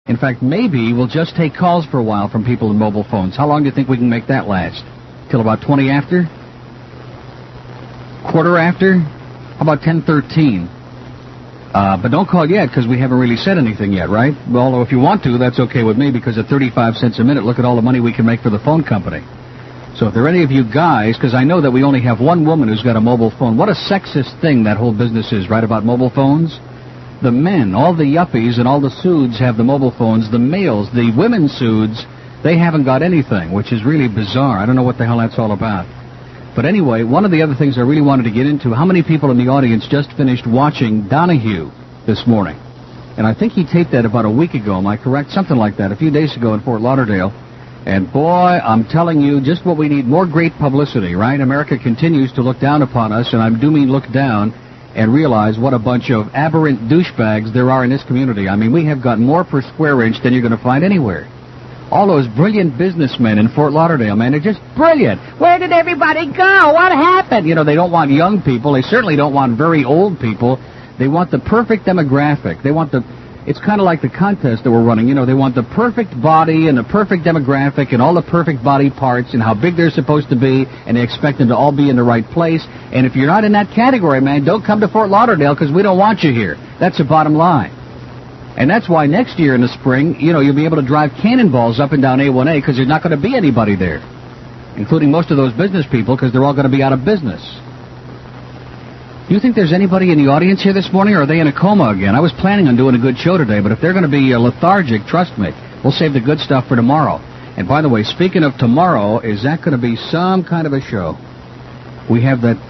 In fact, maybe we'll just take calls for a while from people in mobile phones. How long do you think we can make that last? Till about 20 after? Quarter after? How about 10:13? But don't call yet, because we haven't really said anything yet, right? Well, although if you want to, that's okay with me, because at 35 cents a minute, look at all the money we can make for the phone company. So if there are any of you guys, because I know that we only have one woman who's got a mobile phone. What a sexist thing that whole business is, right, about mobile phones? The men, all the yuppies and all the suits have the mobile phones. The males, the women's suits, they haven't got anything, which is really bizarre. I don't know what the hell that's all about. But anyway, one of the other things I really wanted to get into, how many people in the audience just finished watching Donahue this morning? And I think he taped that about a week ago, am I correct? Something like that, a few days ago in Fort Lauderdale. And boy, I'm telling you, just what we need, more great publicity, right? America continues to look down upon us, and I do mean look down, and realize what a bunch of aberrant douchebags there are in this community. I mean, we have got more per square inch than you're going to find anywhere. All those brilliant businessmen in Fort Lauderdale, man, they're just brilliant. Where did everybody go? What happened? You know, they don't want young people. They certainly don't want very old people. They want the perfect demographic. They want it's kind of like the contest that we're running. You know, they want the perfect body and the perfect demographic and all the perfect body parts and how big they're supposed to be, and they expect them to all be in the right place. And if you're not in that category, man, don't come to Fort Lauderdale, because we don't want you here. That's the bottom line. And that's why next year in the spring, you know, you'll be able to drive cannonballs up and down A1A, because there's not going to be anybody there, including most of those business people, because they're all going to be out of business. Do you think there's anybody in the audience here this morning, or are they in a coma again? I was planning on doing a good show today, but if they're going to be lethargic, trust me, we'll save the good stuff for tomorrow. And by the way, speaking of tomorrow, is that going to be some kind of a show? We have that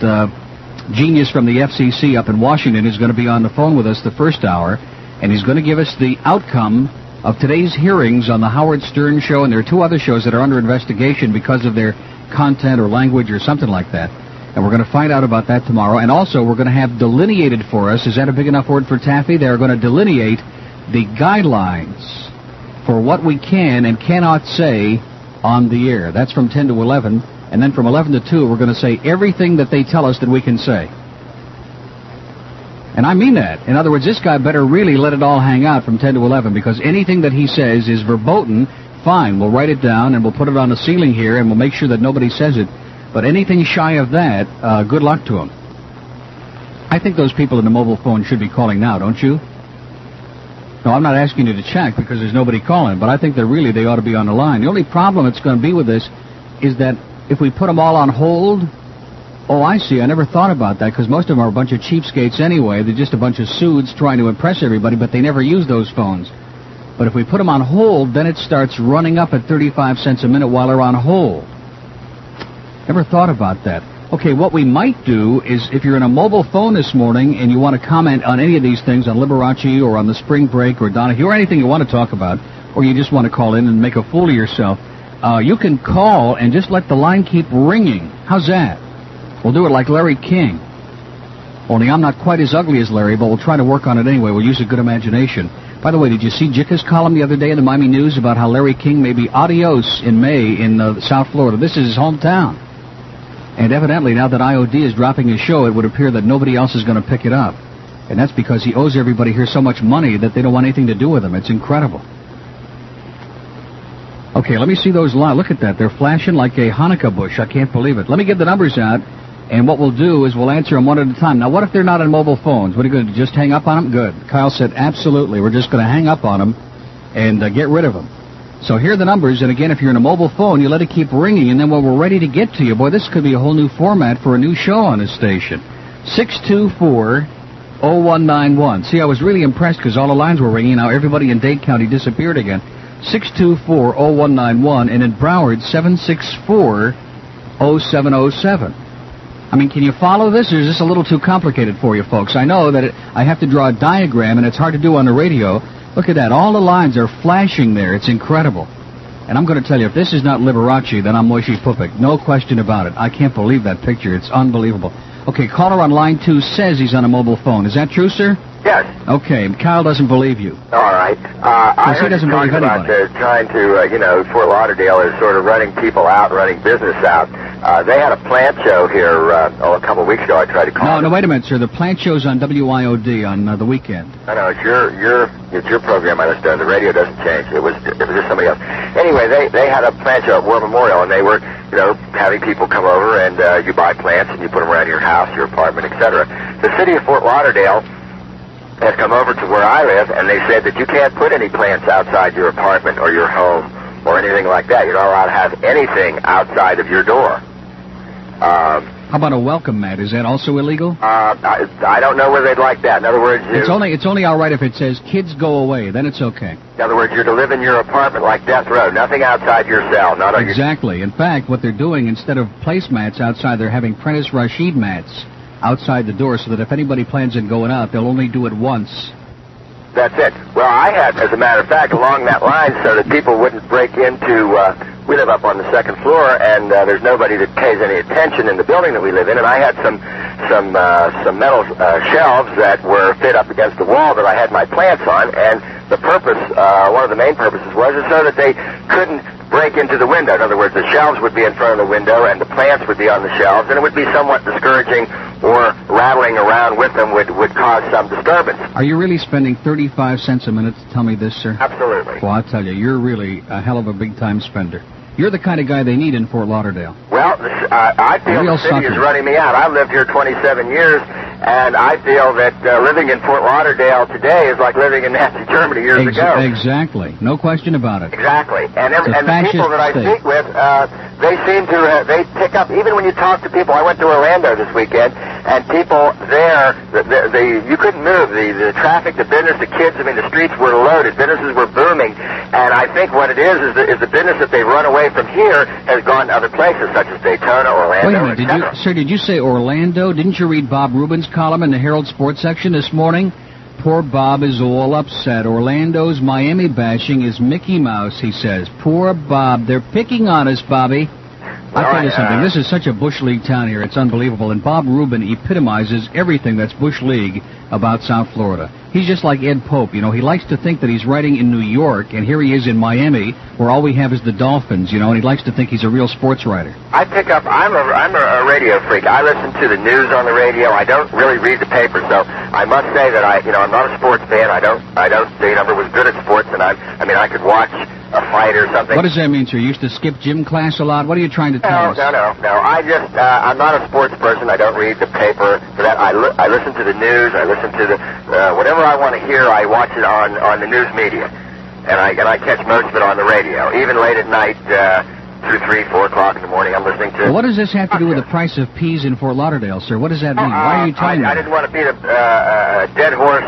genius from the FCC up in Washington who's going to be on the phone with us the first hour, and he's going to give us the outcome of today's hearings on the Howard Stern show, and there are two other shows that are under investigation because of their content or language or something like that. And we're going to find out about that tomorrow. And also, we're going to have delineated for us, is that a big enough word for Taffy? They're going to delineate the guidelines for what we can and cannot say on the air. That's from 10 to 11. And then from 11 to 2, we're going to say everything that they tell us that we can say. And I mean that. In other words, this guy better really let it all hang out from 10 to 11, because anything that he says is verboten. Fine, we'll write it down and we'll put it on the ceiling here and we'll make sure that nobody says it. But anything shy of that, good luck to them. I think those people in the mobile phone should be calling now, don't you? No, I'm not asking you to check because there's nobody calling, but I think that really they ought to be on the line. The only problem that's going to be with this is that if we put them all on hold, oh, I see, I never thought about that, because most of them are a bunch of cheapskates anyway. They're just a bunch of suits trying to impress everybody, but they never use those phones. But if we put them on hold, then it starts running up at 35 cents a minute while they're on hold. Never thought about that. Okay, what we might do is, if you're in a mobile phone this morning and you want to comment on any of these things, on Liberace or on the spring break or Donahue or anything you want to talk about, or you just want to call in and make a fool of yourself, you can call and just let the line keep ringing. How's that? We'll do it like Larry King. Only I'm not quite as ugly as Larry, but we'll try to work on it anyway. We'll use a good imagination. By the way, did you see Jicka's column the other day in the Miami News about how Larry King may be adios in May in South Florida? This is his hometown. And evidently, now that IOD is dropping his show, it would appear that nobody else is going to pick it up. And that's because he owes everybody here so much money that they don't want anything to do with him. It's incredible. Okay, let me see those lines. Look at that. They're flashing like a Hanukkah bush. I can't believe it. Let me get the numbers out, and what we'll do is we'll answer them one at a time. Now, what if they're not on mobile phones? What are you going to do, just hang up on them? Good. Kyle said, absolutely. We're just going to hang up on them and get rid of them. So here are the numbers, and again, if you're in a mobile phone, you let it keep ringing, and then when we're ready to get to you, boy, this could be a whole new format for a new show on this station. 624-0191. See, I was really impressed because all the lines were ringing. Now everybody in Dade County disappeared again. 624-0191, and in Broward, 764-0707. I mean, can you follow this, or is this a little too complicated for you folks? I know that I have to draw a diagram, and it's hard to do on the radio. Look at that. All the lines are flashing there. It's incredible. And I'm going to tell you, if this is not Liberace, then I'm Moishi Pupik. No question about it. I can't believe that picture. It's unbelievable. Okay, caller on line 2 says he's on a mobile phone. Is that true, sir? Yes. Okay, Kyle doesn't believe you. All right. I he doesn't believe about anybody. trying to, Fort Lauderdale is sort of running people out, running business out. They had a plant show here a couple of weeks ago. I tried to call. No, wait a minute, sir. The plant show's on WIOD on the weekend. I know it's your program. I listen to. The radio doesn't change. It was just somebody else. Anyway, they had a plant show at War Memorial, and they were having people come over, and you buy plants and you put them around your house, your apartment, etc. The city of Fort Lauderdale has come over to where I live, and they said that you can't put any plants outside your apartment or your home or anything like that. You're not allowed to have anything outside of your door. How about a welcome mat? Is that also illegal? I don't know whether they'd like that. In other words, it's only all right if it says kids go away. Then it's okay. In other words, you're to live in your apartment like death row. Nothing outside your cell. Not on exactly. In fact, what they're doing, instead of placemats outside, they're having Prentice Rashid mats outside the door, so that if anybody plans on going out, they'll only do it once. That's it. Well, I had, as a matter of fact, along that line, so that people wouldn't break into. We live up on the second floor, and there's nobody that pays any attention in the building that we live in. And I had some metal shelves that were fit up against the wall that I had my plants on. And the purpose, one of the main purposes, was so that they couldn't break into the window. In other words, the shelves would be in front of the window, and the plants would be on the shelves, and it would be somewhat discouraging, or rattling around with them would cause some disturbance. Are you really spending 35 cents a minute to tell me this, sir? Absolutely. Well, I'll tell you, you're really a hell of a big-time spender. You're the kind of guy they need in Fort Lauderdale. Well, I feel the city is running me out. I've lived here 27 years, and I feel that living in Fort Lauderdale today is like living in Nazi Germany years ago. Exactly. No question about it. Exactly. And the people that I speak with, they seem to, they pick up, even when you talk to people. I went to Orlando this weekend, and people there, you couldn't move. The traffic, the business, the kids, I mean, the streets were loaded. Businesses were booming. And I think what it is the business that they've run away from here has gone to other places, such as Daytona, Orlando, Wait a minute, did you say Orlando? Didn't you read Bob Rubens' column in the Herald Sports section this morning? Poor Bob is all upset. Orlando's Miami bashing is Mickey Mouse, he says. Poor Bob. They're picking on us, Bobby. I'll tell you something. This is such a Bush League town here. It's unbelievable. And Bob Rubin epitomizes everything that's Bush League about South Florida. He's just like Ed Pope. He likes to think that he's writing in New York, and here he is in Miami, where all we have is the Dolphins, and he likes to think he's a real sports writer. I pick up, I'm a radio freak. I listen to the news on the radio. I don't really read the paper, so I must say that I'm not a sports fan. I don't, never was good at sports, and I could watch a fight or something. What does that mean, sir? You used to skip gym class a lot? What are you trying to tell us? No. I'm not a sports person. I don't read the paper. For that, I listen to the news. I listen to the whatever I want to hear. I watch it on the news media, and I catch most of it on the radio. Even late at night, 2, 3, 4 o'clock in the morning, I'm listening to. Well, what does this have to do with the price of peas in Fort Lauderdale, sir? What does that mean? Why are you telling me? I didn't want to beat a dead horse.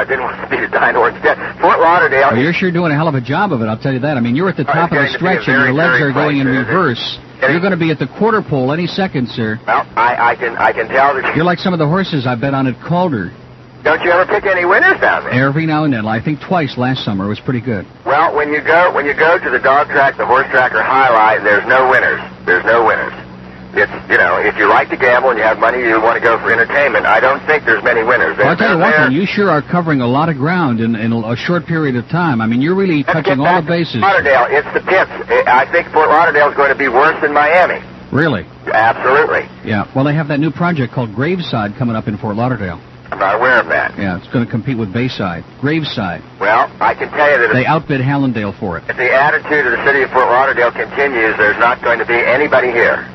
Didn't want to beat a dying horse dead. Fort Lauderdale. Well, you're sure doing a hell of a job of it. I'll tell you that. I mean, you're at the top of the stretch, and your legs are going in reverse. You're going to be at the quarter pole any second, sir. Well, I can tell that you're like some of the horses I bet on at Calder. Don't you ever pick any winners down there? Every now and then. I think twice last summer. It was pretty good. Well, when you go to the dog track, the horse track, or highlight, there's no winners. There's no winners. It's, if you like to gamble and you have money, you want to go for entertainment. I don't think there's many winners. Well, I'll tell you one thing. You sure are covering a lot of ground in a short period of time. I mean, you're really touching all the bases. Fort Lauderdale, it's the pits. I think Fort Lauderdale is going to be worse than Miami. Really? Absolutely. Yeah. Well, they have that new project called Graveside coming up in Fort Lauderdale. I'm not aware of that. Yeah, it's going to compete with Bayside. Graveside. Well, I can tell you that they outbid Hallandale for it. If the attitude of the city of Fort Lauderdale continues, there's not going to be anybody here.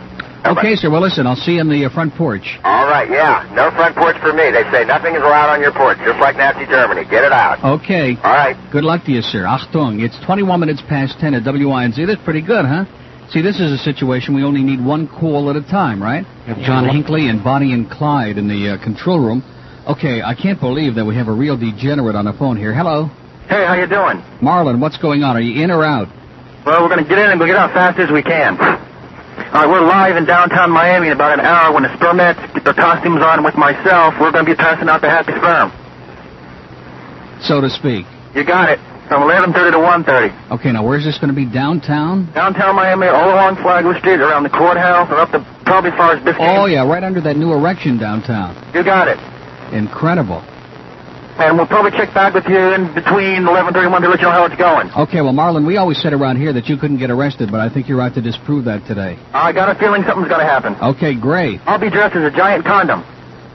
Okay, sir. Well, listen, I'll see you on the front porch. All right, yeah. No front porch for me. They say nothing is allowed on your porch, just like Nazi Germany. Get it out. Okay. All right. Good luck to you, sir. Achtung. It's 21 minutes past 10 at WINZ. That's pretty good, huh? See, this is a situation we only need one call at a time, right? We have John Hinckley and Bonnie and Clyde in the control room. Okay, I can't believe that we have a real degenerate on the phone here. Hello. Hey, how you doing? Marlon, what's going on? Are you in or out? Well, we're going to get in and we'll get out fast as we can. All right, we're live in downtown Miami in about an hour. When the spermets get their costumes on with myself, we're going to be passing out the happy sperm. So to speak. You got it. From 11:30 to 1:30. Okay, now where's this going to be? Downtown? Downtown Miami, all along Flagler Street, around the courthouse, or up to probably as far as Biscayne. Oh, yeah, right under that new erection downtown. You got it. Incredible. And we'll probably check back with you in between 11:30 and 1 to let you know how it's going. Okay, well, Marlon, we always said around here that you couldn't get arrested, but I think you're out to disprove that today. I got a feeling something's going to happen. Okay, great. I'll be dressed as a giant condom.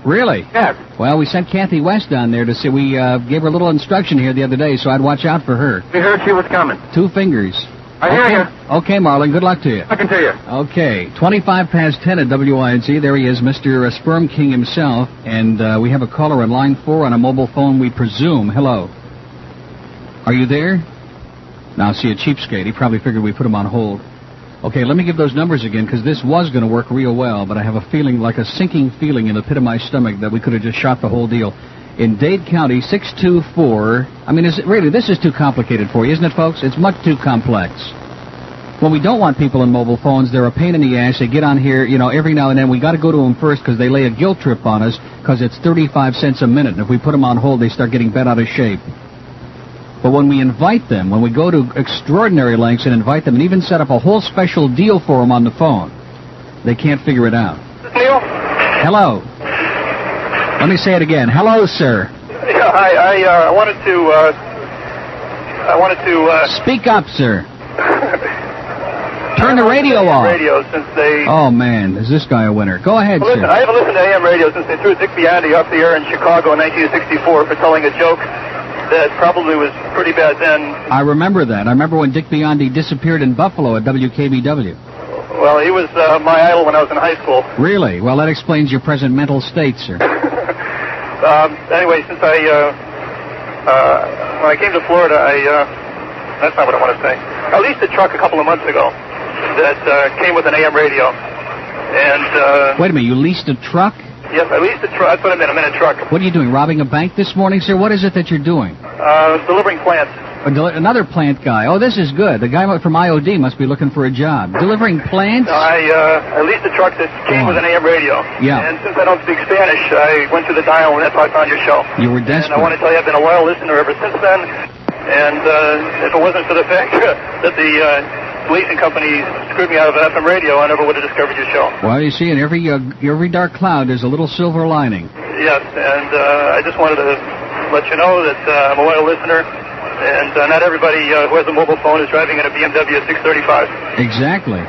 Really? Yes. Well, we sent Kathy West down there to see. We gave her a little instruction here the other day, so I'd watch out for her. We heard she was coming. 2 fingers. I hear you. Okay, Marlon, good luck to you. I can tell you. Okay, 25 past 10 at WINZ. There he is, Mr. Sperm King himself. And we have a caller on line 4 on a mobile phone, we presume. Hello. Are you there? Now, see, a cheapskate. He probably figured we put him on hold. Okay, let me give those numbers again, because this was going to work real well, but I have a feeling, like a sinking feeling in the pit of my stomach, that we could have just shot the whole deal. In Dade County, 624... I mean, this is too complicated for you, isn't it, folks? It's much too complex. When we don't want people on mobile phones, they're a pain in the ass. They get on here, every now and then. We got to go to them first because they lay a guilt trip on us because it's 35 cents a minute. And if we put them on hold, they start getting bent out of shape. But when we invite them, when we go to extraordinary lengths and invite them and even set up a whole special deal for them on the phone, they can't figure it out. Neil? Hello. Let me say it again. Hello, sir. Yeah, I wanted to Speak up, sir. Turn the radio off. Radio since they... Oh, man, is this guy a winner? Go ahead, Well, listen, sir. I haven't listened to AM radio since they threw Dick Biondi off the air in Chicago in 1964 for telling a joke that probably was pretty bad then. I remember that. I remember when Dick Biondi disappeared in Buffalo at WKBW. Well, he was my idol when I was in high school. Really? Well, that explains your present mental state, sir. Anyway, since when I came to Florida, that's not what I want to say. I leased a truck a couple of months ago that came with an AM radio. And Wait a minute, you leased a truck? yes, I leased a truck. That's what I meant. I meant a truck. What are you doing, robbing a bank this morning, sir? What is it that you're doing? Delivering plants. Another plant guy. Oh, this is good. The guy from IOD must be looking for a job. Delivering plants? I leased a truck that came with an AM radio. Yeah. And since I don't speak Spanish, I went to the dial, and that's how I found your show. You were desperate. And I want to tell you I've been a loyal listener ever since then. And if it wasn't for the fact that the leasing company screwed me out of FM radio, I never would have discovered your show. Well, you see, in every dark cloud, there's a little silver lining. Yes, and I just wanted to let you know that I'm a loyal listener. And not everybody who has a mobile phone is driving in a BMW 635. Exactly.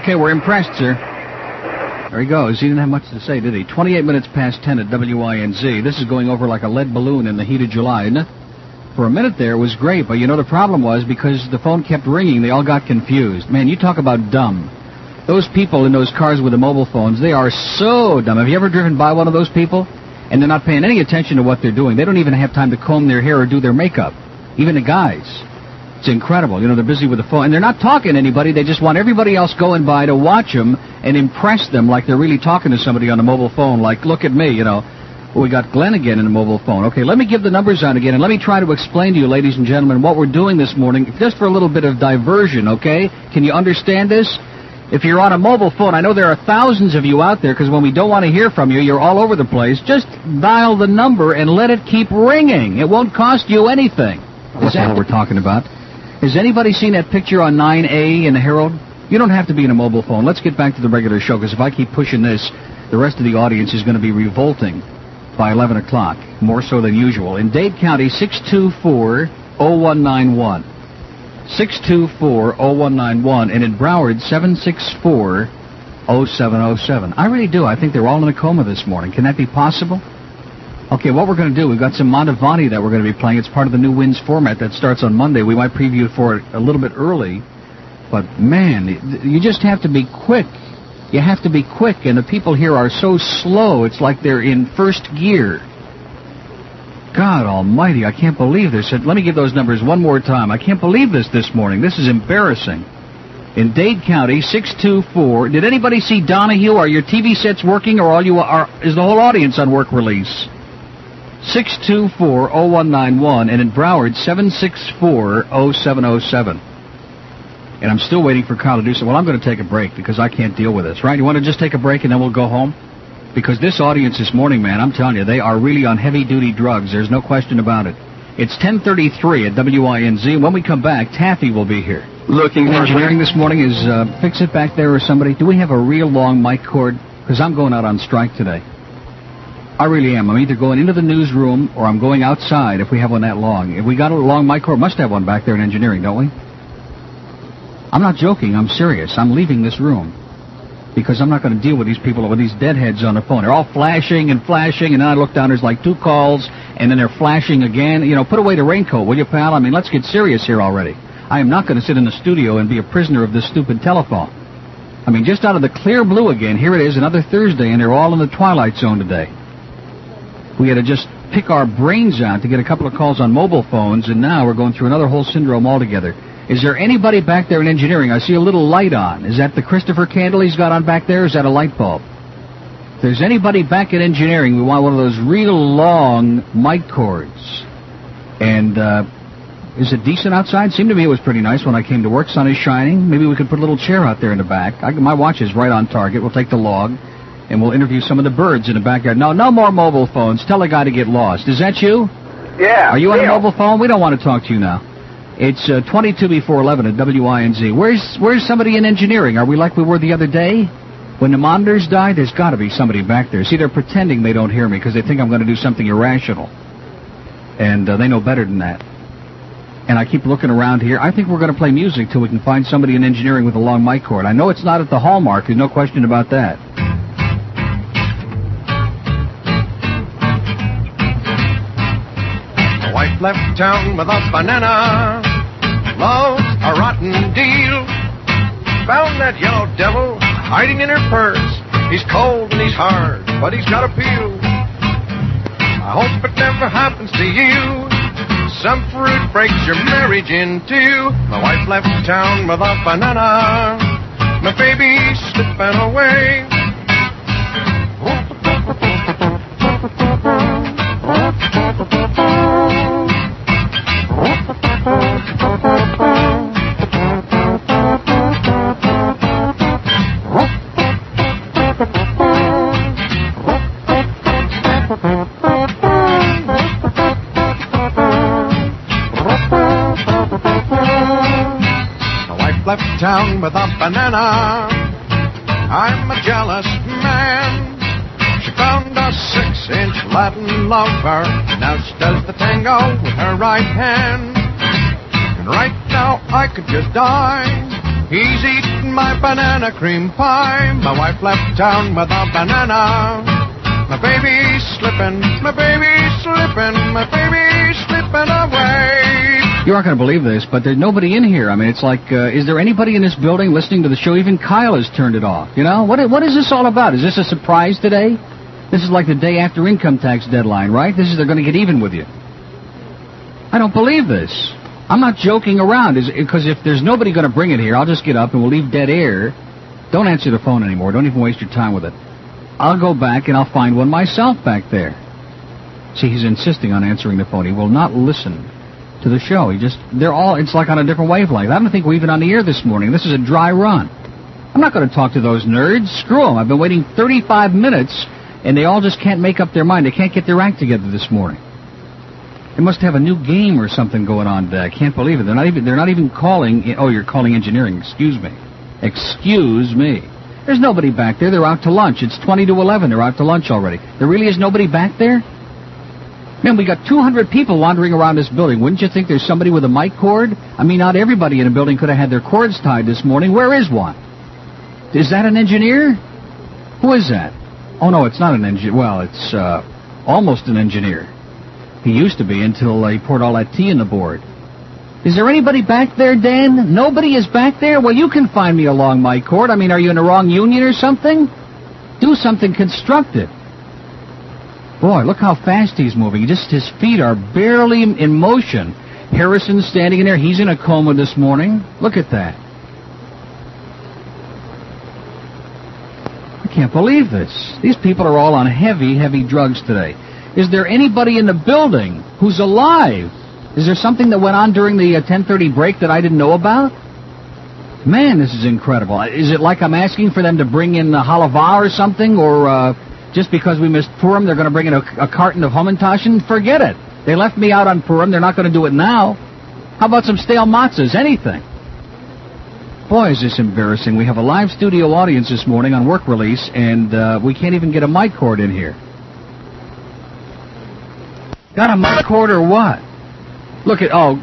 Okay, we're impressed, sir. There he goes. He didn't have much to say, did he? 28 minutes past 10 at WINZ. This is going over like a lead balloon in the heat of July, isn't it? For a minute there, it was great, but the problem was because the phone kept ringing, they all got confused. Man, you talk about dumb. Those people in those cars with the mobile phones, they are so dumb. Have you ever driven by one of those people? And they're not paying any attention to what they're doing. They don't even have time to comb their hair or do their makeup. Even the guys. It's incredible. They're busy with the phone. And they're not talking to anybody. They just want everybody else going by to watch them and impress them like they're really talking to somebody on the mobile phone. Like, look at me, Well, we got Glenn again in the mobile phone. Okay, let me give the numbers out again, and let me try to explain to you, ladies and gentlemen, what we're doing this morning, just for a little bit of diversion, okay? Can you understand this? If you're on a mobile phone, I know there are thousands of you out there, because when we don't want to hear from you, you're all over the place. Just dial the number and let it keep ringing. It won't cost you anything. That's what we're talking about. Has anybody seen that picture on 9A in the Herald? You don't have to be in a mobile phone. Let's get back to the regular show, because if I keep pushing this, the rest of the audience is going to be revolting by 11 o'clock, more so than usual. In Dade County, 624-0191. 624-0191, and in Broward, 764-0707. I really do. I think they're all in a coma this morning. Can that be possible? Okay, what we're going to do, we've got some Montevani that we're going to be playing. It's part of the new WINZ format that starts on Monday. We might preview for it a little bit early, but man, you just have to be quick. You have to be quick, and the people here are so slow, it's like they're in first gear. God almighty, I can't believe this. Let me give those numbers one more time. I can't believe this morning. This is embarrassing. In Dade County, 624. Did anybody see Donahue? Are your TV sets working, or is the whole audience on work release? 624-0191, and in Broward, 764-0707. And I'm still waiting for Kyle to do so. Well, I'm going to take a break because I can't deal with this, right? You want to just take a break and then we'll go home? Because this audience this morning, man, I'm telling you, they are really on heavy-duty drugs. There's no question about it. It's 10:33 at WINZ. When we come back, Taffy will be here. Engineering this morning is fix it back there or somebody. Do we have a real long mic cord? Because I'm going out on strike today. I really am. I'm either going into the newsroom or I'm going outside if we have one that long. If we got a long mic cord, must have one back there in engineering, don't we? I'm not joking. I'm serious. I'm leaving this room because I'm not going to deal with these people, with these deadheads on the phone. They're all flashing, and then I look down, there's like 2 calls, and then they're flashing again. You know, put away the raincoat, will you, pal? I mean, let's get serious here already. I am not going to sit in the studio and be a prisoner of this stupid telephone. I mean, just out of the clear blue again, here it is, another Thursday, and they're all in the twilight zone today. We had to just pick our brains out to get a couple of calls on mobile phones, and now we're going through another whole syndrome altogether. Is there anybody back there in engineering? I see a little light on. Is that the Christopher candle he's got on back there, or is that a light bulb? If there's anybody back in engineering, we want one of those real long mic cords. And, is it decent outside? Seemed to me it was pretty nice when I came to work. Sun is shining. Maybe we could put a little chair out there in the back. My watch is right on target. We'll take the log, and we'll interview some of the birds in the backyard. No more mobile phones. Tell a guy to get lost. Is that you? Yeah. Are you on a mobile phone? We don't want to talk to you now. It's 22 before 11 at WINZ. Where's somebody in engineering? Are we like we were the other day? When the monitors died, there's got to be somebody back there. See, they're pretending they don't hear me because they think I'm going to do something irrational. And they know better than that. And I keep looking around here. I think we're going to play music till we can find somebody in engineering with a long mic cord. I know it's not at the Hallmark. There's no question about that. My wife left town with a banana. Love's a rotten deal. Found that yellow devil hiding in her purse. He's cold and he's hard, but he's got appeal. I hope it never happens to you. Some fruit breaks your marriage in two. My wife left town with a banana. My baby's slipping away. Left town with a banana. I'm a jealous man. She found a 6-inch Latin lover. Now she does the tango with her right hand. And right now I could just die. He's eating my banana cream pie. My wife left town with a banana. My baby's slipping, my baby's slipping, my baby's slipping away. You aren't going to believe this, but there's nobody in here. I mean, it's like, is there anybody in this building listening to the show? Even Kyle has turned it off. You know, what is this all about? Is this a surprise today? This is like the day after income tax deadline, right? They're going to get even with you. I don't believe this. I'm not joking around, because if there's nobody going to bring it here, I'll just get up and we'll leave dead air. Don't answer the phone anymore. Don't even waste your time with it. I'll go back and I'll find one myself back there. See, he's insisting on answering the phone. He will not listen to the show. It's like on a different wavelength. I don't think we're even on the air this morning. This is a dry run. I'm not going to talk to those nerds. Screw them. I've been waiting 35 minutes, and they all just can't make up their mind. They can't get their act together this morning. They must have a new game or something going on today. I can't believe it. They're not even calling. Oh, you're calling engineering. Excuse me. Excuse me. There's nobody back there. They're out to lunch. It's 20 to 11. They're out to lunch already. There really is nobody back there? Man, we got 200 people wandering around this building. Wouldn't you think there's somebody with a mic cord? I mean, not everybody in a building could have had their cords tied this morning. Where is one? Is that an engineer? Who is that? Oh, no, it's not an engineer. Well, it's almost an engineer. He used to be until he poured all that tea in the board. Is there anybody back there, Dan? Nobody is back there? Well, you can find me a long mic cord. I mean, are you in the wrong union or something? Do something constructive. Boy, look how fast he's moving. His feet are barely in motion. Harrison's standing in there. He's in a coma this morning. Look at that. I can't believe this. These people are all on heavy, heavy drugs today. Is there anybody in the building who's alive? Is there something that went on during the 10:30 break that I didn't know about? Man, this is incredible. Is it like I'm asking for them to bring in halava or something, or just because we missed Purim, they're going to bring in a carton of Hamantaschen? Forget it. They left me out on Purim. They're not going to do it now. How about some stale matzahs? Anything. Boy, is this embarrassing. We have a live studio audience this morning on work release, and we can't even get a mic cord in here. Got a mic cord or what? Look at, oh,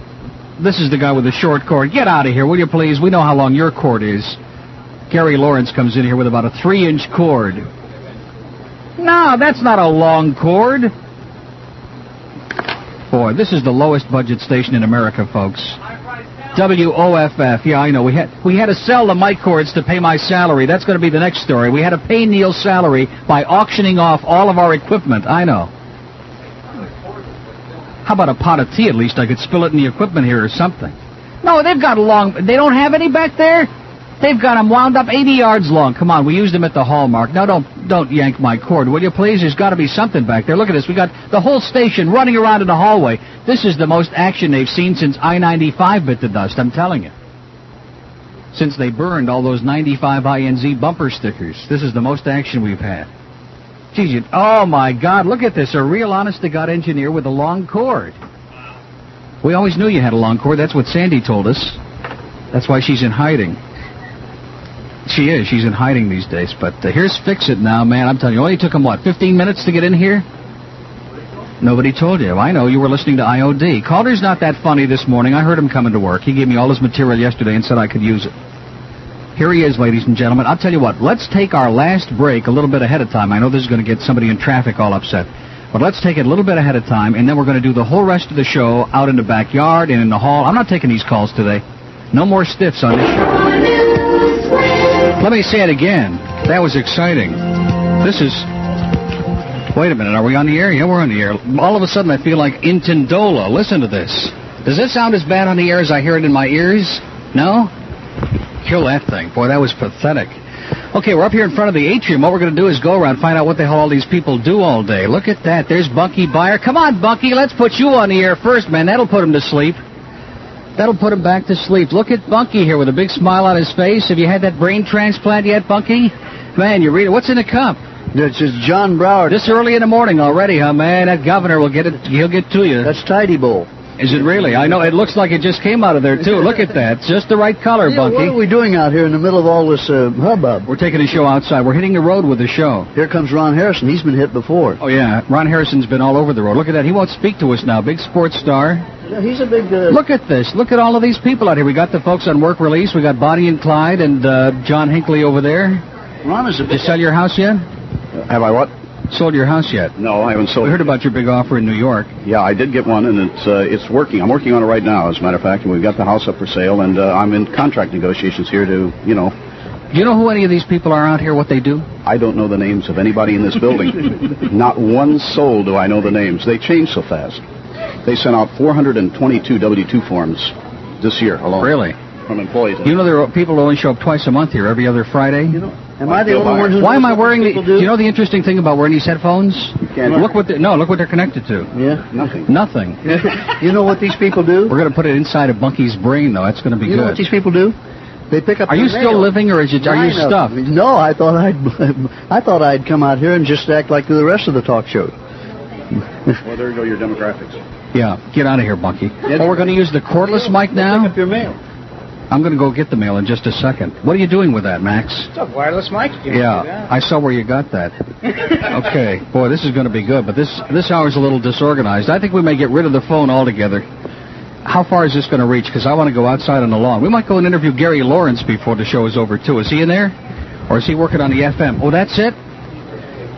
this is the guy with the short cord. Get out of here, will you please? We know how long your cord is. Gary Lawrence comes in here with about a 3-inch cord. No, that's not a long cord. Boy, this is the lowest budget station in America, folks. WOFF. Yeah, I know. We had to sell the mic cords to pay my salary. That's going to be the next story. We had to pay Neil's salary by auctioning off all of our equipment. I know. How about a pot of tea? At least I could spill it in the equipment here or something. No, they've got they don't have any back there? They've got them wound up 80 yards long. Come on, we used them at the Hallmark. Now, don't yank my cord, will you please? There's got to be something back there. Look at this. We got the whole station running around in the hallway. This is the most action they've seen since I-95 bit the dust, I'm telling you. Since they burned all those 95 INZ bumper stickers. This is the most action we've had. Geez, oh, my God, look at this. A real honest-to-God engineer with a long cord. We always knew you had a long cord. That's what Sandy told us. That's why she's in hiding. She is. She's in hiding these days. But here's Fix It now, man. I'm telling you, it only took them, 15 minutes to get in here? Nobody told you. I know. You were listening to IOD. Calder's not that funny this morning. I heard him coming to work. He gave me all his material yesterday and said I could use it. Here he is, ladies and gentlemen. I'll tell you what. Let's take our last break a little bit ahead of time. I know this is going to get somebody in traffic all upset. But let's take it a little bit ahead of time, and then we're going to do the whole rest of the show out in the backyard and in the hall. I'm not taking these calls today. No more stiffs on this show. Let me say it again. That was exciting. This is... Wait a minute. Are we on the air? Yeah, we're on the air. All of a sudden, I feel like Intindola. Listen to this. Does this sound as bad on the air as I hear it in my ears? No? Kill that thing. Boy, that was pathetic. Okay, we're up here in front of the atrium. What we're going to do is go around and find out what the hell all these people do all day. Look at that. There's Bunky Byer. Come on, Bunky. Let's put you on the air first, man. That'll put him to sleep. That'll put him back to sleep. Look at Bunky here with a big smile on his face. Have you had that brain transplant yet, Bunky? Man, you read it. What's in the cup? It's just John Broward. This early in the morning already, huh, man? That governor will get it. He'll get to you. That's Tidy Bowl. Is it really? I know. It looks like it just came out of there, too. Look at that. It's just the right color, Bunky. What are we doing out here in the middle of all this hubbub? We're taking a show outside. We're hitting the road with the show. Here comes Ron Harrison. He's been hit before. Oh, yeah. Ron Harrison's been all over the road. Look at that. He won't speak to us now. Big sports star. Yeah, he's a big... Look at this. Look at all of these people out here. We got the folks on work release. We got Bonnie and Clyde and John Hinckley over there. Ron is a big... Did you sell your house yet? Have I what? Sold your house yet? No, I haven't sold. We heard about your big offer in New York. Yeah, I did get one, and it's working. I'm working on it right now, as a matter of fact, and we've got the house up for sale, and I'm in contract negotiations here to, Do you know who any of these people are out here, what they do? I don't know the names of anybody in this building. Not one soul do I know the names. They change so fast. They sent out 422 W-2 forms this year alone. Really? From employees. You know there are people who only show up twice a month here, every other Friday? Am I the only one who... Why am I wearing the... Do you know the interesting thing about wearing these headphones? You can't... Look what they're connected to. Yeah? Nothing. You know what these people do? We're going to put it inside of Bunky's brain, though. That's going to be good. You know what these people do? They pick up. Are you still living, or are you stuffed? No, I thought I'd come out here and just act like the rest of the talk show. Well, there go your demographics. Yeah, get out of here, Bunky. Oh, we're going to use the cordless mic now? Pick up your mail. I'm going to go get the mail in just a second. What are you doing with that, Max? It's a wireless mic. Yeah, I saw where you got that. Okay, boy, this is going to be good, but this hour's a little disorganized. I think we may get rid of the phone altogether. How far is this going to reach? Because I want to go outside on the lawn. We might go and interview Gary Lawrence before the show is over, too. Is he in there? Or is he working on the FM? Oh, that's it?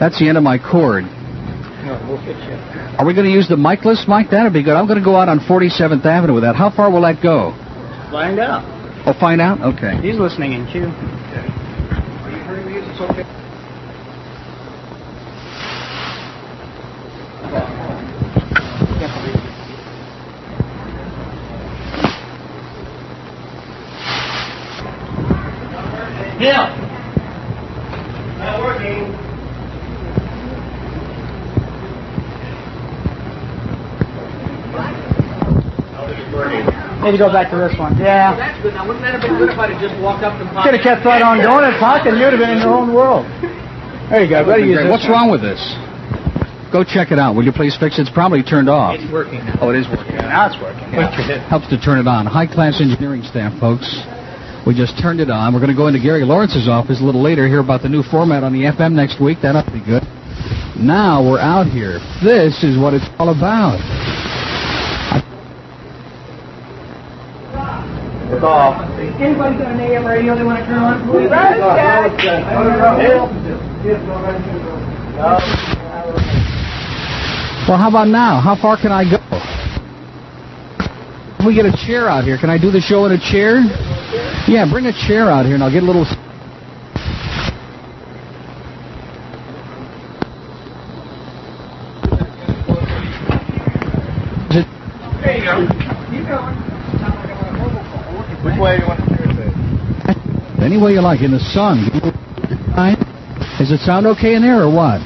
That's the end of my cord. No, we'll fix it. Are we going to use the micless mic? That'd be good. I'm going to go out on 47th Avenue with that. How far will that go? Find out. Oh, find out? Okay. He's listening in queue. Okay. Are you hearing these? It's okay. Yeah. Not working. Maybe go back to this one. Yeah. Well, that's good. Now, wouldn't that have been good if I'd have just walked up and Could have kept right on going and talking. You'd have been in your own world. There you go. What's wrong with this? Go check it out. Will you please fix it? It's probably turned off. It's working now. Oh, it is working. Now it's working. Yeah. Helps to turn it on. High-class engineering staff, folks. We just turned it on. We're going to go into Gary Lawrence's office a little later, hear about the new format on the FM next week. That ought to be good. Now we're out here. This is what it's all about. It's off. Anybody got an AM radio they want to turn on? Well, how about now? How far can I go? If we get a chair out here, can I do the show in a chair? Yeah, bring a chair out here and I'll get a little... There you go. Keep going. Which way do you want to do it? Any way you like, in the sun. Does it sound okay in there or what?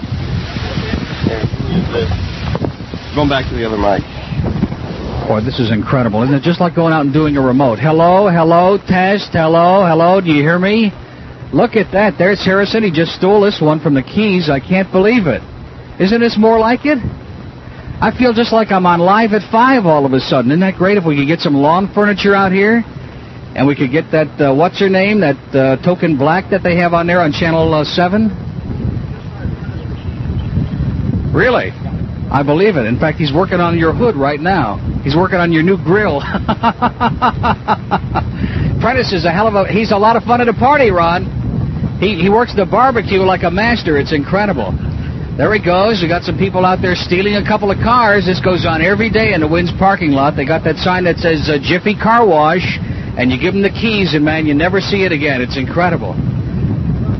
Use this. Going back to the other mic. Boy, this is incredible. Isn't it just like going out and doing a remote? Hello, hello, test, hello, hello, do you hear me? Look at that. There's Harrison. He just stole this one from the Keys. I can't believe it. Isn't this more like it? I feel just like I'm on Live at 5 all of a sudden. Isn't that great if we could get some lawn furniture out here? And we could get that, what's her name, that Token Black that they have on there on Channel 7? Really? I believe it. In fact, he's working on your hood right now. He's working on your new grill. Prentice is he's a lot of fun at a party, Ron. He works the barbecue like a master. It's incredible. There he goes. We got some people out there stealing a couple of cars. This goes on every day in the WINZ parking lot. They got that sign that says Jiffy Car Wash, and you give them the keys, and, man, you never see it again. It's incredible.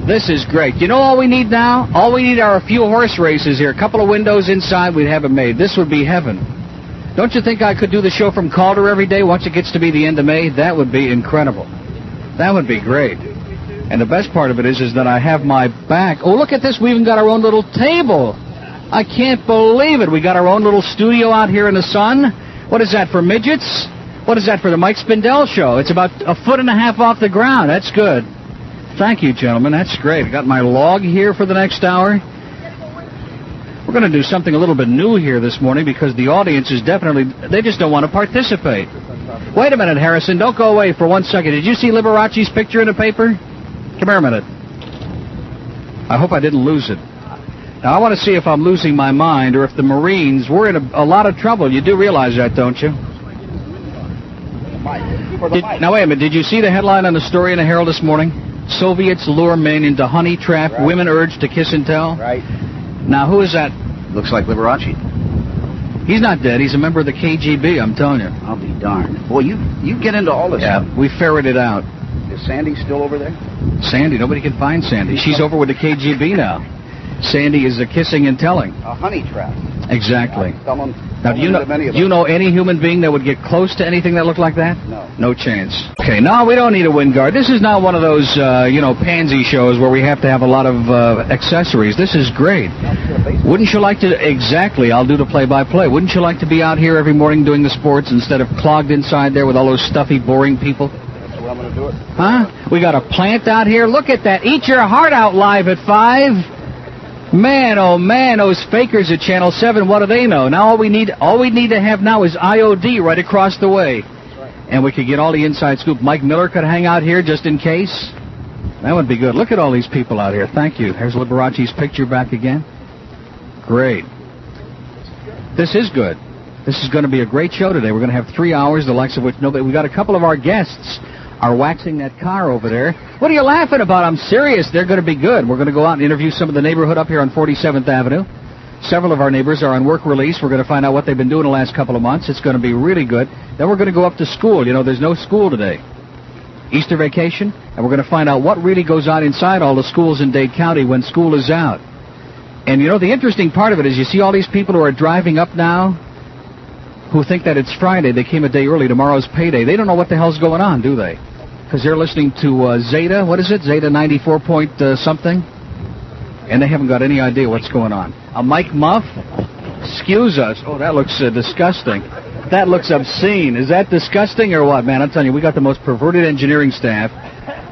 This is great. You know all we need now? All we need are a few horse races here. A couple of windows inside, we'd have it made. This would be heaven. Don't you think I could do the show from Calder every day once it gets to be the end of May? That would be incredible. That would be great. And the best part of it is that I have my back. Oh, look at this. We even got our own little table. I can't believe it. We got our own little studio out here in the sun. What is that, for midgets? What is that, for the Mike Spindell show? It's about 1.5 feet off the ground. That's good. Thank you, gentlemen. That's great. I got my log here for the next hour. We're going to do something a little bit new here this morning because the audience is definitely, they just don't want to participate. Wait a minute, Harrison. Don't go away for 1 second. Did you see Liberace's picture in the paper? Come here a minute. I hope I didn't lose it. Now, I want to see if I'm losing my mind or if the Marines, we're in a lot of trouble. You do realize that, don't you? Now, wait a minute. Did you see the headline on the story in the Herald this morning? Soviets lure men into honey trap. Right. Women urged to kiss and tell. Right. Now, who is that? Looks like Liberace. He's not dead. He's a member of the KGB, I'm telling you. I'll be darned. Boy, you get into all this stuff. We ferreted out. Is Sandy still over there? Sandy, nobody can find Sandy. She's over with the KGB now. Sandy is the kissing and telling. A honey trap. Exactly. Now, do you you know any human being that would get close to anything that looked like that? No. No chance. Okay, no, we don't need a wind guard. This is not one of those, pansy shows where we have to have a lot of accessories. This is great. Wouldn't you like to... Exactly, I'll do the play-by-play. Wouldn't you like to be out here every morning doing the sports instead of clogged inside there with all those stuffy, boring people? That's where I'm going to do it. Huh? We got a plant out here. Look at that. Eat your heart out Live at 5. Man, oh man, those fakers at Channel 7, what do they know? Now all we need to have now is IOD right across the way. Right. And we could get all the inside scoop. Mike Miller could hang out here just in case. That would be good. Look at all these people out here. Thank you. Here's Liberace's picture back again. Great. This is good. This is going to be a great show today. We're going to have 3 hours, the likes of which nobody... We got a couple of our guests are waxing that car over there. What are you laughing about? I'm serious. They're going to be good. We're going to go out and interview some of the neighborhood up here on 47th Avenue. Several of our neighbors are on work release. We're going to find out what they've been doing the last couple of months. It's going to be really good. Then we're going to go up to school. You know, there's no school today. Easter vacation. And we're going to find out what really goes on inside all the schools in Dade County when school is out. And, you know, the interesting part of it is you see all these people who are driving up now who think that it's Friday. They came a day early. Tomorrow's payday. They don't know what the hell's going on, do they? Because they're listening to Zeta, what is it? Zeta 94 point something? And they haven't got any idea what's going on. Mike Muff? Excuse us. Oh, that looks disgusting. That looks obscene. Is that disgusting or what, man? I'm telling you, we got the most perverted engineering staff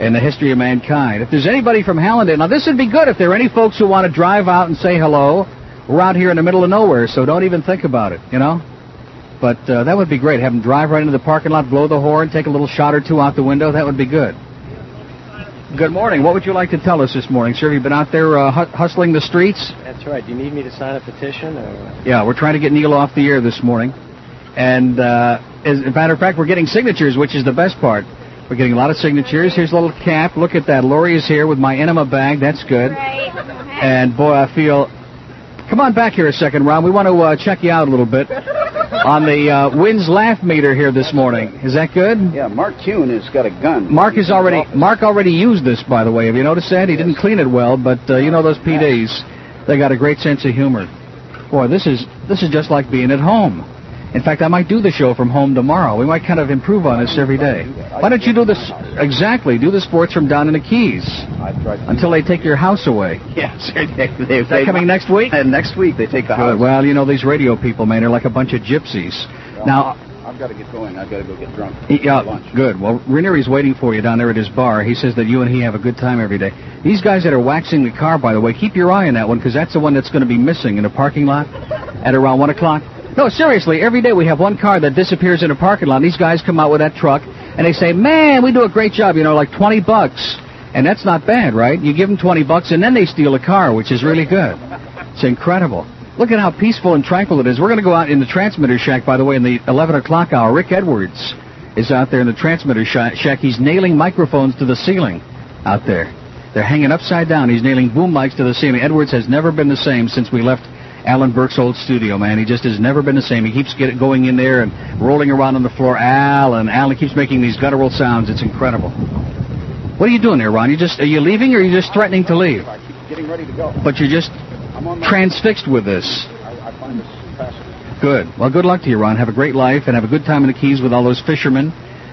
in the history of mankind. If there's anybody from Hallandale, now this would be good if there are any folks who want to drive out and say hello. We're out here in the middle of nowhere, so don't even think about it, you know? But that would be great. Have them drive right into the parking lot, blow the horn, take a little shot or two out the window. That would be good. Good morning. What would you like to tell us this morning, sir? Have you been out there hustling the streets? That's right. Do you need me to sign a petition? Or... Yeah, we're trying to get Neil off the air this morning. And as a matter of fact, we're getting signatures, which is the best part. We're getting a lot of signatures. Here's a little cap. Look at that. Lori is here with my enema bag. That's good. And, boy, I feel... Come on back here a second, Ron. We want to check you out a little bit on the WINZ laugh meter here this morning. Is that good? Yeah, Mark Kuhn has got a gun. Mark already used this, by the way. Have you noticed that? He didn't clean it well, but you know those PDs. They got a great sense of humor. Boy, this is just like being at home. In fact, I might do the show from home tomorrow. We might kind of improve on this every day. Why don't you do this? Exactly. Do the sports from down in the Keys until they take your house away. Yes. Is that coming next week? Next week they take the house. Well, you know, these radio people, man, they're like a bunch of gypsies. Well, now, I've got to get going. I've got to go get drunk. Yeah, good. Well, Ranieri's waiting for you down there at his bar. He says that you and he have a good time every day. These guys that are waxing the car, by the way, keep your eye on that one, because that's the one that's going to be missing in a parking lot at around 1 o'clock. No, seriously, every day we have one car that disappears in a parking lot. These guys come out with that truck, and they say, man, we do a great job, you know, like $20. And that's not bad, right? You give them $20, and then they steal a car, which is really good. It's incredible. Look at how peaceful and tranquil it is. We're going to go out in the transmitter shack, by the way, in the 11 o'clock hour. Rick Edwards is out there in the transmitter shack. He's nailing microphones to the ceiling out there. They're hanging upside down. He's nailing boom mics to the ceiling. Edwards has never been the same since we left Alan Burke's old studio, man. He just has never been the same. He keeps going in there and rolling around on the floor. Alan keeps making these guttural sounds. It's incredible. What are you doing there, Ron? Are you leaving, or are you just threatening to leave? I keep getting ready to go. But you're just transfixed with this. I find this fascinating. Good. Well, good luck to you, Ron. Have a great life and have a good time in the Keys with all those fishermen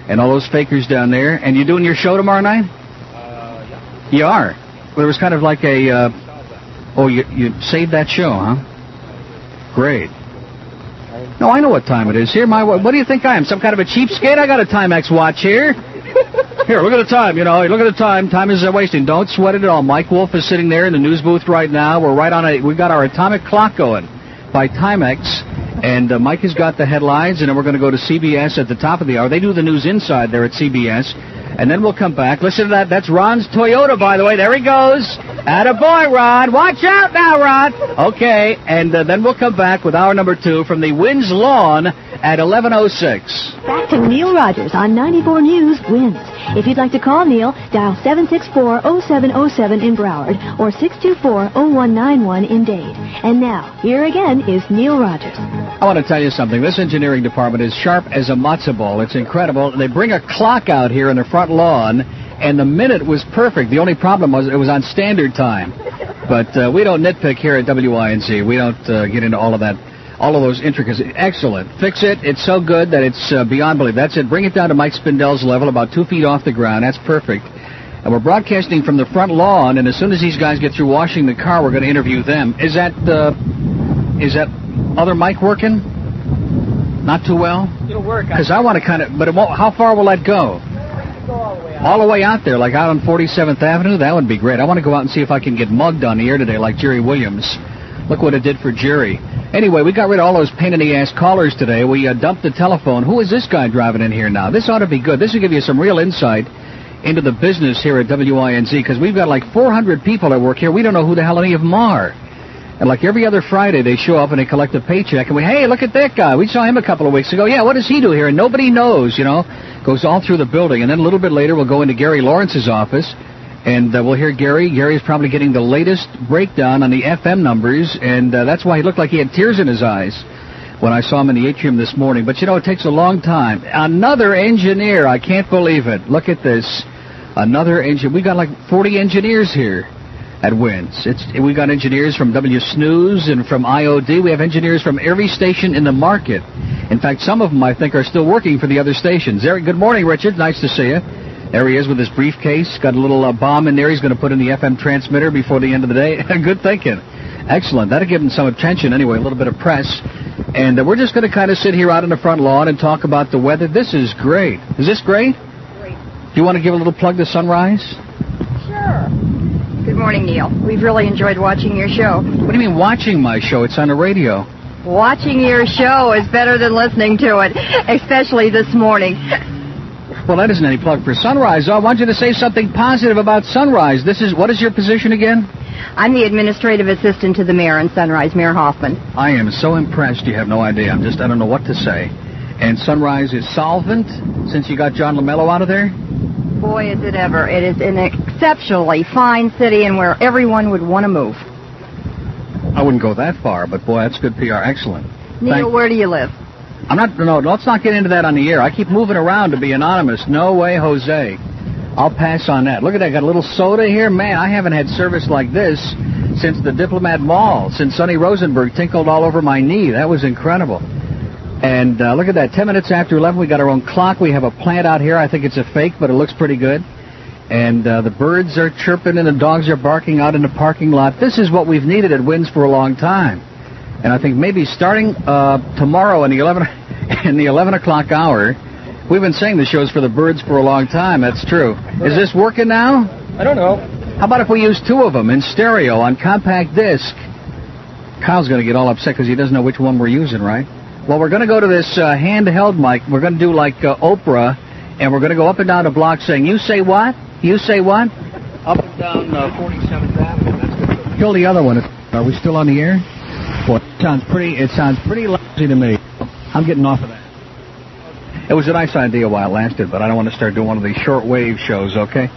and all those fakers down there. And you doing your show tomorrow night? Yeah. You are? Well, it was kind of like a... you saved that show, huh? Great. No, I know what time it is. Here, what do you think I am? Some kind of a cheapskate? I got a Timex watch here. Here, look at the time. You know, look at the time. Time is wasting. Don't sweat it at all. Mike Wolf is sitting there in the news booth right now. We're right on we got our atomic clock going by Timex, and Mike has got the headlines, and then we're going to go to CBS at the top of the hour. They do the news inside there at CBS, and then we'll come back. Listen to that. That's Ron's Toyota, by the way. There he goes. Attaboy, Ron. Watch out now, Ron. Okay, and then we'll come back with hour number 2 from the WINZ lawn at 11:06. Back to Neil Rogers on 94 News WINZ. If you'd like to call Neil, dial 764-0707 in Broward or 624-0191 in Dade. And now, here again is Neil Rogers. I want to tell you something. This engineering department is sharp as a matzo ball. It's incredible. They bring a clock out here in the front lawn, and the minute was perfect. The only problem was it was on standard time. But we don't nitpick here at WINZ. We don't get into all of that. All of those intricacies. Excellent. Fix it. It's so good that it's beyond belief. That's it. Bring it down to Mike Spindell's level, about 2 feet off the ground. That's perfect. And we're broadcasting from the front lawn, and as soon as these guys get through washing the car, we're going to interview them. Is that other mic working? Not too well? It'll work. Because I want to kind of, but it won't, how far will that go? All the way out there, like out on 47th Avenue? That would be great. I want to go out and see if I can get mugged on the air today like Jerry Williams. Look what it did for Jerry. Anyway, we got rid of all those pain-in-the-ass callers today. We dumped the telephone. Who is this guy driving in here now? This ought to be good. This will give you some real insight into the business here at WINZ, because we've got like 400 people that work here. We don't know who the hell any of them are. And like every other Friday, they show up and they collect a paycheck. And hey, look at that guy. We saw him a couple of weeks ago. Yeah, what does he do here? And nobody knows, you know. Goes all through the building. And then a little bit later, we'll go into Gary Lawrence's office. And we'll hear Gary. Gary's probably getting the latest breakdown on the FM numbers, and that's why he looked like he had tears in his eyes when I saw him in the atrium this morning. But, you know, it takes a long time. Another engineer. I can't believe it. Look at this. Another engineer. We got like 40 engineers here at WINZ. We got engineers from WSNews and from IOD. We have engineers from every station in the market. In fact, some of them, I think, are still working for the other stations. Good morning, Richard. Nice to see you. There he is with his briefcase. Got a little bomb in there he's going to put in the FM transmitter before the end of the day. Good thinking. Excellent. That'll give him some attention anyway, a little bit of press. And we're just going to kind of sit here out on the front lawn and talk about the weather. This is great. Is this great? Great. Do you want to give a little plug to Sunrise? Sure. Good morning, Neil. We've really enjoyed watching your show. What do you mean watching my show? It's on the radio. Watching your show is better than listening to it, especially this morning. Well, that isn't any plug for Sunrise. I want you to say something positive about Sunrise. What is your position again? I'm the administrative assistant to the mayor in Sunrise, Mayor Hoffman. I am so impressed, you have no idea. I don't know what to say. And Sunrise is solvent since you got John LaMello out of there? Boy, is it ever. It is an exceptionally fine city and where everyone would want to move. I wouldn't go that far, but boy, that's good PR. Excellent. Neil, where do you live? No, let's not get into that on the air. I keep moving around to be anonymous. No way, Jose. I'll pass on that. Look at that. Got a little soda here. Man, I haven't had service like this since the Diplomat Mall, since Sonny Rosenberg tinkled all over my knee. That was incredible. And look at that. 10 minutes after 11, we got our own clock. We have a plant out here. I think it's a fake, but it looks pretty good. And the birds are chirping and the dogs are barking out in the parking lot. This is what we've needed at WINZ for a long time. And I think maybe starting tomorrow in the 11 o'clock hour, we've been saying the show's for the birds for a long time. That's true. Is this working now? I don't know. How about if we use two of them in stereo on compact disc? Kyle's going to get all upset because he doesn't know which one we're using, right? Well, we're going to go to this handheld mic. We're going to do like Oprah, and we're going to go up and down the block saying, you say what? You say what? Up and down 47th Avenue. That's good. Kill the other one. Are we still on the air? Boy, it sounds pretty lousy to me. I'm getting off of that. It was a nice idea while it lasted, but I don't want to start doing one of these short-wave shows, okay?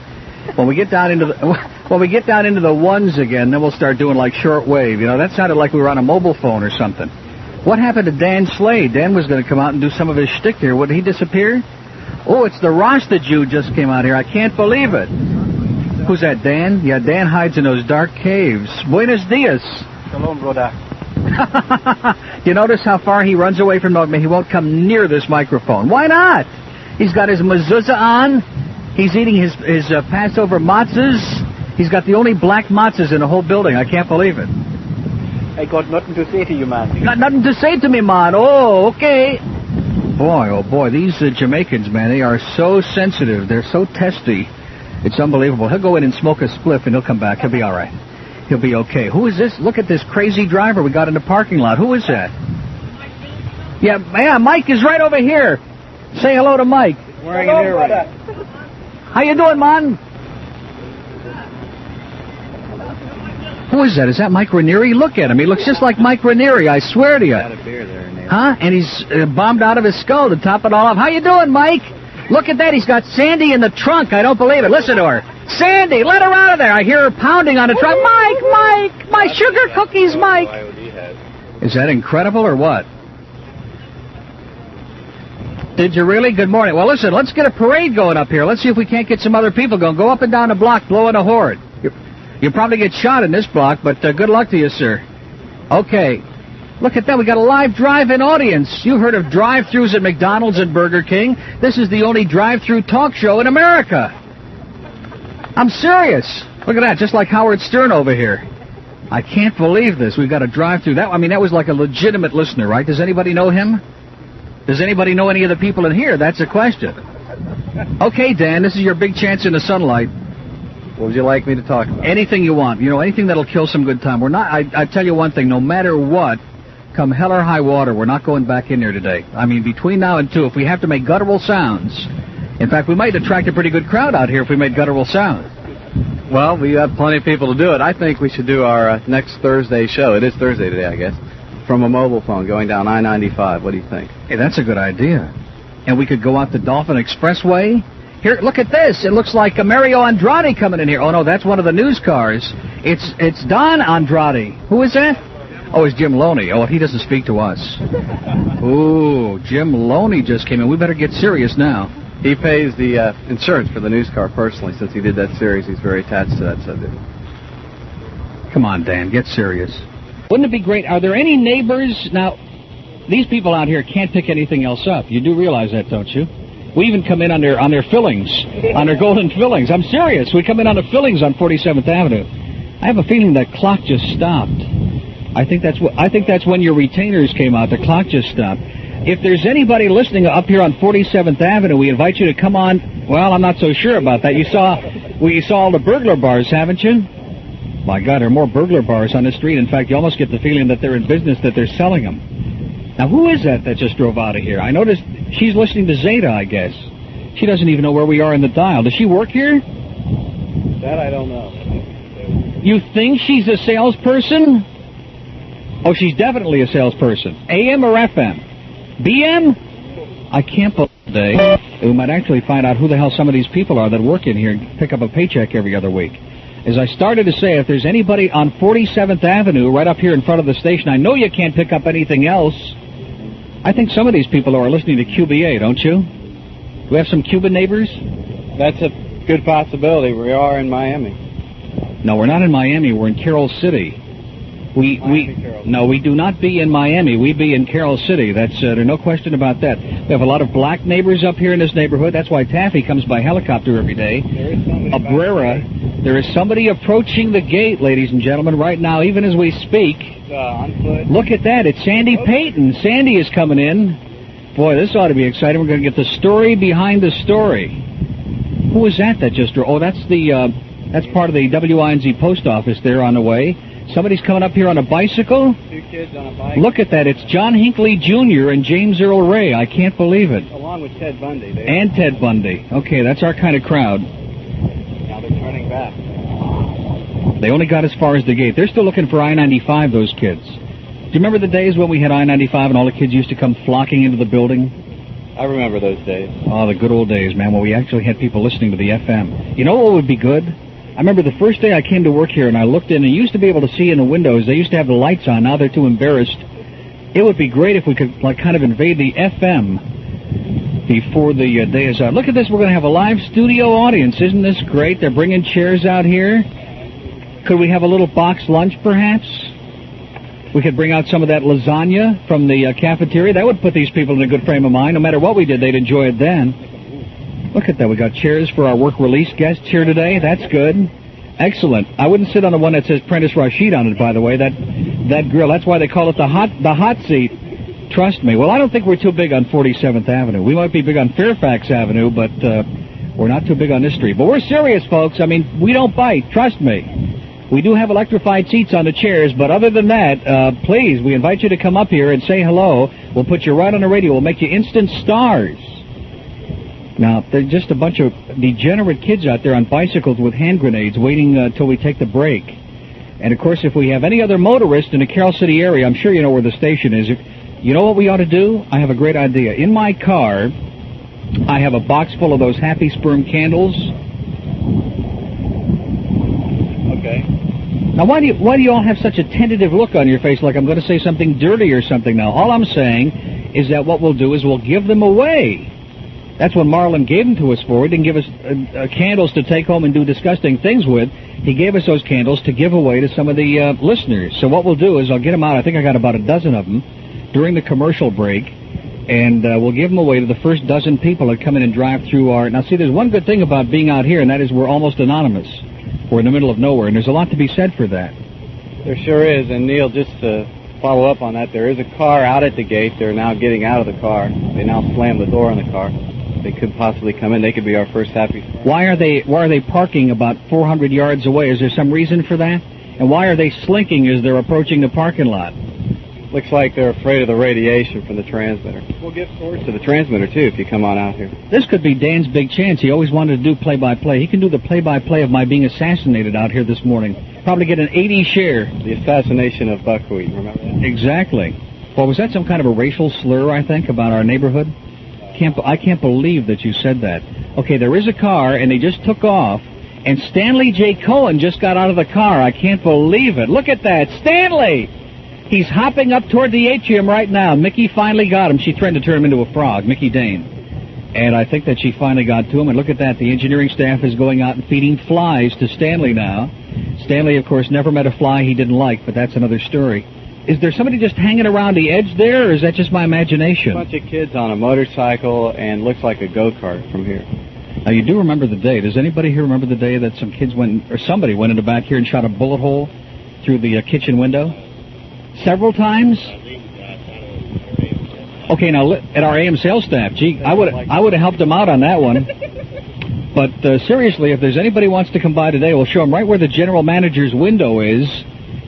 When we get down into the ones again, then we'll start doing like short-wave. You know, that sounded like we were on a mobile phone or something. What happened to Dan Slade? Dan was going to come out and do some of his shtick here. Would he disappear? Oh, it's the Rasta Jew just came out here. I can't believe it. Who's that, Dan? Yeah, Dan hides in those dark caves. Buenos dias. Shalom, brother. You notice how far he runs away from me? He won't come near this microphone. Why not? He's got his mezuzah on. He's eating his Passover matzahs. He's got the only black matzahs in the whole building. I can't believe it. I got nothing to say to you, man. You got nothing to say to me, man. Oh, okay. Boy, oh boy, these Jamaicans, man, they are so sensitive. They're so testy. It's unbelievable. He'll go in and smoke a spliff and he'll come back. He'll be all right. He'll be okay. Who is this? Look at this crazy driver we got in the parking lot. Who is that? Yeah, Mike is right over here. Say hello to Mike. Where are you there, How you doing, man? Who is that? Is that Mike Ranieri? Look at him. He looks just like Mike Ranieri, I swear to you. Got a beer there, Neil. Huh? And he's bombed out of his skull to top it all off. How you doing, Mike? Look at that. He's got Sandy in the trunk. I don't believe it. Listen to her. Sandy, let her out of there. I hear her pounding on the trunk. Mike, my sugar cookies, Mike. Is that incredible or what? Did you really? Good morning. Well, listen, let's get a parade going up here. Let's see if we can't get some other people going. Go up and down the block blowing a horde. You'll probably get shot in this block, but good luck to you, sir. Okay. Look at that. We got a live drive-in audience. You've heard of drive-thrus at McDonald's and Burger King. This is the only drive-thru talk show in America. I'm serious. Look at that. Just like Howard Stern over here. I can't believe this. We've got a drive-thru. That was like a legitimate listener, right? Does anybody know him? Does anybody know any of the people in here? That's a question. Okay, Dan, this is your big chance in the sunlight. What would you like me to talk about? Anything you want. You know, anything that'll kill some good time. We're not. I tell you one thing. No matter what, come hell or high water, we're not going back in there today. I mean, between now and 2, if we have to make guttural sounds. In fact, we might attract a pretty good crowd out here if we made guttural sounds. Well, we have plenty of people to do it. I think we should do our next Thursday show. It is Thursday today, I guess. From a mobile phone going down I-95. What do you think? Hey, that's a good idea. And we could go out the Dolphin Expressway. Here, look at this. It looks like Mario Andrade coming in here. Oh, no, that's one of the news cars. It's Don Andrade. Who is that? Oh, it's Jim Loney. Oh, he doesn't speak to us. Ooh, Jim Loney just came in. We better get serious now. He pays the insurance for the news car personally. Since he did that series, he's very attached to that subject. Come on, Dan, get serious. Wouldn't it be great? Are there any neighbors? Now, these people out here can't pick anything else up. You do realize that, don't you? We even come in on their fillings, on their golden fillings. I'm serious. We come in on the fillings on 47th Avenue. I have a feeling that clock just stopped. I think that's when your retainers came out. The clock just stopped. If there's anybody listening up here on 47th Avenue, we invite you to come on. Well, I'm not so sure about that. You saw all the burglar bars, haven't you? My God, there are more burglar bars on the street. In fact, you almost get the feeling that they're in business, that they're selling them. Now, who is that just drove out of here? I noticed she's listening to Zeta, I guess. She doesn't even know where we are in the dial. Does she work here? That I don't know. You think she's a salesperson? Oh, she's definitely a salesperson. AM or FM? BM? I can't believe today. We might actually find out who the hell some of these people are that work in here and pick up a paycheck every other week. As I started to say, if there's anybody on 47th Avenue right up here in front of the station, I know you can't pick up anything else. I think some of these people are listening to QBA, don't you? Do we have some Cuban neighbors? That's a good possibility. We are in Miami. No, we're not in Miami. We're in Carroll City. No, we do not be in Miami. We be in Carroll City. There's no question about that. We have a lot of black neighbors up here in this neighborhood. That's why Taffy comes by helicopter every day. Abrera. There is somebody approaching the gate, ladies and gentlemen, right now, even as we speak. On foot. Look at that. It's Sandy Payton. Sandy is coming in. Boy, this ought to be exciting. We're going to get the story behind the story. Who is that just drove? Oh, that's part of the WINZ post office there on the way. Somebody's coming up here on a bicycle. 2 kids on a bike. Look at that. It's John Hinckley Jr. and James Earl Ray. I can't believe it. Along with Ted Bundy. And Ted Bundy. Okay, that's our kind of crowd. Now they're turning back. They only got as far as the gate. They're still looking for I-95, those kids. Do you remember the days when we had I-95 and all the kids used to come flocking into the building? I remember those days. Oh, the good old days, man, when we actually had people listening to the FM. You know what would be good? I remember the first day I came to work here and I looked in and you used to be able to see in the windows. They used to have the lights on. Now they're too embarrassed. It would be great if we could kind of invade the FM before the day is out. Look at this. We're going to have a live studio audience. Isn't this great? They're bringing chairs out here. Could we have a little box lunch, perhaps? We could bring out some of that lasagna from the cafeteria. That would put these people in a good frame of mind. No matter what we did, they'd enjoy it then. Look at that. We got chairs for our work release guests here today. That's good. Excellent. I wouldn't sit on the one that says Prentice Rashid on it, by the way. That grill. That's why they call it the hot seat. Trust me. Well, I don't think we're too big on 47th Avenue. We might be big on Fairfax Avenue, but we're not too big on this street. But we're serious, folks. I mean, we don't bite. Trust me. We do have electrified seats on the chairs, but other than that, please, we invite you to come up here and say hello. We'll put you right on the radio. We'll make you instant stars. Now, there's just a bunch of degenerate kids out there on bicycles with hand grenades waiting till we take the break. And, of course, if we have any other motorist in the Carroll City area, I'm sure you know where the station is. You know what we ought to do? I have a great idea. In my car, I have a box full of those Happy Sperm candles. Okay. Now, why do you all have such a tentative look on your face like I'm going to say something dirty or something now? All I'm saying is that what we'll do is we'll give them away. That's what Marlon gave them to us for. He didn't give us candles to take home and do disgusting things with. He gave us those candles to give away to some of the listeners. So what we'll do is I'll get them out. I think I got about a dozen of them during the commercial break, and we'll give them away to the first dozen people that come in and drive through our... Now, see, there's one good thing about being out here, and that is we're almost anonymous. We're in the middle of nowhere, and there's a lot to be said for that. There sure is. And, Neil, just to follow up on that, there is a car out at the gate. They're now getting out of the car. They now slam the door on the car. They could possibly come in. They could be our first Happy Sperm. Why are they parking about 400 yards away? Is there some reason for that? And why are they slinking as they're approaching the parking lot? Looks like they're afraid of the radiation from the transmitter. We'll give source to the transmitter, too, if you come on out here. This could be Dan's big chance. He always wanted to do play-by-play. He can do the play-by-play of my being assassinated out here this morning. Probably get an 80 share. The assassination of buckwheat, remember that? Exactly. Well, was that some kind of a racial slur, I think, about our neighborhood? I can't believe that you said that. Okay, there is a car, and they just took off, and Stanley J. Cohen just got out of the car. I can't believe it. Look at that. Stanley! He's hopping up toward the atrium right now. Mickey finally got him. She threatened to turn him into a frog, Mickey Dane. And I think that she finally got to him. And look at that. The engineering staff is going out and feeding flies to Stanley now. Stanley, of course, never met a fly he didn't like, but that's another story. Is there somebody just hanging around the edge there, or is that just my imagination? A bunch of kids on a motorcycle and looks like a go-kart from here. Now, you do remember the day. Does anybody here remember the day that some kids somebody went into back here and shot a bullet hole through the kitchen window? Several times? Okay, now, at our AM sales staff, gee, I would have helped them out on that one. But seriously, if there's anybody who wants to come by today, we'll show them right where the general manager's window is.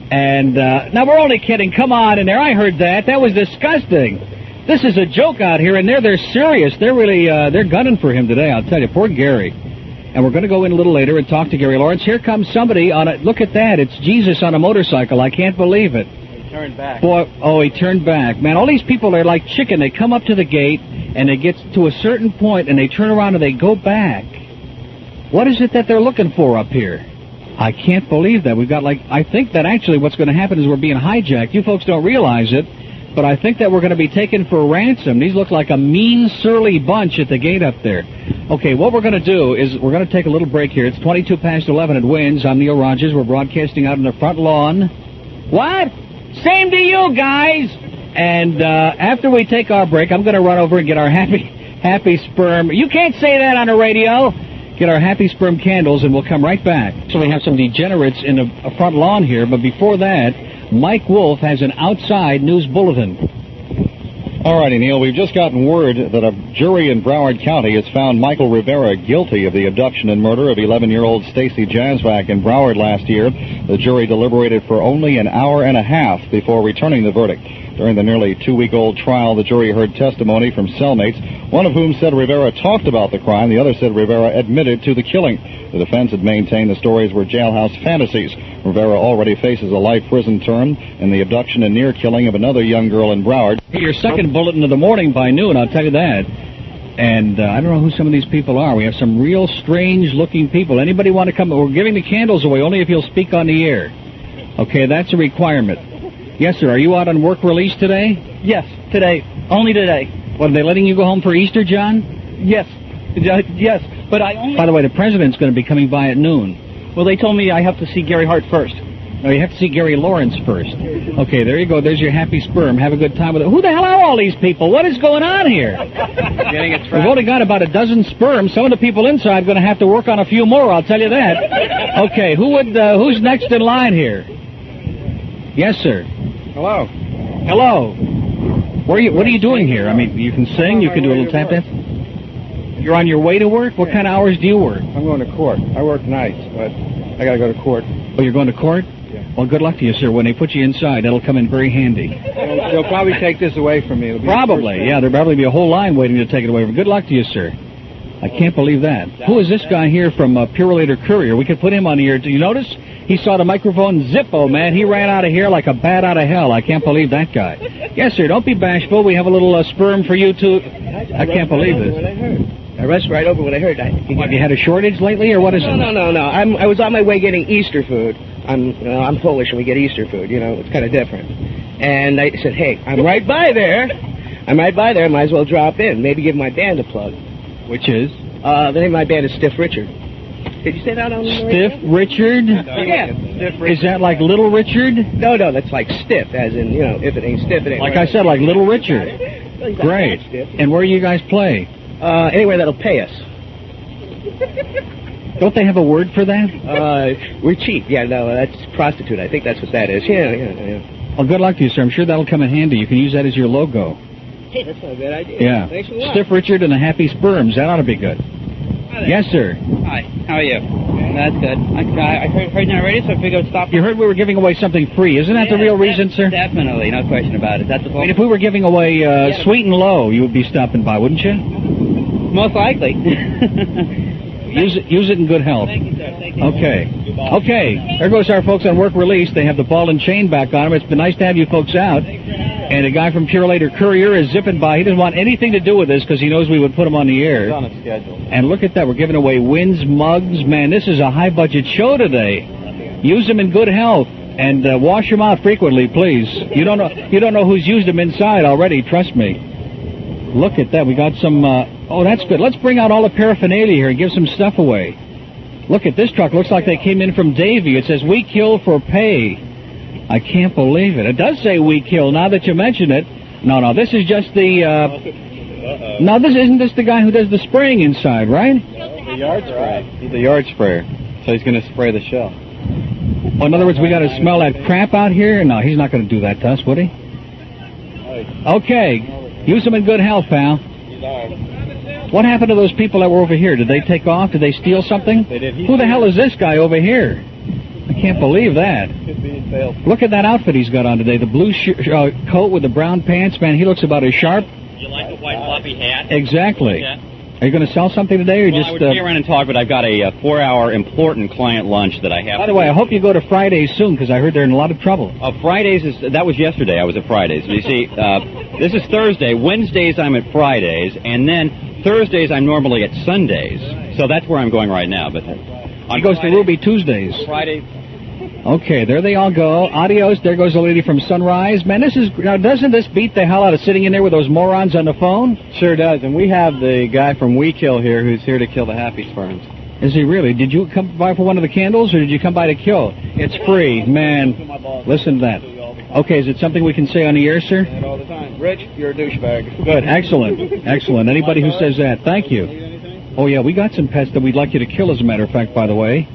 And now, we're only kidding. Come on in there. I heard that. That was disgusting. This is a joke out here, and they're serious. They're really, they're gunning for him today, I'll tell you. Poor Gary. And we're going to go in a little later and talk to Gary Lawrence. Here comes somebody on a, look at that. It's Jesus on a motorcycle. I can't believe it. He turned back. Boy, oh, he turned back. Man, all these people are like chicken. They come up to the gate, and they get to a certain point, and they turn around and they go back. What is it that they're looking for up here? I can't believe that. We've got like, I think that actually what's going to happen is we're being hijacked. You folks don't realize it, but I think that we're going to be taken for ransom. These look like a mean, surly bunch at the gate up there. Okay, what we're going to do is we're going to take a little break here. It's 22 past 11 at WINZ. I'm Neil Rogers. We're broadcasting out on the front lawn. What? Same to you guys. And after we take our break, I'm going to run over and get our happy sperm. You can't say that on the radio. Get our happy sperm candles, and we'll come right back. So we have some degenerates in the front lawn here, but before that, Mike Wolf has an outside news bulletin. All righty, Neil, we've just gotten word that a jury in Broward County has found Michael Rivera guilty of the abduction and murder of 11-year-old Stacy Jansvac in Broward last year. The jury deliberated for only an hour and a half before returning the verdict. During the nearly 2-week-old trial, the jury heard testimony from cellmates, one of whom said Rivera talked about the crime. The other said Rivera admitted to the killing. The defense had maintained the stories were jailhouse fantasies. Rivera already faces a life prison term in the abduction and near killing of another young girl in Broward. Hey, your second bulletin of the morning by noon, I'll tell you that. And I don't know who some of these people are. We have some real strange-looking people. Anybody want to come? We're giving the candles away only if you'll speak on the air. Okay, that's a requirement. Yes, sir. Are you out on work release today? Yes, today. Only today. What, are they letting you go home for Easter, John? Yes. Yes, but I only... By the way, the president's going to be coming by at noon. Well, they told me I have to see Gary Hart first. No, you have to see Gary Lawrence first. Okay, there you go. There's your happy sperm. Have a good time with it. Who the hell are all these people? What is going on here? We've only got about a dozen sperm. Some of the people inside are going to have to work on a few more, I'll tell you that. Okay, who's next in line here? Yes, sir. Hello. Hello. What are you doing here? I mean, you can sing, you can do a little tap dance. You're on your way to work? What kind of hours do you work? I'm going to court. I work nights, but I got to go to court. Oh, you're going to court? Yeah. Well, good luck to you, sir. When they put you inside, that'll come in very handy. They'll probably take this away from me. Probably, yeah. There'll probably be a whole line waiting to take it away from. Good luck to you, sir. I can't believe that. Who is this guy here from Purelator Courier? We could put him on the air. Do you notice? He saw the microphone zippo, man. He ran out of here like a bat out of hell. I can't believe that guy. Yes, sir. Don't be bashful. We have a little sperm for you, too. I can't believe this. I rushed right over what I heard. Have you had a shortage lately, or what is it? No. I was on my way getting Easter food. I'm Polish, and we get Easter food. You know, it's kind of different. And I said, hey, I'm right by there. Might as well drop in. Maybe give my band a plug. Which is? The name of my band is Stiff Richard. Did you say that on the radio? Stiff Richard? Yeah. Stiff Richard. Is that like Little Richard? No, that's like stiff, as in, if it ain't stiff, it ain't like right. I said, like Little Richard. Great. And where do you guys play? Anywhere that'll pay us. Don't they have a word for that? We're cheap. Yeah, no, that's prostitute. I think that's what that is. Yeah. Well, good luck to you, sir. I'm sure that'll come in handy. You can use that as your logo. Hey, that's not a bad idea. Yeah. Thanks a lot. Stiff Richard and the Happy Sperms. That ought to be good. Yes, sir. Hi. How are you? That's good. I heard you on the radio, so I figured I'd stop. You heard we were giving away something free. Isn't that the real reason, sir? Definitely. No question about it. That's the point. If we were giving away Sweet and Low, you would be stopping by, wouldn't you? Most likely. Use it in good health. Thank you, sir. Thank you. Okay. There goes our folks on work release. They have the ball and chain back on them. It's been nice to have you folks out. And a guy from Purelator Courier is zipping by. He doesn't want anything to do with this because he knows we would put him on the air. He's on a schedule. And look at that. We're giving away WINZ mugs. Man, this is a high-budget show today. Use them in good health. And wash them out frequently, please. You don't know who's used them inside already. Trust me. Look at that. We got some... oh, that's good. Let's bring out all the paraphernalia here and give some stuff away. Look at this truck. Looks like they came in from Davie. It says, we kill for pay. I can't believe it. It does say we kill, now that you mention it. No, this is just the... No, isn't this the guy who does the spraying inside, right? The yard spray. He's a yard sprayer, so he's going to spray the shell. Well, in other words, we got to smell that crap out here? No, he's not going to do that to us, would he? Okay. Use them in good health, pal. What happened to those people that were over here? Did they take off? Did they steal something? They did. Who the hell is this guy over here? I can't believe that. Look at that outfit he's got on today. The blue coat with the brown pants. Man, he looks about as sharp. You like the white floppy hat? Exactly. Yeah. Are you going to sell something today, or Well, just? I would stay around and talk, but I've got a 4-hour important client lunch that I have. By the way, I hope you go to Fridays soon, because I heard they're in a lot of trouble. Fridays that was yesterday. I was at Fridays. You see, this is Thursday. Wednesdays I'm at Fridays, and then Thursdays I'm normally at Sundays. So that's where I'm going right now. But he goes to Ruby Tuesdays. Friday. Okay, there they all go. Adios. There goes the lady from Sunrise. Man, doesn't this beat the hell out of sitting in there with those morons on the phone? Sure does. And we have the guy from We Kill here who's here to kill the happy sperms. Is he really? Did you come by for one of the candles, or did you come by to kill? It's free. Man, listen to that. Okay, is it something we can say on the air, sir? All the time. Rich, you're a douchebag. Good. Excellent. Excellent. Anybody who says that, thank you. Oh, yeah, we got some pets that we'd like you to kill, as a matter of fact, by the way.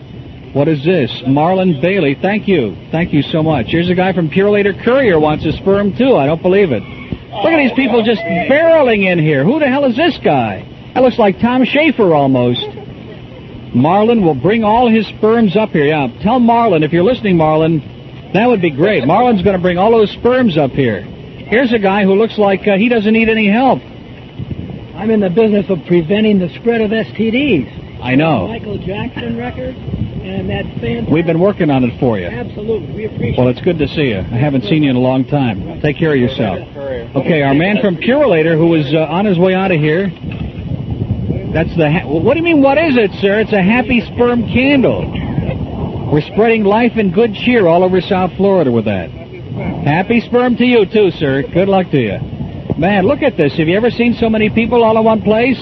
What is this? Marlon Bailey. Thank you. Thank you so much. Here's a guy from Purelator Courier wants a sperm, too. I don't believe it. Look at these people just barreling in here. Who the hell is this guy? That looks like Tom Schaefer almost. Marlon will bring all his sperms up here. Yeah, tell Marlon, if you're listening, Marlon, that would be great. Marlon's going to bring all those sperms up here. Here's a guy who looks like he doesn't need any help. I'm in the business of preventing the spread of STDs. I know. Michael Jackson record, and that's fantastic. We've been working on it for you. Absolutely. We appreciate it. Well, it's good to see you. I haven't seen you in a long time. Take care of yourself. Okay, our man from Purelator, who was on his way out of here. That's the... what do you mean, what is it, sir? It's a happy sperm candle. We're spreading life and good cheer all over South Florida with that. Happy sperm to you, too, sir. Good luck to you. Man, look at this. Have you ever seen so many people all in one place?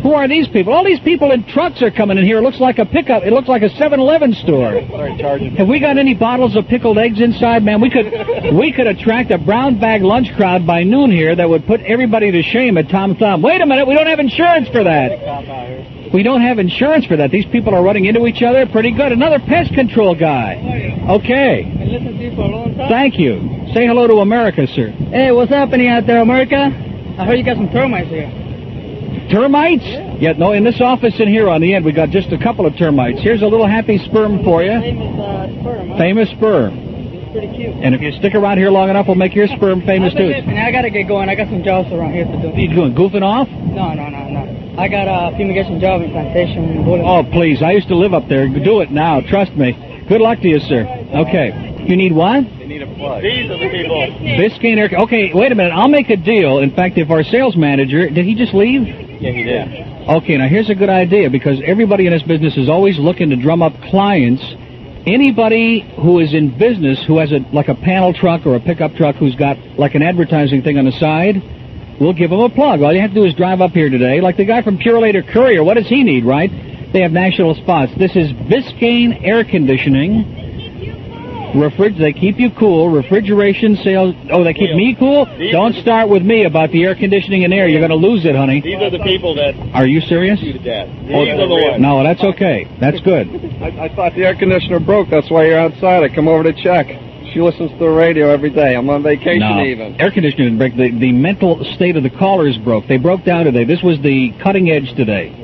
Who are these people? All these people in trucks are coming in here. It looks like a pickup. It looks like a 7-Eleven store. Have we got any bottles of pickled eggs inside? Man, we could attract a brown bag lunch crowd by noon here that would put everybody to shame at Tom Thumb. Wait a minute. We don't have insurance for that. We don't have insurance for that. These people are running into each other. Pretty good. Another pest control guy. Okay. I've listened to you for a long time. Thank you. Say hello to America, sir. Hey, what's happening out there, America? I heard you got some termites here. Termites? Yeah, no, in this office in here on the end, we got just a couple of termites. Here's a little happy sperm for you. Famous sperm, huh? Famous sperm. It's pretty cute. And if you stick around here long enough, we'll make your sperm famous, too. Listen, I got to get going. I got some jobs around here to do. What are you doing, goofing off? No. I got a fumigation job in Plantation. Oh, please. I used to live up there. Do it now. Trust me. Good luck to you, sir. Okay. You need what? They need a plug. These are the people. Biscayne Air... Okay, wait a minute. I'll make a deal. In fact, if our sales manager... Did he just leave? Yeah, he did. Okay, now here's a good idea, because everybody in this business is always looking to drum up clients. Anybody who is in business who has like a panel truck or a pickup truck who's got like an advertising thing on the side, we'll give them a plug. All you have to do is drive up here today. Like the guy from Purelator Courier. What does he need, right? They have national spots. This is Biscayne Air Conditioning. They keep you cool. Refrigeration sales. Oh, they keep me cool? Don't start with me about the air conditioning and air. You're going to lose it, honey. These are the people that... Are you serious? You to death. These are the ones. No, that's okay. That's good. I thought the air conditioner broke. That's why you're outside. I come over to check. She listens to the radio every day. I'm on vacation even. Air conditioner didn't break. The mental state of the callers broke. They broke down today. This was the cutting edge today.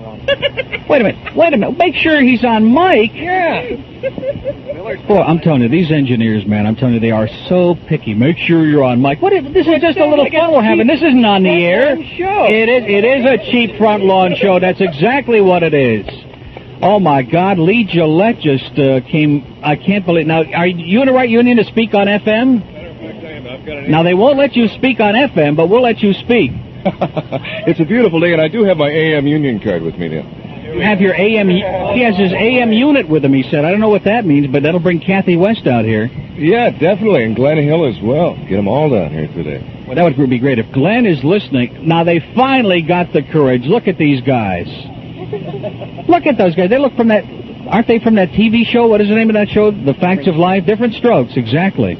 Wait a minute. Make sure he's on mic. Yeah. Boy, I'm telling you, these engineers, man, I'm telling you, they are so picky. Make sure you're on mic. This is just a little fun we're having. This isn't on the air. It is a cheap front lawn show. That's exactly what it is. Oh, my God. Lee Gillette just came. I can't believe. Now, are you in the right union to speak on FM? Now, they won't let you speak on FM, but we'll let you speak. It's a beautiful day, and I do have my AM union card with me now. You have your AM... He has his AM unit with him, he said. I don't know what that means, but that'll bring Kathy West out here. Yeah, definitely, and Glenn Hill as well. Get them all down here today. Well, that would be great. If Glenn is listening... Now, they finally got the courage. Look at these guys. Look at those guys. They look from that... Aren't they from that TV show? What is the name of that show? The Facts of Life? Different Strokes, exactly.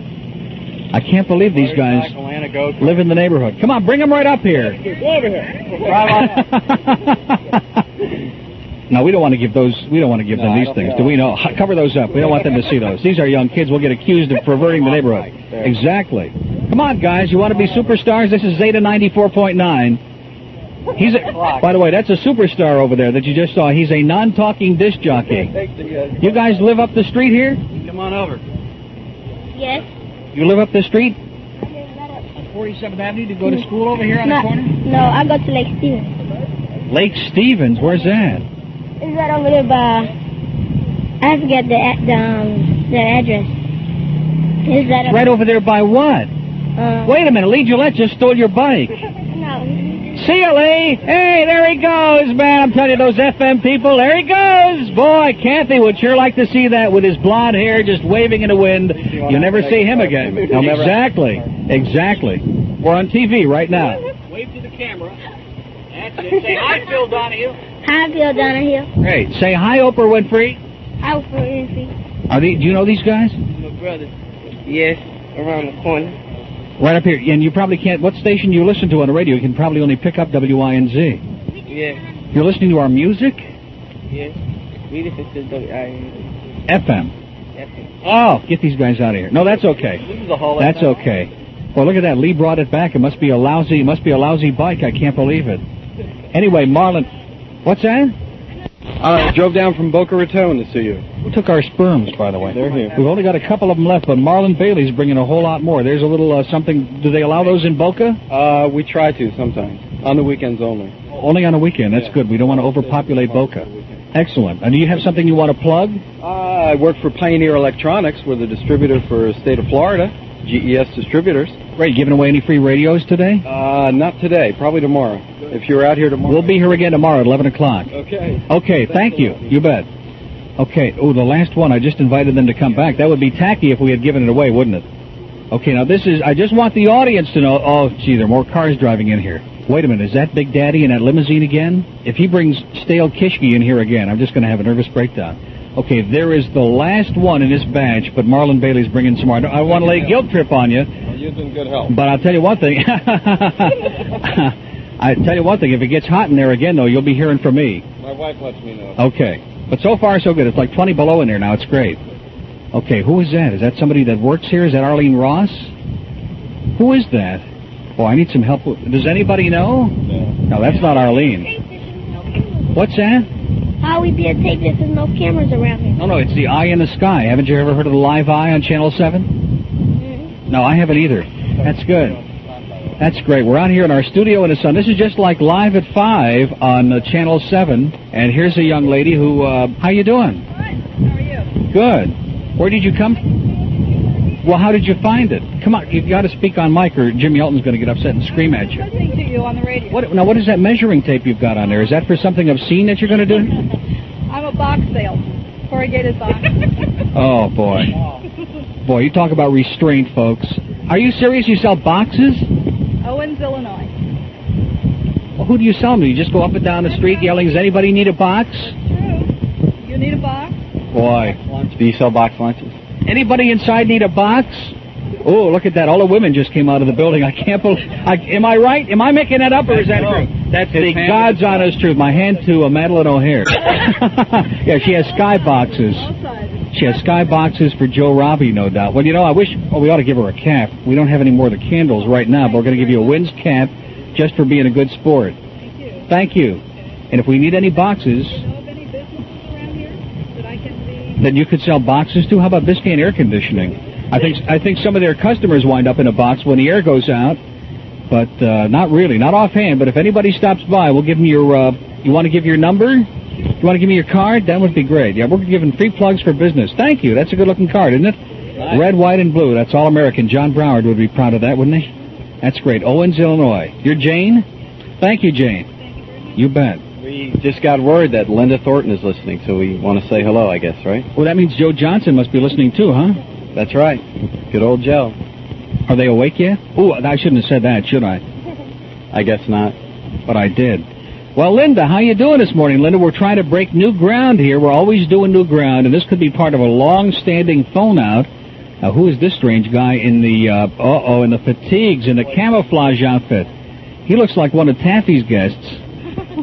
I can't believe these guys live in the neighborhood. Come on, bring them right up here. Go over here. No, we don't want to give those. We don't want to give them these things. Do we know? Cover those up. We don't want them to see those. These are young kids. We'll get accused of perverting the neighborhood. Exactly. Come on, guys. You want to be superstars? This is Zeta 94.9. By the way, that's a superstar over there that you just saw. He's a non-talking disc jockey. You guys live up the street here? come on over. Yes. You live up the street? On 47th Avenue to go to school over here on the corner? No, I go to Lake Stevens. Lake Stevens, where's that? Is that over there by? I forget the address. Is that Right over there by what? Wait a minute, Lee Gillette just stole your bike. No. See you, Lee. Hey, there he goes, man. I'm telling you, those FM people, there he goes. Boy, Kathy would sure like to see that with his blonde hair just waving in the wind. You'll never see him again. Exactly. We're on TV right now. Wave to the camera. That's it. Say hi, Phil Donahue. Hi, Phil Donahue. Great. Say hi, Oprah Winfrey. Hi, Oprah Winfrey. Do you know these guys? My brother. Yes, around the corner. Right up here. And you probably can't, what station you listen to on the radio? You can probably only pick up WINZ. Yeah. You're listening to our music? Yes. We listen to WINZ. FM. Oh, get these guys out of here. No, that's okay. This is a hall. That's okay. Well, look at that. Lee brought it back. It must be a lousy bike. I can't believe it. Anyway, Marlon, what's that? I drove down from Boca Raton to see you. Who took our sperms, by the way? They're here. We've only got a couple of them left, but Marlon Bailey's bringing a whole lot more. There's a little something. Do they allow those in Boca? We try to sometimes. On the weekends only. Only on a weekend. That's good. We don't want to overpopulate Boca. Excellent. And do you have something you want to plug? I work for Pioneer Electronics. We're the distributor for the state of Florida. GES Distributors. Great. Giving away any free radios today? Not today. Probably tomorrow. If you're out here tomorrow. We'll be here again tomorrow at 11 o'clock. Okay. Okay, thank you. You bet. Okay. Oh, the last one. I just invited them to come back. That would be tacky if we had given it away, wouldn't it? Okay, now this is, I just want the audience to know, oh, gee, there are more cars driving in here. Wait a minute, is that Big Daddy in that limousine again? If he brings stale kishki in here again, I'm just going to have a nervous breakdown. Okay, there is the last one in this batch, but Marlon Bailey's bringing some more. I want to lay a guilt trip on you. Well, you're in good health. But I'll tell you one thing. I tell you one thing, if it gets hot in there again, though, you'll be hearing from me. My wife lets me know. Okay. But so far, so good. It's like 20 below in there now. It's great. Okay, who is that? Is that somebody that works here? Is that Arlene Ross? Who is that? Oh, I need some help. Does anybody know? No, that's not Arlene. What's that? How we be a tape this? There's no cameras around here. No, it's the Eye in the Sky. Haven't you ever heard of the Live Eye on Channel 7? Mm-hmm. No, I haven't either. That's good. That's great. We're out here in our studio in the sun. This is just like Live at 5 on Channel 7. And here's a young lady who, how you doing? Good. How are you? Good. Where did you come from? Well, how did you find it? Come on, you've got to speak on mic or Jimmy Elton's going to get upset and scream at you. I'm listening to you on the radio. Now, what is that measuring tape you've got on there? Is that for something obscene that you're going to do? I'm a box salesman. Corrugated box. Oh, boy. Boy, you talk about restraint, folks. Are you serious? You sell boxes? Owens, Illinois. Well, who do you sell them to? You just go up and down the street yelling, does anybody need a box? That's true. You need a box? Boy. Do you sell box lunches? Anybody inside need a box? Oh, look at that. All the women just came out of the building. I can't believe... am I right? Am I making that up, or is that true? That's the God's honest truth. My hand to Madeline O'Hare. Yeah, she has sky boxes. She has sky boxes for Joe Robbie, no doubt. Well, you know, I wish... Oh, we ought to give her a cap. We don't have any more of the candles right now, but we're going to give you a WINZ cap just for being a good sport. Thank you. Thank you. And if we need any boxes... Then you could sell boxes too. How about Biscayne Air Conditioning? I think some of their customers wind up in a box when the air goes out, but not really, not offhand. But if anybody stops by, we'll give them your. You want to give your number? You want to give me your card? That would be great. Yeah, we're giving free plugs for business. Thank you. That's a good-looking card, isn't it? Nice. Red, white, and blue. That's all American. John Broward would be proud of that, wouldn't he? That's great. Owens, Illinois. You're Jane? Thank you, Jane. You bet. We just got word that Linda Thornton is listening, so we want to say hello, I guess, right? Well, that means Joe Johnson must be listening too, huh? That's right. Good old Joe. Are they awake yet? Oh, I shouldn't have said that, should I? I guess not. But I did. Well, Linda, how you doing this morning? Linda, we're trying to break new ground here. We're always doing new ground, and this could be part of a long-standing phone-out. Now, who is this strange guy in the, in the fatigues, in the camouflage outfit? He looks like one of Taffy's guests.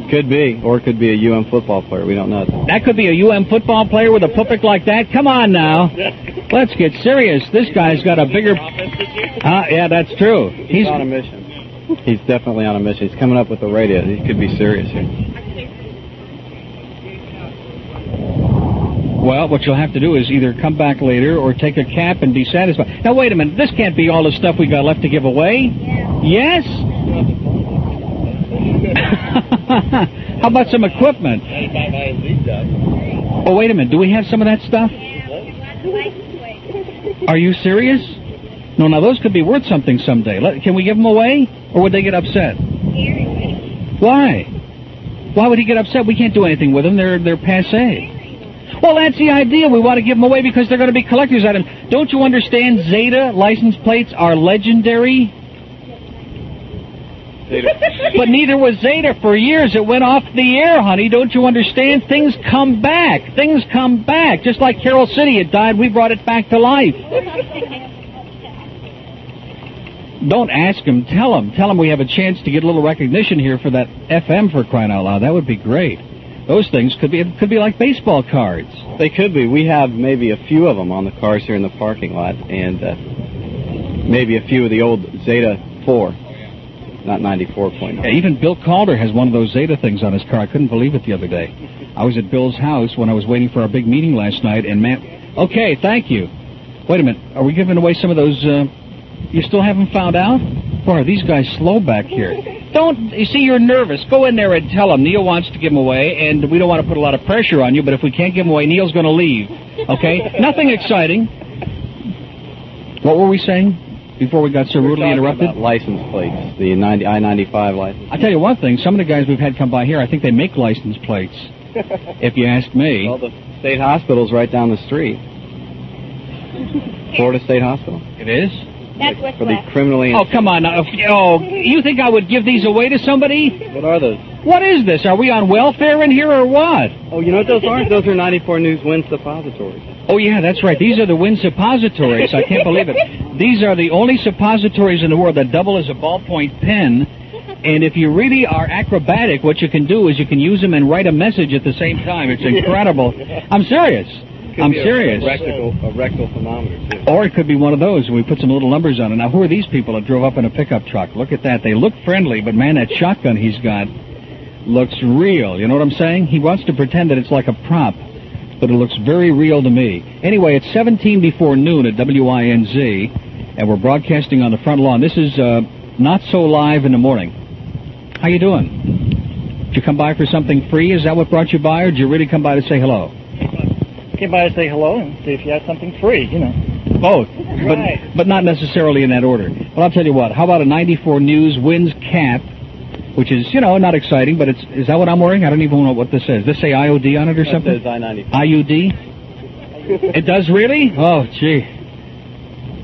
Could be, or it could be a UM football player. We don't know. That could be a UM football player with a puppet like that? Come on now. Let's get serious. This guy's got a bigger... yeah, that's true. He's on a mission. He's definitely on a mission. He's coming up with the radio. He could be serious here. Well, what you'll have to do is either come back later or take a cap and be satisfied. Now, wait a minute. This can't be all the stuff we got left to give away. Yes? How about some equipment? Oh, wait a minute. Do we have some of that stuff? Are you serious? No, now those could be worth something someday. Can we give them away? Or would they get upset? Why? Why would he get upset? We can't do anything with them. They're passé. Well, that's the idea. We want to give them away because they're going to be collector's items. Don't you understand? Zeta license plates are legendary. But neither was Zeta for years. It went off the air, honey. Don't you understand? Things come back. Things come back. Just like Carroll City, it died. We brought it back to life. Don't ask him. Tell him. Tell him we have a chance to get a little recognition here for that FM, for crying out loud. That would be great. Those things could be like baseball cards. They could be. We have maybe a few of them on the cars here in the parking lot, and maybe a few of the old Zeta 4, not 94.9. Yeah, even Bill Calder has one of those Zeta things on his car. I couldn't believe it the other day. I was at Bill's house when I was waiting for our big meeting last night, and man... Okay, thank you. Wait a minute. Are we giving away some of those... You still haven't found out? Boy, are these guys slow back here. You see, you're nervous. Go in there and tell them Neil wants to give them away, and we don't want to put a lot of pressure on you, but if we can't give them away, Neil's going to leave. Okay? Nothing exciting. What were we saying before we got so rudely interrupted? About license plates, the I-95 license. I tell you one thing, some of the guys we've had come by here, I think they make license plates, if you ask me. Well, the state hospital's right down the street. Florida State Hospital. It is? That's what's for the left. criminally... Oh, come on now. Oh, you think I would give these away to somebody? What are those? What is this? Are we on welfare in here or what? Oh, you know what those are? Those are 94 News WINZ suppositories. Oh, yeah, that's right. These are the WINZ suppositories. I can't believe it. These are the only suppositories in the world that double as a ballpoint pen. And if you really are acrobatic, what you can do is you can use them and write a message at the same time. It's incredible. I'm serious. I'm serious. A rectal thermometer, too. Or it could be one of those. We put some little numbers on it. Now, who are these people that drove up in a pickup truck? Look at that. They look friendly, but, man, that shotgun he's got looks real. You know what I'm saying? He wants to pretend that it's like a prop, but it looks very real to me. Anyway, it's 17 before noon at WINZ, and we're broadcasting on the front lawn. This is Not So Live in the Morning. How you doing? Did you come by for something free? Is that what brought you by, or did you really come by to say hello? Came by to say hello and see if you had something free, you know. Both, Right. but not necessarily in that order. Well, I'll tell you what. How about a 94 News WINZ cap, which is, you know, not exciting, but is that what I'm wearing? I don't even know what this says. Does this say IOD on it or something? It says I-95. IUD? It does really? Oh, gee.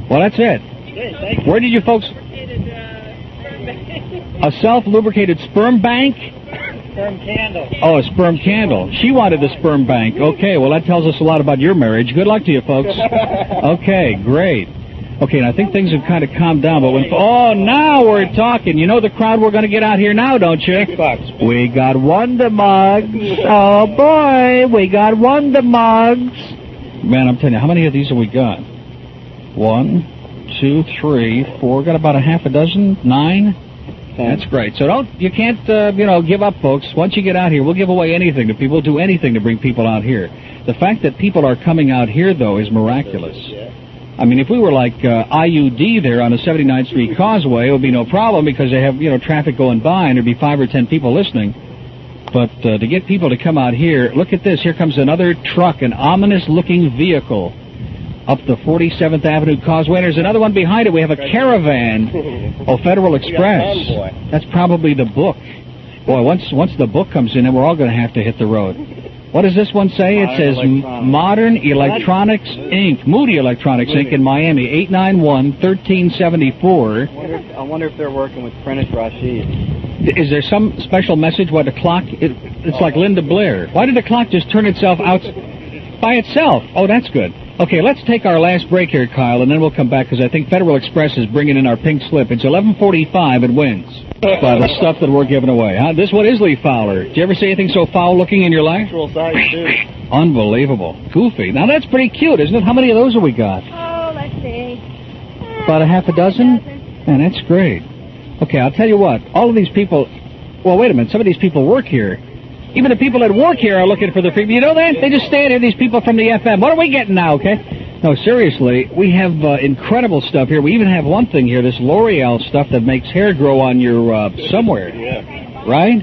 Well, that's it. Thank you. Where did you folks... A self-lubricated sperm bank? Sperm candle. Oh, a sperm candle. She wanted a sperm bank. Okay, well, that tells us a lot about your marriage. Good luck to you, folks. Okay, great. Okay, and I think things have kind of calmed down, but oh, now we're talking. You know the crowd we're going to get out here now, don't you? We got Wonder Mugs. Oh, boy, we got Wonder Mugs. Man, I'm telling you, how many of these have we got? 1, 2, 3, 4. Got about a half a dozen? 9? That's great. So you can't, give up, folks. Once you get out here, we'll give away anything to people, do anything to bring people out here. The fact that people are coming out here, though, is miraculous. I mean, if we were like IUD there on the 79th Street Causeway, it would be no problem because they have, traffic going by and there'd be 5 or 10 people listening. But to get people to come out here, look at this. Here comes another truck, an ominous-looking vehicle up the 47th Avenue Causeway. And there's another one behind it. We have a caravan. Oh, Federal Express. That's probably the book. Boy, once the book comes in, then we're all going to have to hit the road. What does this one say? It says Modern Electronics, Inc. Moody Electronics, Inc. in Miami, 891-1374. I wonder if they're working with Prentice Rashid. Is there some special message why the clock... It's like Linda Blair. Why did the clock just turn itself out by itself? Oh, that's good. Okay, let's take our last break here, Kyle, and then we'll come back because I think Federal Express is bringing in our pink slip. It's 11:45 at WINZ. By the stuff that we're giving away. Huh? This one is Lee Fowler. Did you ever see anything so foul-looking in your life? Actual size, too. Unbelievable. Goofy. Now, that's pretty cute, isn't it? How many of those have we got? Oh, let's see. About a half a dozen? Man, that's great. Okay, I'll tell you what. All of these people... Well, wait a minute. Some of these people work here. Even the people that work here are looking for the free. You know that? They just stand here, these people from the FM. What are we getting now, okay? No, seriously, we have incredible stuff here. We even have one thing here, this L'Oreal stuff that makes hair grow on your somewhere. Yeah. Right?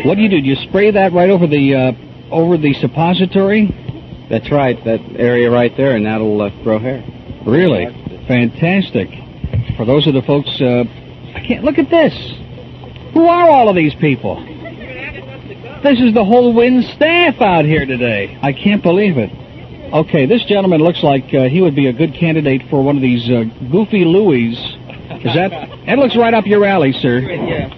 What do? Do you spray that right over the suppository? That's right, that area right there, and that'll grow hair. Really? Fantastic. For those of the folks, I can't look at this. Who are all of these people? This is the whole WINZ staff out here today. I can't believe it. Okay, this gentleman looks like he would be a good candidate for one of these Goofy Louis. Is that looks right up your alley, sir. Yeah.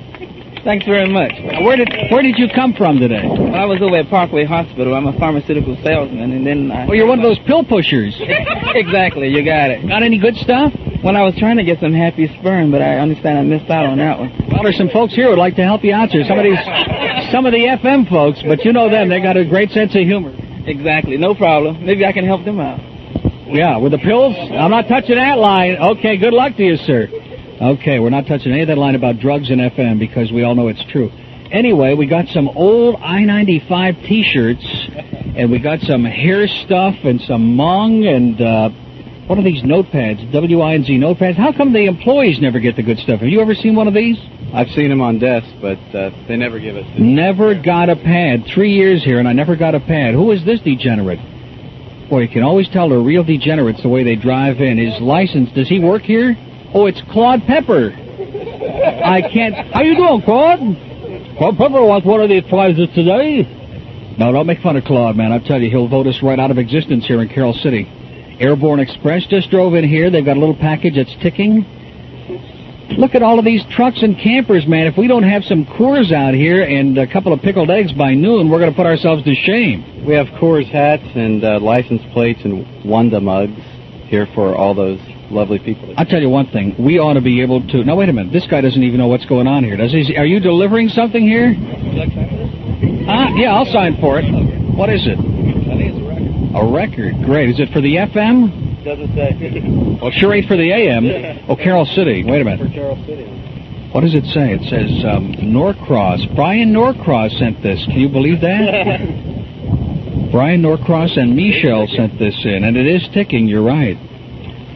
Thanks very much. Where did you come from today? Well, I was over at Parkway Hospital. I'm a pharmaceutical salesman, and then Oh, you're one of those pill pushers. Exactly, you got it. Got any good stuff? Well, I was trying to get some happy sperm, but I understand I missed out on that one. Well, there's some folks here who would like to help you out, sir. Some of the FM folks, but you know them. They got a great sense of humor. Exactly, no problem. Maybe I can help them out. Yeah, with the pills? I'm not touching that line. Okay, good luck to you, sir. Okay, we're not touching any of that line about drugs and FM because we all know it's true. Anyway, we got some old I-95 T-shirts, and we got some hair stuff and some mung and what are these notepads, WINZ notepads? How come the employees never get the good stuff? Have you ever seen one of these? I've seen them on desk, but they never give us this. Never got a pad. 3 years here, and I never got a pad. Who is this degenerate? Boy, you can always tell they're real degenerates the way they drive in. His license, does he work here? Oh, it's Claude Pepper. I can't... How you doing, Claude? Claude Pepper wants one of these prizes today. No, don't make fun of Claude, man. I'll tell you, he'll vote us right out of existence here in Carroll City. Airborne Express just drove in here. They've got a little package that's ticking. Look at all of these trucks and campers, man. If we don't have some Coors out here and a couple of pickled eggs by noon, we're going to put ourselves to shame. We have Coors hats and license plates and Wanda mugs here for all those lovely people. I'll tell you one thing. We ought to be able to... Now, wait a minute. This guy doesn't even know what's going on here, does he? Are you delivering something here? Yeah, I'll sign for it. What is it? I think it's a record. A record. Great. Is it for the FM? Doesn't say. Well, sure ain't for the AM. Oh, Carroll City. Wait a minute. For Carroll City. What does it say? It says Norcross. Brian Norcross sent this. Can you believe that? Brian Norcross and Michelle sent this in, and it is ticking. You're right.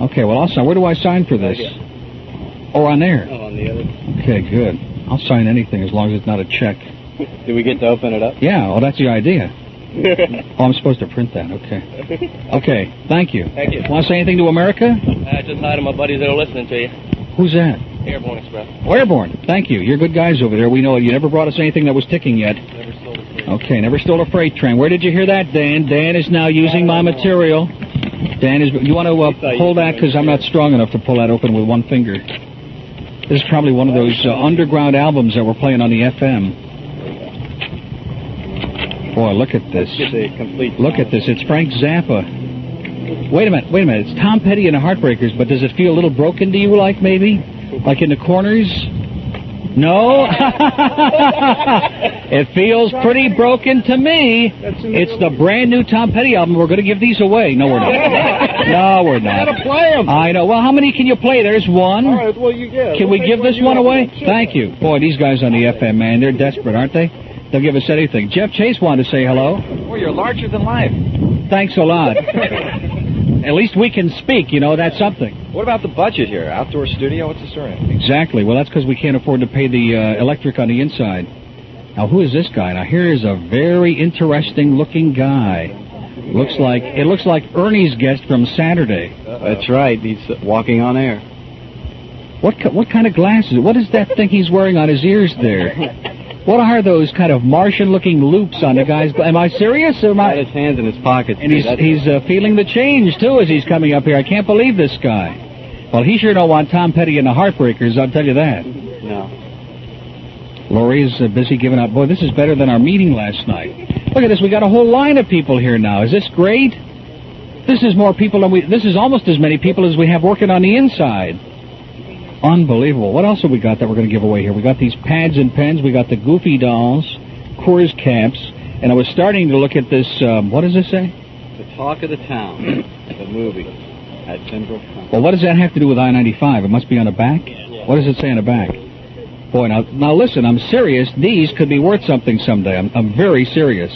Okay, well, I'll sign. Where do I sign for this? Oh, on there. Oh, on the other. Okay, good. I'll sign anything as long as it's not a check. Do we get to open it up? Yeah, well, that's the idea. Oh, I'm supposed to print that. Okay. Okay, thank you. Thank you. Want to say anything to America? Just hi to my buddies that are listening to you. Who's that? Airborne Express. Oh, Airborne. Thank you. You're good guys over there. We know you never brought us anything that was ticking yet. Never stole a freight. Okay, never stole a freight train. Where did you hear that, Dan? Dan is now using my material. Dan, you want to pull that? Because I'm not strong enough to pull that open with one finger. This is probably one of those underground albums that we're playing on the FM. Boy, look at this. Look at this. It's Frank Zappa. Wait a minute. It's Tom Petty and the Heartbreakers, but does it feel a little broken to you, like maybe? Like in the corners? No? It feels pretty broken to me. It's the brand new Tom Petty album. We're going to give these away. No, we're not. No, we're not. Gotta play them. I know. Well, how many can you play? There's one. All right, well, you get. Can we give this one away? Thank you. Boy, these guys on the FM, man, they're desperate, aren't they? They'll give us anything. Jeff Chase wanted to say hello. Well, you're larger than life. Thanks a lot. At least we can speak, you know, that's something. What about the budget here? Outdoor studio? What's the story? Exactly. Well, that's because we can't afford to pay the electric on the inside. Now, who is this guy? Now, here is a very interesting-looking guy. It looks like Ernie's guest from Saturday. That's right. He's walking on air. What kind of glasses? What is that thing he's wearing on his ears there? What are those kind of Martian-looking loops on the guy's... Am I serious? Or am I... He's got his hands in his pockets. And he's feeling the change, too, as he's coming up here. I can't believe this guy. Well, he sure don't want Tom Petty and the Heartbreakers, I'll tell you that. No. Lori's busy giving out... Boy, this is better than our meeting last night. Look at this. We got a whole line of people here now. Is this great? This is more people than we... This is almost as many people as we have working on the inside. Unbelievable. What else have we got that we're going to give away here? We got these pads and pens. We got the Goofy dolls, Coors caps, and I was starting to look at this, what does this say? The Talk of the Town, the movie at Central. Well, what does that have to do with I-95? It must be on the back? What does it say on the back? Boy, now listen, I'm serious. These could be worth something someday. I'm very serious.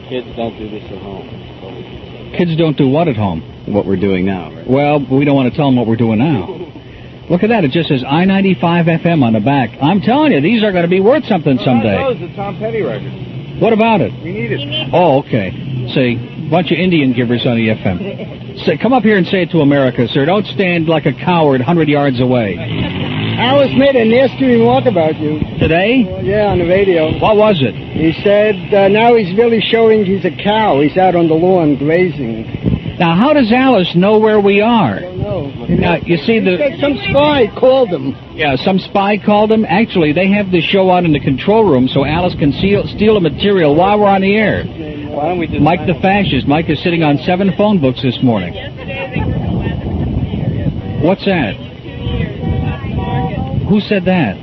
Kids don't do this at home. Kids don't do what at home? What we're doing now, right? Well, we don't want to tell them what we're doing now. Look at that. It just says I-95 FM on the back. I'm telling you, these are going to be worth something someday. Oh, it's a Tom Petty record. What about it? We need it. Oh, okay. Say, bunch of Indian givers on the FM. Say, come up here and say it to America, sir. Don't stand like a coward 100 yards away. Alice made a nasty remark about you. Today? Yeah, on the radio. What was it? He said now he's really showing he's a cow. He's out on the lawn grazing. Now, how does Alice know where we are? I don't know. Now, you see, He said some spy called him. Yeah, some spy called him. Actually, they have this show out in the control room so Alice can steal the material while we're on the air. Why don't we just Mike the Fascist. Mike is sitting on 7 phone books this morning. What's that? Who said that?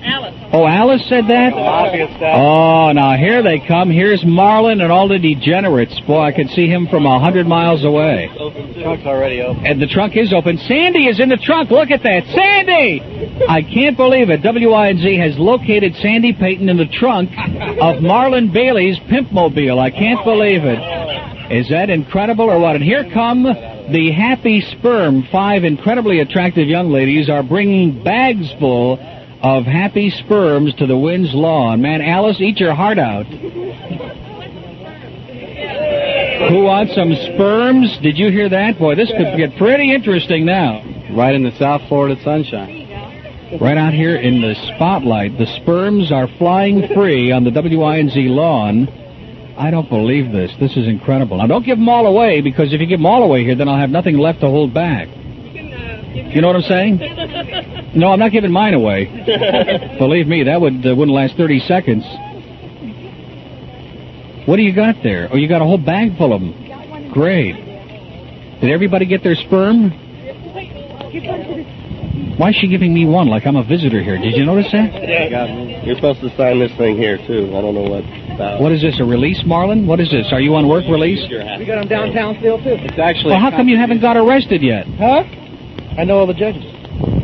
Alice. Oh, Alice said that? Oh, now here they come. Here's Marlon and all the degenerates. Boy, I can see him from 100 miles away. The trunk's already open. And the trunk is open. Sandy is in the trunk. Look at that. Sandy! I can't believe it. WINZ has located Sandy Payton in the trunk of Marlon Bailey's Pimpmobile. I can't believe it. Is that incredible or what? And here come the Happy Sperm. 5 incredibly attractive young ladies are bringing bags full of happy sperms to the WINZ lawn. Man, Alice, eat your heart out. Who wants some sperms? Did you hear that? Boy, this could get pretty interesting now. Right in the South Florida sunshine. Right out here in the spotlight. The sperms are flying free on the WINZ lawn. I don't believe this. This is incredible. Now, don't give them all away, because if you give them all away here, then I'll have nothing left to hold back. You know what I'm saying? No, I'm not giving mine away. Believe me, that wouldn't last 30 seconds. What do you got there? Oh, you got a whole bag full of them. Great. Did everybody get their sperm? Why is she giving me one like I'm a visitor here? Did you notice that? Yeah. You're supposed to sign this thing here, too. I don't know what about. What is this, a release, Marlon? What is this? Are you on work release? We got him downtown still, too. It's actually... Well, how come you haven't got arrested yet? Huh? I know all the judges.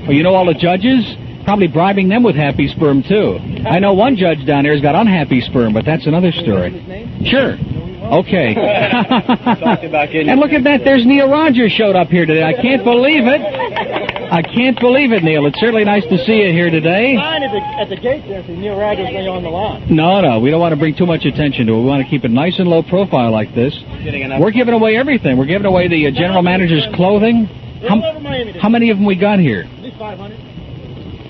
Oh, you know all the judges? Probably bribing them with happy sperm, too. I know one judge down there has got unhappy sperm, but that's another story. Sure. Okay. And look at that. There's Neil Rogers showed up here today. I can't believe it. I can't believe it, Neil. It's certainly nice to see you here today. At the gate there, see Neil Rogers on the lawn. No, we don't want to bring too much attention to it. We want to keep it nice and low profile like this. We're giving away everything. We're giving away the general manager's clothing. How many of them we got here? At least 500.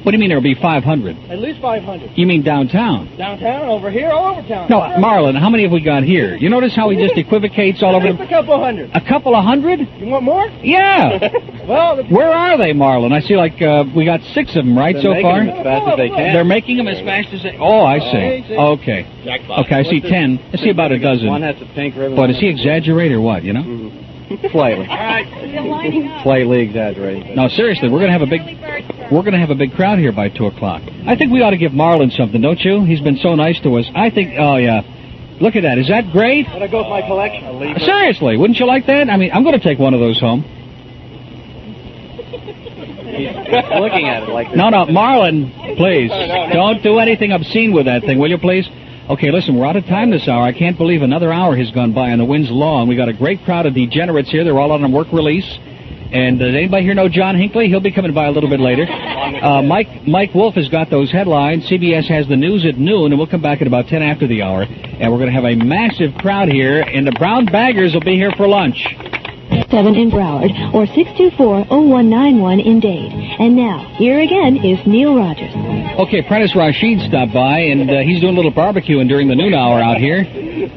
What do you mean there'll be 500? At least 500. You mean downtown? Downtown, over here, all over town. No, Marlon, how many have we got here? You notice how he just equivocates all over? Just a couple hundred. A couple of hundred? You want more? Yeah. Well, where are they, Marlon? I see like we got 6 of them, right, so far? Them as fast as they can. They're making them as fast as they... Oh, I see. Okay. Okay, I see 10. I see about a dozen. One has a pink ribbon. But does he exaggerate or what, you know? Mm-hmm. Slightly. Slightly exaggerating. No, seriously, we're going to have a big crowd here by 2:00. I think we ought to give Marlon something, don't you? He's been so nice to us. I think, oh yeah. Look at that. Is that great? That'll go with my collection. Seriously, wouldn't you like that? I mean, I'm going to take one of those home. He's looking at it like this. No, Marlon, please. Don't do anything obscene with that thing, will you, please? Okay, listen, we're out of time this hour. I can't believe another hour has gone by on the WINZ lawn. We got a great crowd of degenerates here. They're all on a work release. And does anybody here know John Hinckley? He'll be coming by a little bit later. Mike Wolf has got those headlines. CBS has the news at noon, and we'll come back at about 10 after the hour. And we're going to have a massive crowd here, and the Brown Baggers will be here for lunch. 7 in Broward or 624-0191 in Dade. And now, here again is Neil Rogers. Okay, Prentice Rashid stopped by, and he's doing a little barbecuing during the noon hour out here.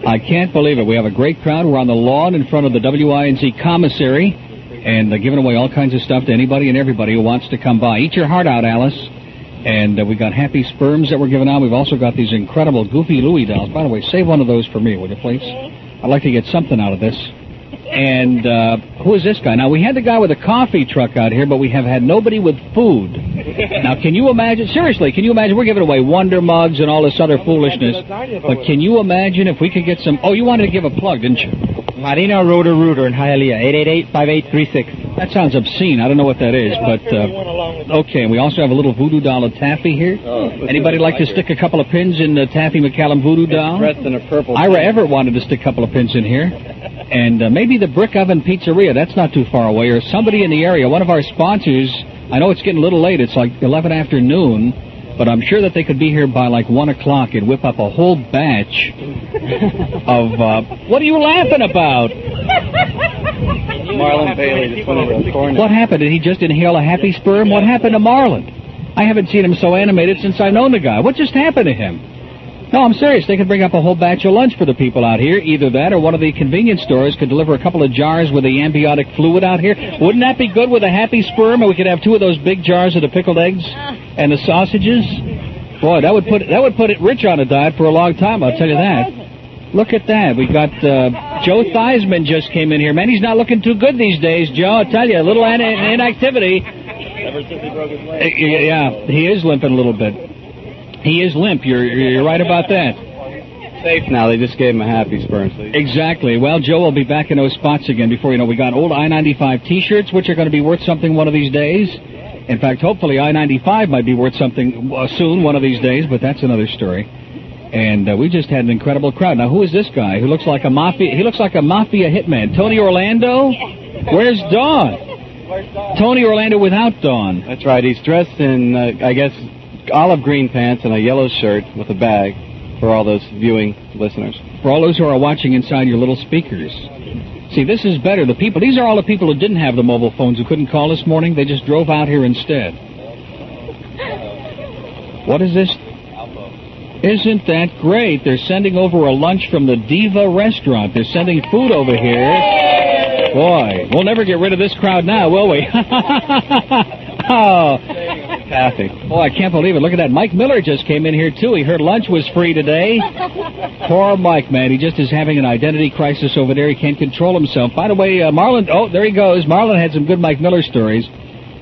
I can't believe it. We have a great crowd. We're on the lawn in front of the WINZ commissary, and giving away all kinds of stuff to anybody and everybody who wants to come by. Eat your heart out, Alice. And we got happy sperms that we're giving out. We've also got these incredible Goofy Louie dolls. By the way, save one of those for me, would you please? I'd like to get something out of this. And who is this guy? Now, we had the guy with a coffee truck out here, but we have had nobody with food. Now, can you imagine? Seriously, can you imagine? We're giving away Wonder Mugs and all this other foolishness. But can you imagine if we could get some... Oh, you wanted to give a plug, didn't you? Marina Rooter in Hialeah, 888-5836. That sounds obscene. I don't know what that is, but okay. And we also have a little voodoo doll of Taffy here. Anybody like to stick a couple of pins in the Taffy McCallum voodoo doll? Dressed in a purple. Ira Everett wanted to stick a couple of pins in here. And maybe the Brick Oven Pizzeria, that's not too far away, or somebody in the area, one of our sponsors. I know it's getting a little late. It's like 11 afternoon, but I'm sure that they could be here by like 1 o'clock and whip up a whole batch of, what are you laughing about? Marlon Bailey just went over the corner. What happened? Did he just inhale a happy sperm? What happened to Marlon? I haven't seen him so animated since I've known the guy. What just happened to him? No, I'm serious. They could bring up a whole batch of lunch for the people out here. Either that or one of the convenience stores could deliver a couple of jars with the amniotic fluid out here. Wouldn't that be good with a happy sperm? And we could have 2 of those big jars of the pickled eggs and the sausages. Boy, that would put it rich on a diet for a long time, I'll tell you that. Look at that. We got Joe Theismann just came in here. Man, he's not looking too good these days, Joe. I'll tell you, a little inactivity. Ever since he broke his leg. Yeah, he is limping a little bit. He is limp. You're right about that. Safe now. They just gave him a happy sperm. So Exactly. Well, Joe will be back in those spots again before you know. We got old I-95 T-shirts, which are going to be worth something one of these days. In fact, hopefully I-95 might be worth something soon one of these days, but that's another story. And we just had an incredible crowd. Now, who is this guy who looks like a mafia? He looks like a mafia hitman. Tony Orlando? Where's Dawn? Tony Orlando without Dawn. That's right. He's dressed in, I guess, olive green pants and a yellow shirt with a bag for all those viewing listeners. For all those who are watching inside your little speakers. See, this is better. These are all the people who didn't have the mobile phones who couldn't call this morning. They just drove out here instead. What is this? Isn't that great? They're sending over a lunch from the Diva restaurant. They're sending food over here. Boy, we'll never get rid of this crowd now, will we? Oh, Kathy. Oh, I can't believe it. Look at that. Mike Miller just came in here, too. He heard lunch was free today. Poor Mike, man. He just is having an identity crisis over there. He can't control himself. By the way, Marlon, oh, there he goes. Marlon had some good Mike Miller stories,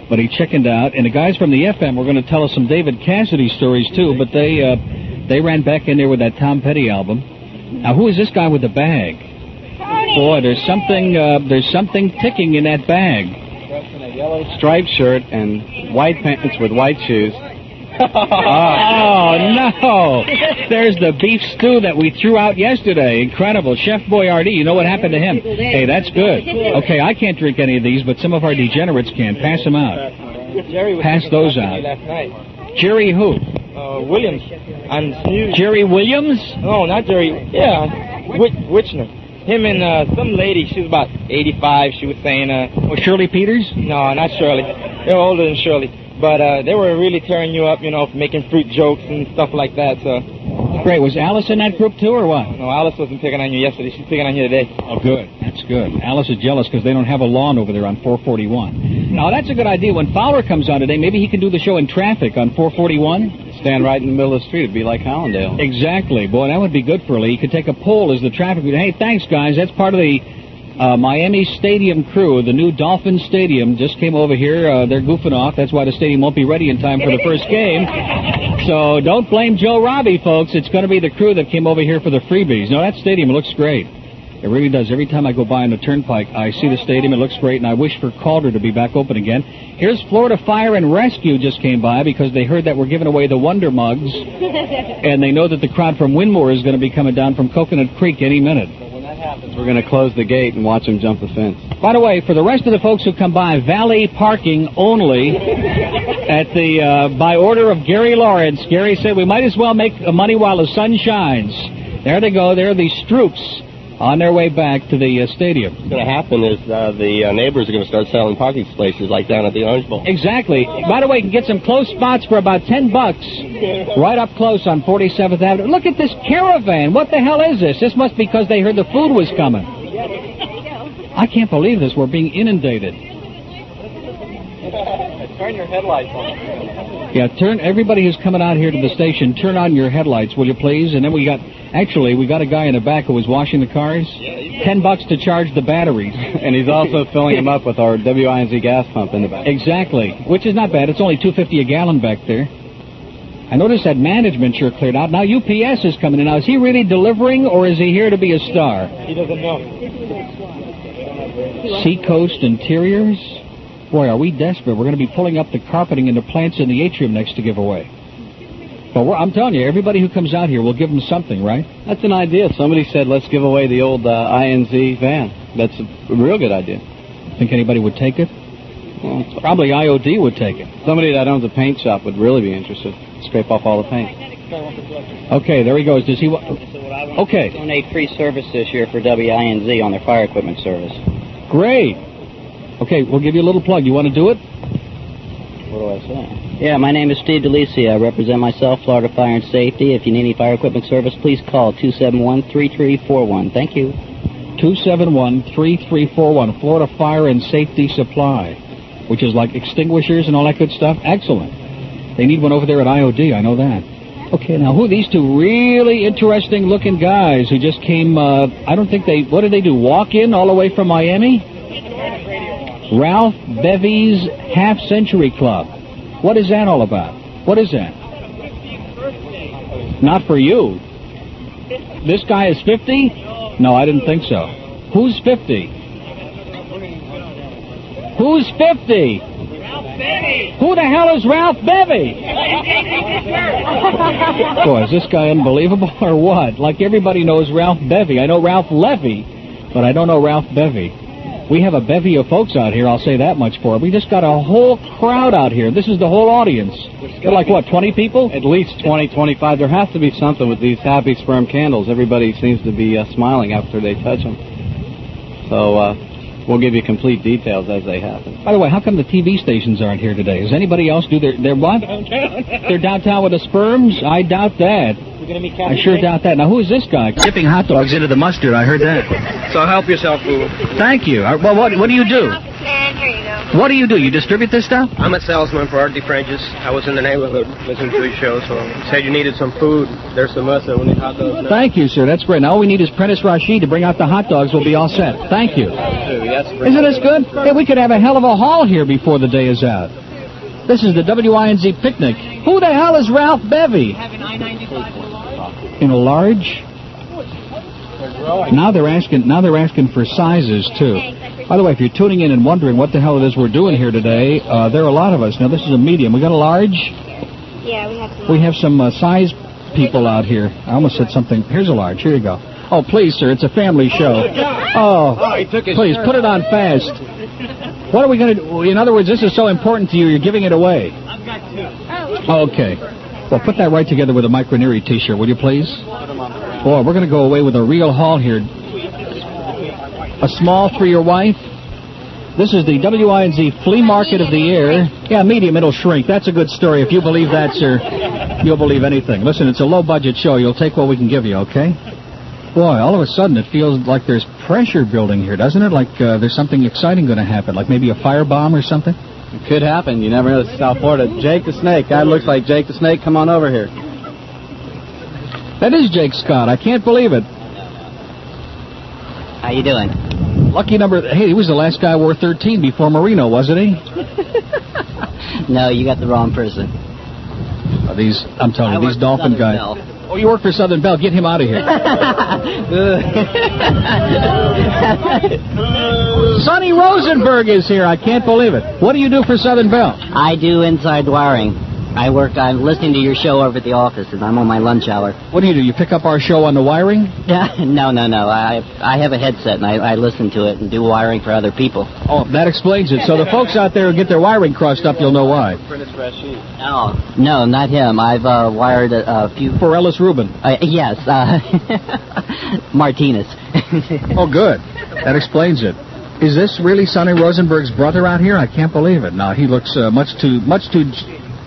but he chickened out. And the guys from the FM were going to tell us some David Cassidy stories, too, but they ran back in there with that Tom Petty album. Now, who is this guy with the bag? Boy, there's something ticking in that bag. Dressed in a yellow striped shirt and white pants with white shoes. Oh, no! There's the beef stew that we threw out yesterday. Incredible. Chef Boyardee, you know what happened to him? Hey, that's good. Okay, I can't drink any of these, but some of our degenerates can. Pass them out. Pass those out. Jerry who? Williams. Jerry Williams? No, not Jerry. Yeah, Witchner. Him and some lady, she was about 85, she was saying... Shirley Peters? No, not Shirley. They're older than Shirley. But they were really tearing you up, you know, making fruit jokes and stuff like that, so... Great. Was Alice in that group, too, or what? No, Alice wasn't picking on you yesterday. She's picking on you today. Oh, good. That's good. Alice is jealous because they don't have a lawn over there on 441. Now, that's a good idea. When Fowler comes on today, maybe he can do the show in traffic on 441. Stand right in the middle of the street. It'd be like Hallandale. Exactly. Boy, that would be good for Lee. He could take a poll as the traffic... Hey, thanks, guys. That's part of the Miami Stadium crew. The new Dolphin Stadium just came over here. They're goofing off. That's why the stadium won't be ready in time for the first game. So don't blame Joe Robbie, folks. It's going to be the crew that came over here for the freebies. No, that stadium looks great. It really does. Every time I go by on the turnpike, I see the stadium. It looks great, and I wish for Calder to be back open again. Here's Florida Fire and Rescue just came by because they heard that we're giving away the Wonder Mugs, and they know that the crowd from Winmore is going to be coming down from Coconut Creek any minute. So when that happens, we're going to close the gate and watch them jump the fence. By the way, for the rest of the folks who come by, valet parking only at the by order of Gary Lawrence. Gary said we might as well make money while the sun shines. There they go. There are the Stroops on their way back to the stadium. What's going to happen is the neighbors are going to start selling parking spaces like down at the Orange Bowl. Exactly. By the way, you can get some close spots for about $10 right up close on 47th Avenue. Look at this caravan. What the hell is this? This must be because they heard the food was coming. I can't believe this. We're being inundated. Turn your headlights on. Yeah, everybody who's coming out here to the station, turn on your headlights, will you please? And then we got a guy in the back who was washing the cars. $10 to charge the batteries. And he's also filling them up with our WINZ gas pump in the back. Exactly, which is not bad. It's only $2.50 a gallon back there. I noticed that management sure cleared out. Now UPS is coming in. Now, is he really delivering, or is he here to be a star? He doesn't know. Seacoast Interiors? Boy, are we desperate. We're going to be pulling up the carpeting and the plants in the atrium next to give away. But I'm telling you, everybody who comes out here, we'll give them something, right? That's an idea. Somebody said, let's give away the old INZ van. That's a real good idea. Think anybody would take it? Well, probably IOD would take it. Somebody that owns a paint shop would really be interested. Scrape off all the paint. Okay, there he goes. Does he Okay. Donate free service this year for WINZ on their fire equipment service. Great. Okay, we'll give you a little plug. You want to do it? What do I say? Yeah, my name is Steve DeLisi. I represent myself, Florida Fire and Safety. If you need any fire equipment service, please call 271-3341. Thank you. 271-3341, Florida Fire and Safety Supply, which is like extinguishers and all that good stuff. Excellent. They need one over there at IOD, I know that. Okay, now who are these two really interesting-looking guys who just came, I don't think what did they do, walk in all the way from Miami? Ralph Bevy's Half Century Club. What is that all about? What is that? Not for you. This guy is 50? No, I didn't think so. Who's 50? Who's 50? Who the hell is Ralph Bevy? Boy, is this guy unbelievable or what? Like everybody knows Ralph Bevy. I know Ralph Levy, but I don't know Ralph Bevy. We have a bevy of folks out here, I'll say that much for it. We just got a whole crowd out here. This is the whole audience. They're like, what, 20 people? At least 20, 25. There has to be something with these happy sperm candles. Everybody seems to be smiling after they touch them. So we'll give you complete details as they happen. By the way, how come the TV stations aren't here today? Does anybody else do their what? They're downtown with the sperms? I doubt that. I sure doubt that. Now, who is this guy? Dipping hot dogs into the mustard. I heard that. So help yourself, boo. Thank you. Well, what do you do? What do you do? You distribute this stuff? I'm a salesman for Art Fringes. I was in the neighborhood listening to your show, so said you needed some food. There's some mustard. We need hot dogs now. Thank you, sir. That's great. Now all we need is Prentice Rashid to bring out the hot dogs. We'll be all set. Thank you. Isn't this good? Hey, we could have a hell of a haul here before the day is out. This is the WINZ picnic. Who the hell is Ralph Bevy? In a large? Now they're asking for sizes too. By the way, if you're tuning in and wondering what the hell it is we're doing here today, there are a lot of us. Now this is a medium. We got a large? Yeah, we have some. We have some size people out here. I almost said something. Here's a large. Here you go. Oh, please, sir. It's a family show. Oh, please put it on fast. What are we going to do? In other words, this is so important to you, you're giving it away. I've got two. Okay. Well, put that right together with a Mike Ranieri T-shirt, will you please? Boy, we're going to go away with a real haul here. A small for your wife. This is the WINZ Flea Market of the Year. Yeah, medium, it'll shrink. That's a good story. If you believe that, sir, you'll believe anything. Listen, it's a low-budget show. You'll take what we can give you, okay? Boy, all of a sudden it feels like there's pressure building here, doesn't it? Like there's something exciting going to happen, like maybe a firebomb or something? It could happen. You never know. South Florida. Jake the Snake. Guy looks like Jake the Snake. Come on over here. That is Jake Scott. I can't believe it. How you doing? Lucky number. Hey, he was the last guy who wore 13 before Marino, wasn't he? No, you got the wrong person. I'm telling you, these Dolphin guys. Bell. Oh, you work for Southern Bell. Get him out of here. Sonny Rosenberg is here. I can't believe it. What do you do for Southern Bell? I do inside wiring. I'm listening to your show over at the office, and I'm on my lunch hour. What do? You pick up our show on the wiring? No. I have a headset, and I listen to it and do wiring for other people. Oh, that explains it. So the folks out there who get their wiring crossed up, you'll know why. Oh, no, not him. I've wired a few... For Ellis Rubin? Yes. Martinez. Oh, good. That explains it. Is this really Sonny Rosenberg's brother out here? I can't believe it. No, he looks much too...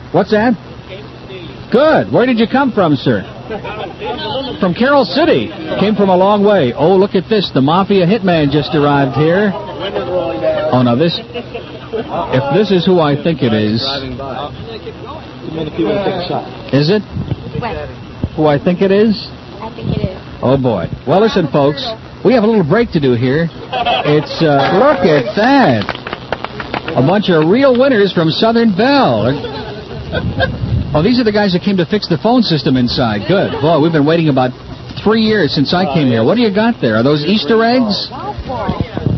What's that? Good. Where did you come from, sir? From Carroll City. Came from a long way. Oh, look at this. The Mafia Hitman just arrived here. Oh, no, this... If this is who I think it is... Is it? Who I think it is? I think it is. Oh, boy. Well, listen, folks. We have a little break to do here. It's... look at that. A bunch of real winners from Southern Bell. Oh, these are the guys that came to fix the phone system inside. Good. Boy, we've been waiting about 3 years since I came here. What do you got there? Are those Easter eggs?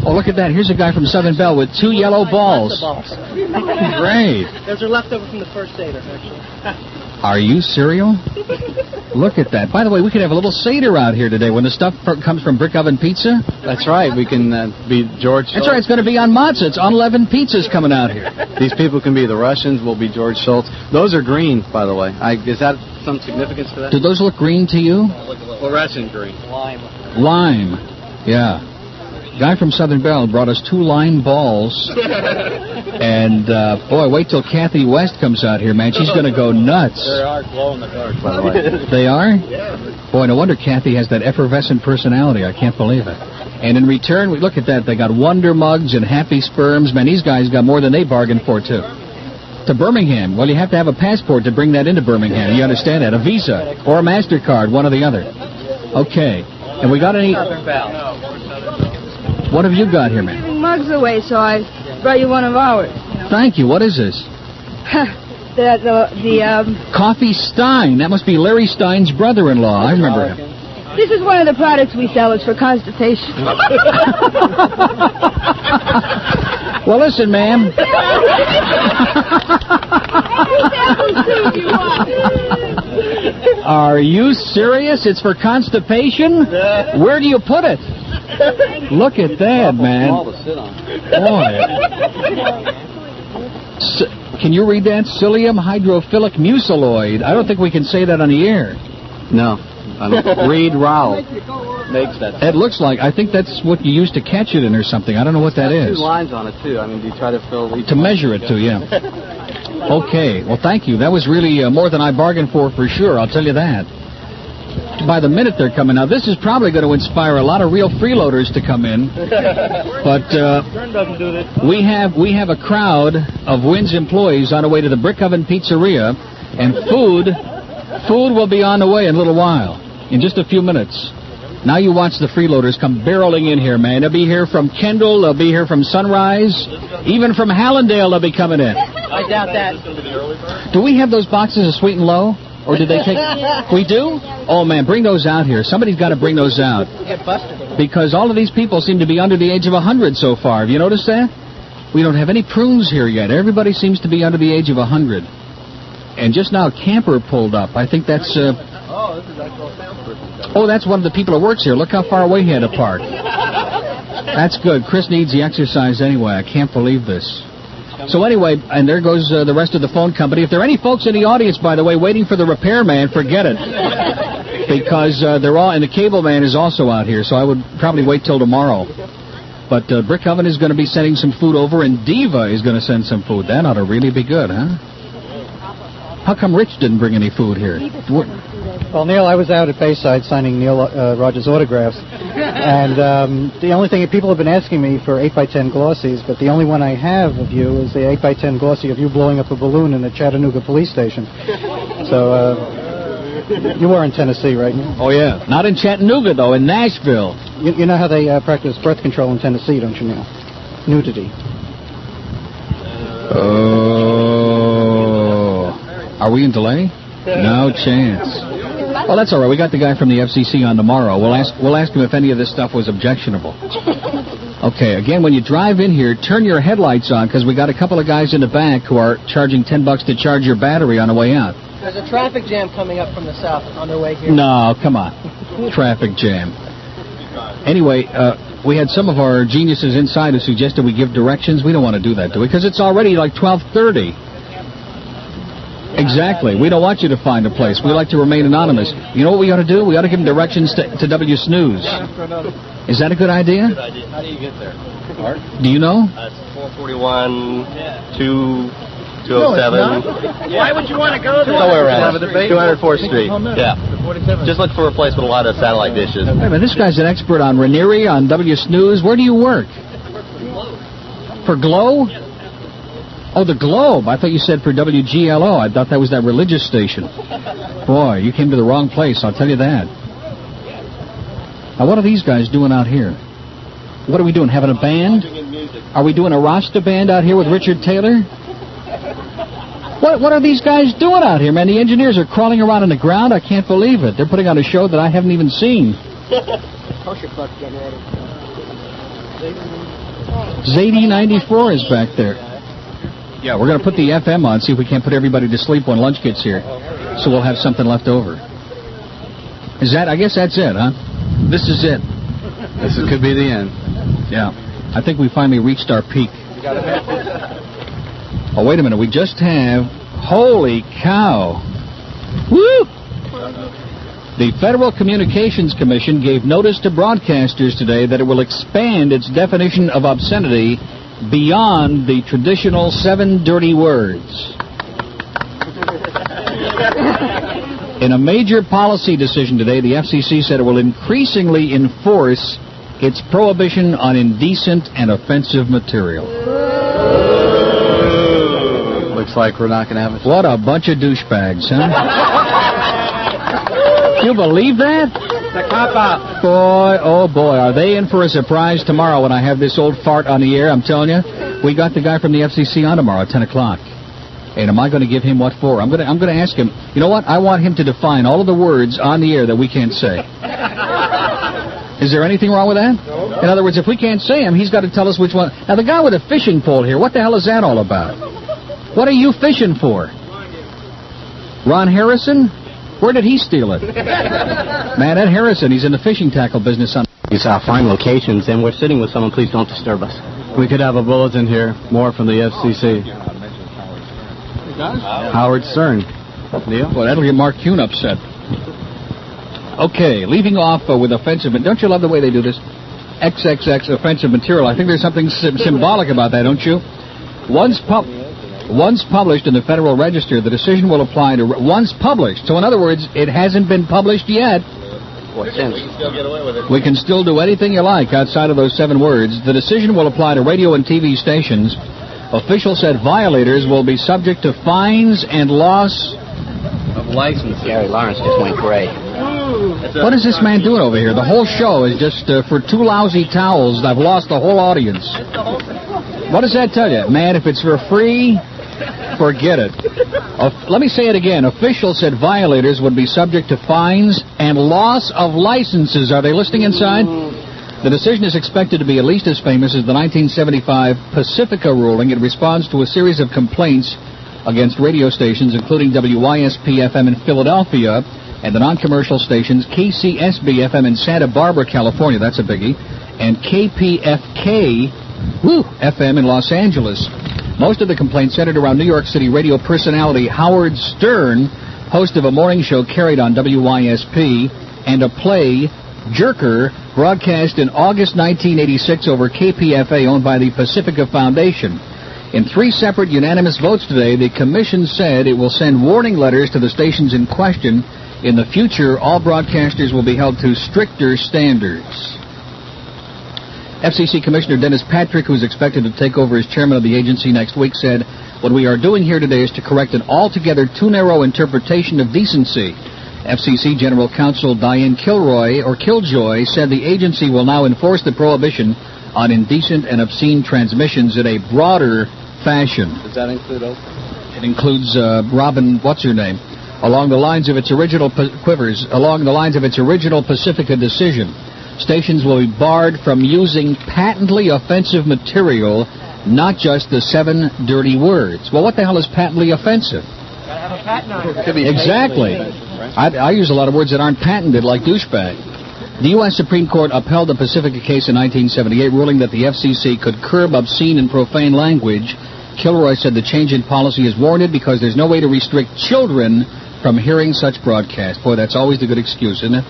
Oh, look at that. Here's a guy from Southern Belle with 2 yellow balls. Great. Those are leftover from the first Seder, actually. Are you serial? Look at that. By the way, we could have a little Seder out here today when the stuff comes from Brick Oven Pizza. That's right. We can be George Schultz. That's right. It's going to be on matzah. It's unleavened pizzas coming out here. These people can be the Russians. We'll be George Schultz. Those are green, by the way. Is that some significance to that? Do those look green to you? Fluorescent green. Lime. Yeah. Guy from Southern Belle brought us 2 lime balls. And, boy, wait till Kathy West comes out here, man. She's going to go nuts. They are glow in the dark, by the way. They are? Yeah. Boy, no wonder Kathy has that effervescent personality. I can't believe it. And in return, we look at that. They got Wonder Mugs and Happy Sperms. Man, these guys got more than they bargained for, too. To Birmingham. Well, you have to have a passport to bring that into Birmingham. You understand that? A Visa or a MasterCard, one or the other. Okay. And we got any... What have you got here, man? Giving mugs away, so I brought you one of ours. Thank you. What is this? Coffee Stein. That must be Larry Stein's brother-in-law. I remember him. This is one of the products we sell. It's for constipation. Well, listen, ma'am. Are you serious? It's for constipation? Where do you put it? Look at that, man. Boy. Can you read that? Psyllium hydrophilic muciloid. I don't think we can say that on the air. No. Reed Rowell makes that. It looks like, I think that's what you use to catch it in or something. I don't know what that is. 2 lines on it, too. I mean, do you try to fill each to measure it, too, yeah. Okay. Well, thank you. That was really more than I bargained for sure. I'll tell you that. By the minute they're coming out, this is probably going to inspire a lot of real freeloaders to come in. But we have a crowd of WINZ employees on the way to the Brick Oven Pizzeria, and food will be on the way in a little while, in just a few minutes. Now you watch the freeloaders come barreling in here, man. They'll be here from Kendall, they'll be here from Sunrise, even from Hallandale they'll be coming in. I doubt that. Do we have those boxes of Sweet and Low? Or did they take... We do? Oh, man, bring those out here. Somebody's got to bring those out. Get busted. Because all of these people seem to be under the age of 100 so far. Have you noticed that? We don't have any prunes here yet. Everybody seems to be under the age of 100. And just now, a camper pulled up. I think that's... this is actual salesperson. Oh, that's one of the people that works here. Look how far away he had to park. That's good. Chris needs the exercise anyway. I can't believe this. So anyway, and there goes the rest of the phone company. If there are any folks in the audience, by the way, waiting for the repairman, forget it. Because they're all, and the cable man is also out here, so I would probably wait till tomorrow. But Brick Oven is going to be sending some food over, and Diva is going to send some food. That ought to really be good, huh? How come Rich didn't bring any food here? Well, Neil, I was out at Bayside signing Neil Rogers' autographs, and the only thing people have been asking me for 8x10 glossies, but the only one I have of you is the 8x10 glossy of you blowing up a balloon in the Chattanooga police station. So you were in Tennessee, right? Oh yeah, not in Chattanooga though, in Nashville. You know how they practice birth control in Tennessee, don't you, Neil? Nudity. Oh, are we in delay? No chance. Well, that's all right. We got the guy from the FCC on tomorrow. We'll ask him if any of this stuff was objectionable. Okay, again, when you drive in here, turn your headlights on, because we got a couple of guys in the back who are charging $10 to charge your battery on the way out. There's a traffic jam coming up from the south on their way here. No, come on. Traffic jam. Anyway, we had some of our geniuses inside who suggested we give directions. We don't want to do that, do we? Because it's already like 12:30. Exactly. We don't want you to find a place. We like to remain anonymous. You know what we ought to do? We ought to give them directions to W Snooze. Is that a good idea? Good idea. How do you get there? Art? Do you know? It's 441, 207. Why would you want to go there? Somewhere around 204th Street. Yeah. Just look for a place with a lot of satellite dishes. Wait a minute, this guy's an expert on Ranieri, on W Snooze. Where do you work? For Glow? Oh, the Globe. I thought you said for WGLO. I thought that was that religious station. Boy, you came to the wrong place, I'll tell you that. Now, what are these guys doing out here? What are we doing, having a band? Are we doing a Rasta band out here with Richard Taylor? What what are these guys doing out here, man? The engineers are crawling around on the ground. I can't believe it. They're putting on a show that I haven't even seen. Zadie 94 is back there. Yeah, we're going to put the FM on, see if we can't put everybody to sleep when lunch gets here. So we'll have something left over. I guess that's it, huh? This is it. This could be the end. Yeah. I think we finally reached our peak. Oh, wait a minute. We just have... Holy cow. Woo! The Federal Communications Commission gave notice to broadcasters today that it will expand its definition of obscenity beyond the traditional 7 dirty words. In a major policy decision today, the FCC said it will increasingly enforce its prohibition on indecent and offensive material. Looks like we're not going to have it. What a bunch of douchebags, huh? You believe that? The cop-out. Boy, oh boy, are they in for a surprise tomorrow when I have this old fart on the air? I'm telling you, we got the guy from the FCC on tomorrow at 10 o'clock. And am I going to give him what for? I'm going to ask him, you know what? I want him to define all of the words on the air that we can't say. Is there anything wrong with that? No. In other words, if we can't say them, he's got to tell us which one. Now, the guy with a fishing pole here, what the hell is that all about? What are you fishing for? Ron Harrison? Where did he steal it? Man, Ed Harrison, he's in the fishing tackle business. These are fine locations, and we're sitting with someone. Please don't disturb us. We could have a bulletin here, more from the FCC. Howard Stern. Neil? Well, that'll get Mark Kuhn upset. Okay, leaving off with offensive... Don't you love the way they do this? XXX offensive material. I think there's something symbolic about that, don't you? Once published in the Federal Register, the decision will apply to... Once published. So, in other words, it hasn't been published yet. What sense? We can still do anything you like outside of those 7 words. The decision will apply to radio and TV stations. Officials said violators will be subject to fines and loss of license. Gary Lawrence just went gray. What is this man doing over here? The whole show is just for 2 lousy towels. I've lost the whole audience. What does that tell you? Man, if it's for free, forget it. Let me say it again. Officials said violators would be subject to fines and loss of licenses. Are they listening inside? The decision is expected to be at least as famous as the 1975 Pacifica ruling. It responds to a series of complaints against radio stations, including WISP-FM in Philadelphia and the non-commercial stations KCSB-FM in Santa Barbara, California. That's a biggie. And KPFK-FM in Los Angeles. Most of the complaints centered around New York City radio personality Howard Stern, host of a morning show carried on WISP, and a play, Jerker, broadcast in August 1986 over KPFA, owned by the Pacifica Foundation. In 3 separate unanimous votes today, the commission said it will send warning letters to the stations in question. In the future, all broadcasters will be held to stricter standards. FCC Commissioner Dennis Patrick, who is expected to take over as chairman of the agency next week, said, "What we are doing here today is to correct an altogether too narrow interpretation of decency." FCC General Counsel Diane Killjoy said the agency will now enforce the prohibition on indecent and obscene transmissions in a broader fashion. Does that include Oprah? It includes Robin, what's her name? Along the lines of its original Pacifica decision. Stations will be barred from using patently offensive material, not just the 7 dirty words. Well, what the hell is patently offensive? Gotta have a patent on it. Exactly. I use a lot of words that aren't patented, like douchebag. The U.S. Supreme Court upheld the Pacifica case in 1978, ruling that the FCC could curb obscene and profane language. Kilroy said the change in policy is warranted because there's no way to restrict children from hearing such broadcasts. Boy, that's always the good excuse, isn't it?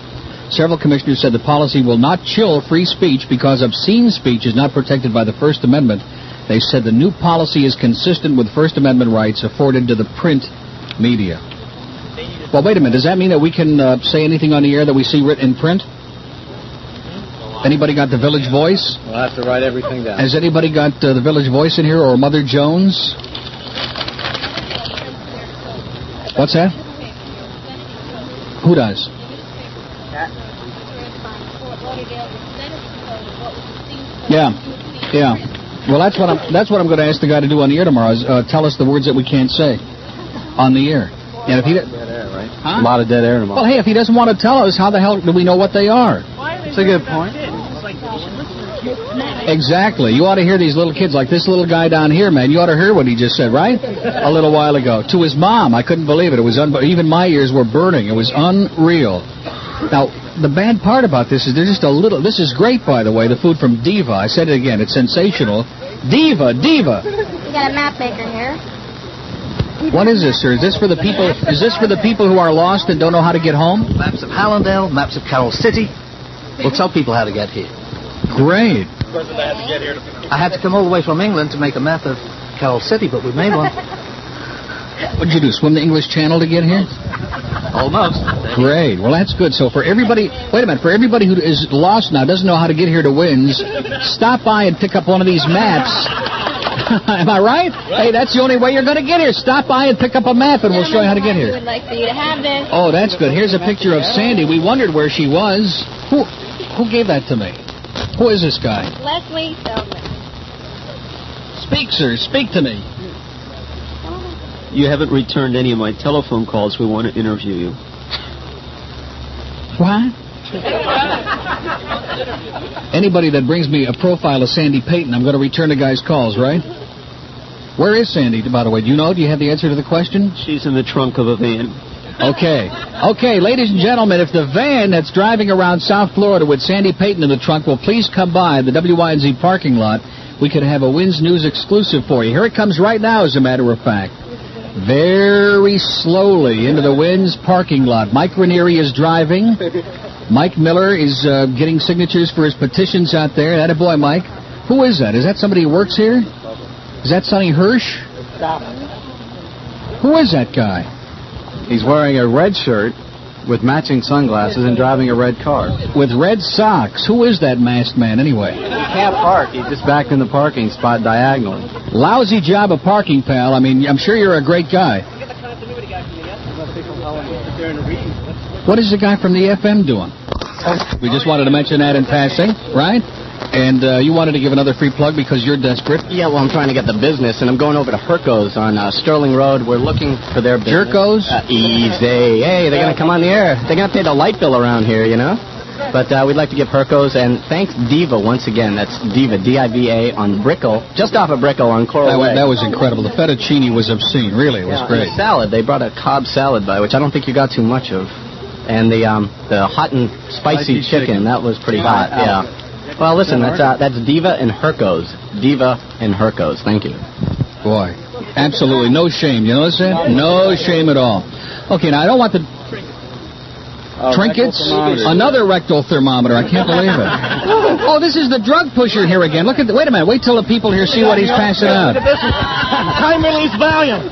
Several commissioners said the policy will not chill free speech because obscene speech is not protected by the First Amendment. They said the new policy is consistent with First Amendment rights afforded to the print media. Well, wait a minute. Does that mean that we can say anything on the air that we see written in print? Anybody got the Village Voice? We'll have to write everything down. Has anybody got the Village Voice in here, or Mother Jones? What's that? Who does? Yeah. Well, that's what I'm going to ask the guy to do on the air tomorrow. Is tell us the words that we can't say. on the air. And if he dead air, right? Huh? A lot of dead air in the Well, hey, if he doesn't want to tell us, how the hell do we know what they are? It's a good point. Exactly. You ought to hear these little kids, like this little guy down here, man. You ought to hear what he just said, right? A little while ago. To his mom. I couldn't believe it. It was even my ears were burning. It was unreal. Now, the bad part about this is there's just a little... This is great, by the way, the food from Diva. I said it again. It's sensational. Diva. We got a map maker here. What is this, sir? Is this for the people? Is this for the people who are lost and don't know how to get home? Maps of Hallandale, maps of Carroll City. We'll tell people how to get here. Great. I had to come all the way from England to make a map of Carroll City, but we made one. What did you do, swim the English Channel to get here? Almost. Great. Well, that's good. So for everybody, wait a minute, for everybody who is lost now, doesn't know how to get here to WINZ, stop by and pick up one of these maps. Am I right? Hey, that's the only way you're going to get here. Stop by and pick up a map, and we'll show you how to get We here. would like for you to have this. Oh, that's good. Here's a picture of Sandy. We wondered where she was. Who gave that to me? Who is this guy? Leslie Feldman. Speak, sir. Speak to me. You haven't returned any of my telephone calls. We want to interview you. What? Anybody that brings me a profile of Sandy Payton, I'm going to return the guy's calls, right? Where is Sandy, by the way? Do you know? Do you have the answer to the question? She's in the trunk of a van. Okay. Okay, ladies and gentlemen, if the van that's driving around South Florida with Sandy Payton in the trunk will please come by the WINZ parking lot, we could have a WINZ News exclusive for you. Here it comes right now, as a matter of fact. Very slowly into the WINZ parking lot. Mike Ranieri is driving. Mike Miller is getting signatures for his petitions out there. That a boy, Mike. Who is that? Is that somebody who works here? Is that Sonny Hirsch? Who is that guy? He's wearing a red shirt with matching sunglasses and driving a red car. With red socks. Who is that masked man, anyway? He can't park. He's just backed in the parking spot diagonally. Lousy job of parking, pal. I mean, I'm sure you're a great guy. What is the guy from the FM doing? We just wanted to mention that in passing, right? And you wanted to give another free plug because you're desperate. Yeah, well, I'm trying to get the business, and I'm going over to Herco's on Sterling Road. We're looking for their business. Jerko's? Easy. Hey, they're going to come on the air. They're going to pay the light bill around here, you know? But we'd like to give Herco's, and thanks Diva once again. That's Diva, D-I-V-A, on Brickell, just off of Brickell on Coral Way. That was incredible. The fettuccine was obscene. Really, it was great. And the salad. They brought a Cobb salad by, which I don't think you got too much of. And the hot and spicy chicken, that was pretty hot, yeah. Well, listen, that's Diva and Herco's. Diva and Herco's. Thank you. Boy, absolutely no shame. You notice that? No shame at all. Okay, now I don't want the trinkets. Another rectal thermometer. I can't believe it. Oh, this is the drug pusher here again. Look at wait a minute. Wait till the people here see what he's passing out. Time release Valium.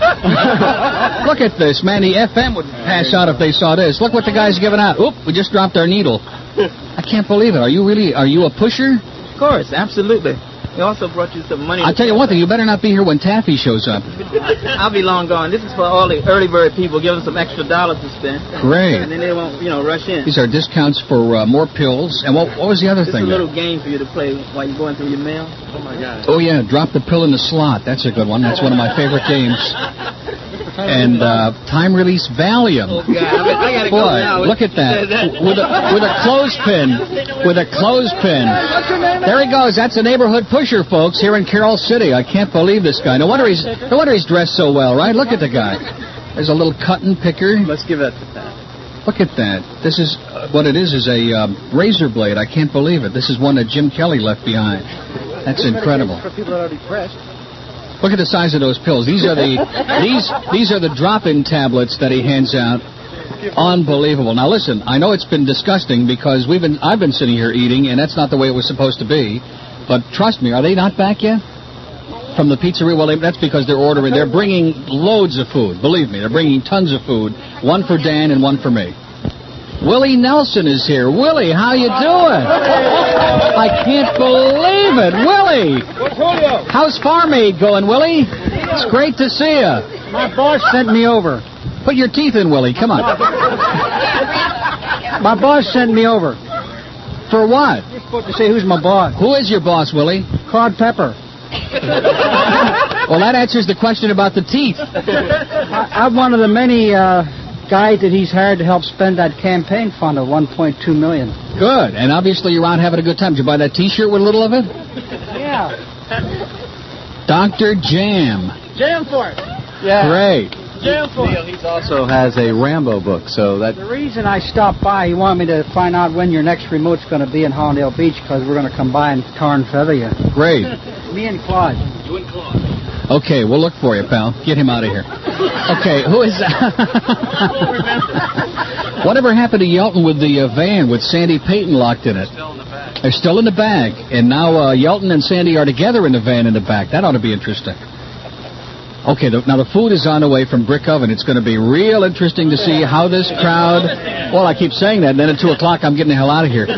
Look at this, man. The FM would pass out if they saw this. Look what the guy's giving out. Oop, we just dropped our needle. I can't believe it. Are you a pusher? Of course, absolutely. We also brought you some money. I'll tell you one thing, you better not be here when Taffy shows up. I'll be long gone. This is for all the early bird people. Give them some extra dollars to spend. Great. And then they won't, rush in. These are discounts for more pills. And what was the other thing? It's a little game for you to play while you're going through your mail. Oh, my God. Oh, yeah, drop the pill in the slot. That's a good one. That's one of my favorite games. And time release Valium. Oh, God. I gotta go Boy, now. Look at that. With a clothespin. With a clothespin. There he goes. That's a neighborhood pusher, folks, here in Carroll City. I can't believe this guy. No wonder he's dressed so well, right? Look at the guy. There's a little cutting picker. Let's give it to that. Look at that. This is what it is a razor blade. I can't believe it. This is one that Jim Kelly left behind. That's incredible. For people that are depressed. Look at the size of those pills. These are the drop-in tablets that he hands out. Unbelievable. Now listen, I know it's been disgusting because I've been sitting here eating, and that's not the way it was supposed to be. But trust me, are they not back yet? From the pizzeria? Well, that's because they're bringing loads of food. Believe me, they're bringing tons of food. One for Dan and one for me. Willie Nelson is here. Willie, how you doing? I can't believe it. Willie! How's Farm Aid going, Willie? It's great to see you. My boss sent me over. Put your teeth in, Willie. Come on. My boss sent me over. For what? You're supposed to say who's my boss. Who is your boss, Willie? Claude Pepper. Well, that answers the question about the teeth. I'm one of the many guys that he's hired to help spend that campaign fund of $1.2 million. Good. And obviously you're out having a good time. Did you buy that T-shirt with a little of it? Yeah. Dr. Jam. Jam for it. Yeah. Great. Jam for it. He also has a Rambo book, so that... The reason I stopped by, he wanted me to find out when your next remote's going to be in Hollandale Beach, because we're going to come by and tar and feather you. Great. Me and Claude. You and Claude. Okay, we'll look for you, pal. Get him out of here. Okay, who is that? Whatever happened to Yelton with the van with Sandy Payton locked in it? They're still in the bag. And now Yelton and Sandy are together in the van in the back. That ought to be interesting. Okay, now the food is on the way from Brick Oven. It's going to be real interesting to see how this crowd... Well, I keep saying that, and then at 2 o'clock I'm getting the hell out of here.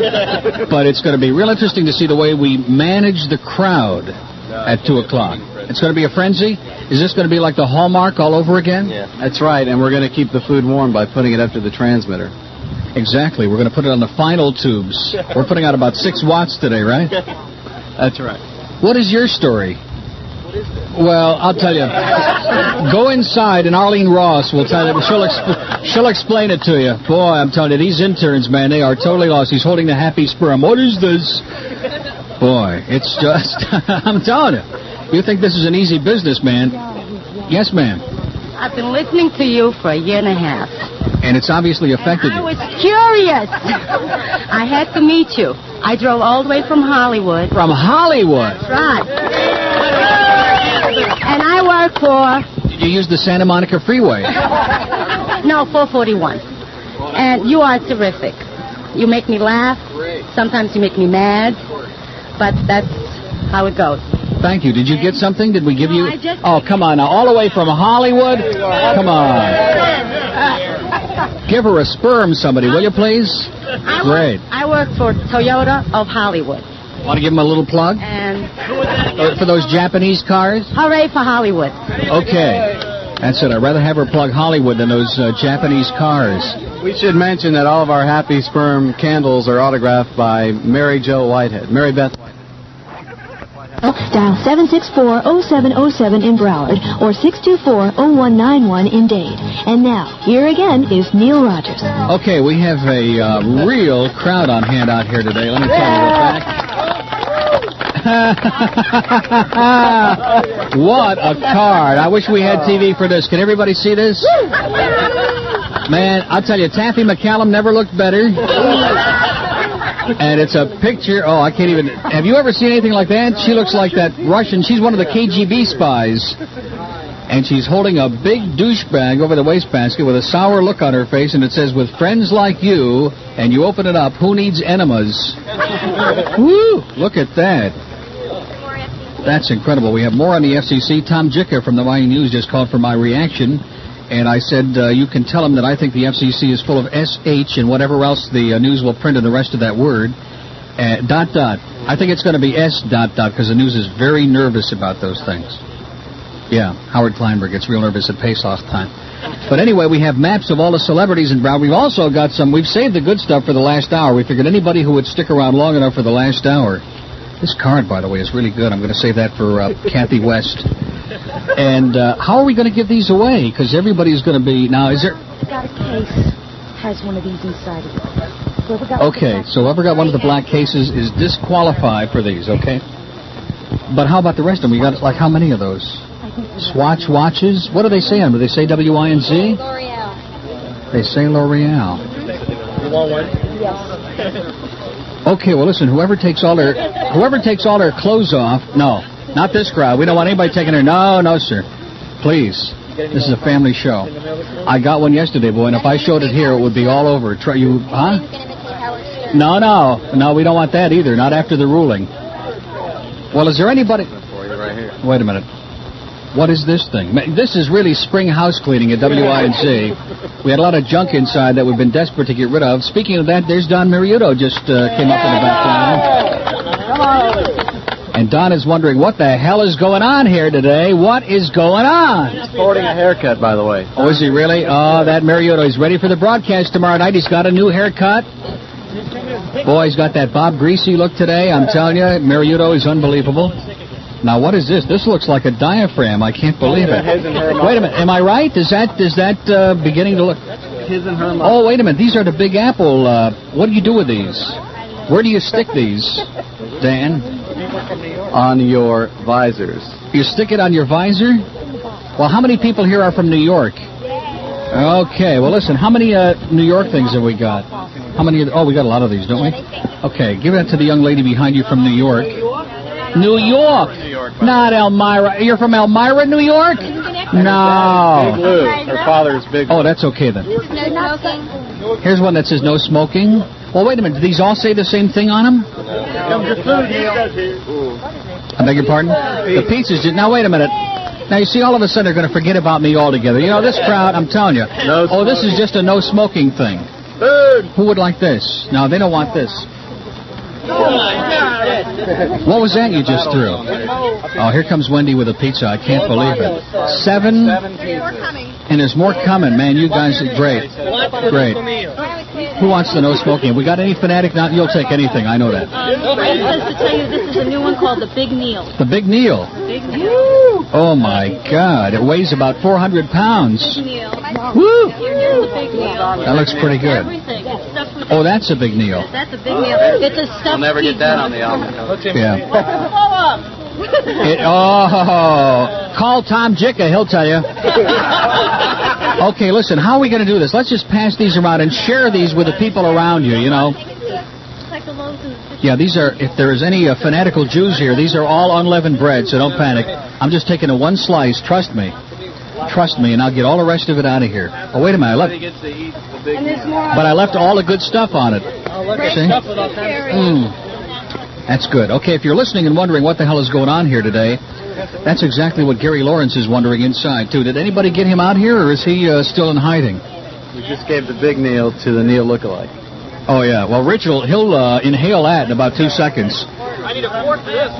But it's going to be real interesting to see the way we manage the crowd at 2 o'clock. It's going to be a frenzy? Is this going to be like the Hallmark all over again? Yeah. That's right, and we're going to keep the food warm by putting it up to the transmitter. Exactly. We're going to put it on the final tubes. We're putting out about 6 watts today, right? That's right. What is your story? Well, I'll tell you. Go inside, and Arlene Ross will tell you. She'll explain it to you. Boy, I'm telling you, these interns, man, they are totally lost. He's holding the happy sperm. What is this? Boy, it's just... I'm telling you. You think this is an easy business, man? Yes, ma'am. I've been listening to you for a year and a half. And it's obviously affected you. I was curious. I had to meet you. I drove all the way from Hollywood. From Hollywood? That's right. And I work for... Did you use the Santa Monica Freeway? No, 441. And you are terrific. You make me laugh. Sometimes you make me mad. But that's how it goes. Thank you. Did you get something? Did we give you... Oh, come on now. All the way from Hollywood? Come on. Give her a sperm, somebody, will you, please? Great. I work for Toyota of Hollywood. Want to give them a little plug? And for those Japanese cars? Hooray for Hollywood. Okay. That's it. I'd rather have her plug Hollywood than those Japanese cars. We should mention that all of our Happy Sperm candles are autographed by Mary Jo Whitehead. Mary Beth Whitehead. Dial 764-0707 in Broward or 624-0191 in Dade. And now, here again is Neil Rogers. Okay, we have a real crowd on hand out here today. Let me tell you what a card. I wish we had TV for this. Can everybody see this? Man, I'll tell you, Taffy McCallum never looked better. And it's a picture, oh, I can't even... Have you ever seen anything like that? She looks like that Russian. She's one of the KGB spies. And she's holding a big douchebag over the wastebasket with a sour look on her face, and it says, with friends like you, and you open it up, who needs enemas? Woo! Look at that. That's incredible. We have more on the FCC. Tom Jicker from the Miami News just called for my reaction. And I said, you can tell him that I think the FCC is full of SH and whatever else the news will print in the rest of that word. ... I think it's going to be S ... because the news is very nervous about those things. Yeah, Howard Kleinberg gets real nervous at Pace-Off time. But anyway, we have maps of all the celebrities in Broward. We've also got we've saved the good stuff for the last hour. We figured anybody who would stick around long enough for the last hour. This card, by the way, is really good. I'm going to save that for Kathy West. And how are we going to give these away? Because everybody's going to be... Now, is there... Got a case. Has one of these inside of it. Okay, so whoever got one of the black cases is disqualified for these, okay? But how about the rest of them? We got, like, how many of those? Swatch watches? What do they say on them? Do they say WINZ? L'Oreal. They say L'Oreal. You want one? Yes. Okay, well, listen, whoever takes all their clothes off... No. Not this crowd. We don't want anybody taking her. No, sir. Please. This is a family show. I got one yesterday, boy, and if I showed it here, it would be all over. Huh? No, we don't want that either. Not after the ruling. Well, is there anybody... Wait a minute. What is this thing? This is really spring house cleaning at WINZ. We had a lot of junk inside that we've been desperate to get rid of. Speaking of that, there's Don Mariuto just came up in the background. And Don is wondering, what the hell is going on here today? What is going on? He's sporting a haircut, by the way. Oh, is he really? Oh, that Mariuto. He's ready for the broadcast tomorrow night. He's got a new haircut. Boy, he's got that Bob Greasy look today. I'm telling you, Mariuto is unbelievable. Now, what is this? This looks like a diaphragm. I can't believe it. Wait a minute. Am I right? Is that beginning to look... His and her Oh, wait a minute. These are the Big Apple. What do you do with these? Where do you stick these, Dan? On your visors. You stick it on your visor? Well, how many people here are from New York? Okay, well, listen, how many New York things have we got? How many? Oh, we got a lot of these, don't we? Okay, give that to the young lady behind you from New York. New York. Not Elmira. You're from Elmira, New York? No. Big Lou. Her father's Big Lou. Oh, that's okay then. No smoking. Here's one that says no smoking. Well, wait a minute. Do these all say the same thing on them? Comes your food, Neil. I beg your pardon? The pizzas did. Now, wait a minute. Now, you see, all of a sudden they're going to forget about me altogether. You know, this crowd, I'm telling you. Oh, this is just a no smoking thing. Who would like this? No, they don't want this. What was that you just threw? Oh, here comes Wendy with a pizza. I can't believe it. 7? And there's more coming, man. You guys are great. Great. Who wants the no smoking? We got any fanatic? Now, you'll take anything. I know that. Fred says to tell you this is a new one called the Big Neil. The Big Neil. Big Neil. Oh, my God. It weighs about 400 pounds. Neil. Woo! Here's the Big Neil. That looks pretty good. Everything. It's stuffed with Oh, that's a Big Neil. That's a Big Neil. It's a stuffed We'll never get that on the album. Yeah. Call Tom Jicka, he'll tell you. Okay, listen, how are we going to do this? Let's just pass these around and share these with the people around you, you know. Yeah, these are, if there is any fanatical Jews here, these are all unleavened bread, so don't panic. I'm just taking a one slice, trust me. Trust me, and I'll get all the rest of it out of here. Oh, wait a minute, but I left all the good stuff on it. See? That's good. Okay, if you're listening and wondering what the hell is going on here today, that's exactly what Gary Lawrence is wondering inside, too. Did anybody get him out here, or is he still in hiding? We just gave the Big Neil to the Neil lookalike. Oh, yeah. Well, Rich he'll inhale that in about 2 seconds. I need a fork for this.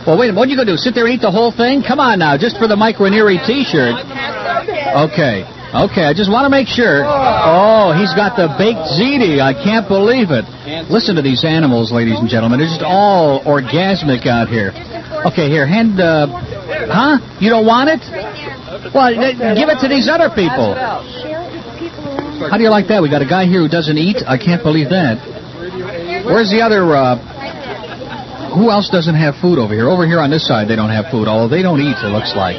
Well, wait a minute. What are you going to do, sit there and eat the whole thing? Come on now, just for the Mike Ranieri T-shirt. Okay. Okay, I just want to make sure. Oh, he's got the baked ziti. I can't believe it. Listen to these animals, ladies and gentlemen. They're just all orgasmic out here. Okay, here, hand... huh? You don't want it? Well, give it to these other people. How do you like that? We got a guy here who doesn't eat. I can't believe that. Where's the other... who else doesn't have food over here? Over here on this side, they don't have food. Although they don't eat, it looks like.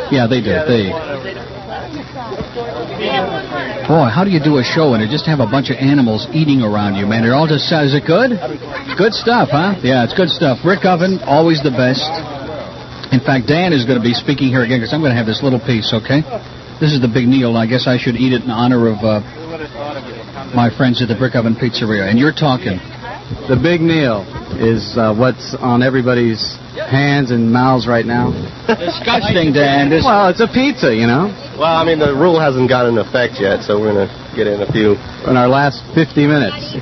Yeah, they do. They eat. Boy, how do you do a show and you just have a bunch of animals eating around you, man? They're all just... is it good? Good stuff, huh? Yeah, it's good stuff. Rick Oven, always the best. In fact, Dan is going to be speaking here again because I'm going to have this little piece, okay? This is the Big Neil. I guess I should eat it in honor of my friends at the Brick Oven Pizzeria. And you're talking. The Big Neil is what's on everybody's hands and mouths right now. Disgusting, Dan. Well, it's a pizza, you know. Well, I mean, the rule hasn't gone into effect yet, so we're going to get in a few. In our last 50 minutes.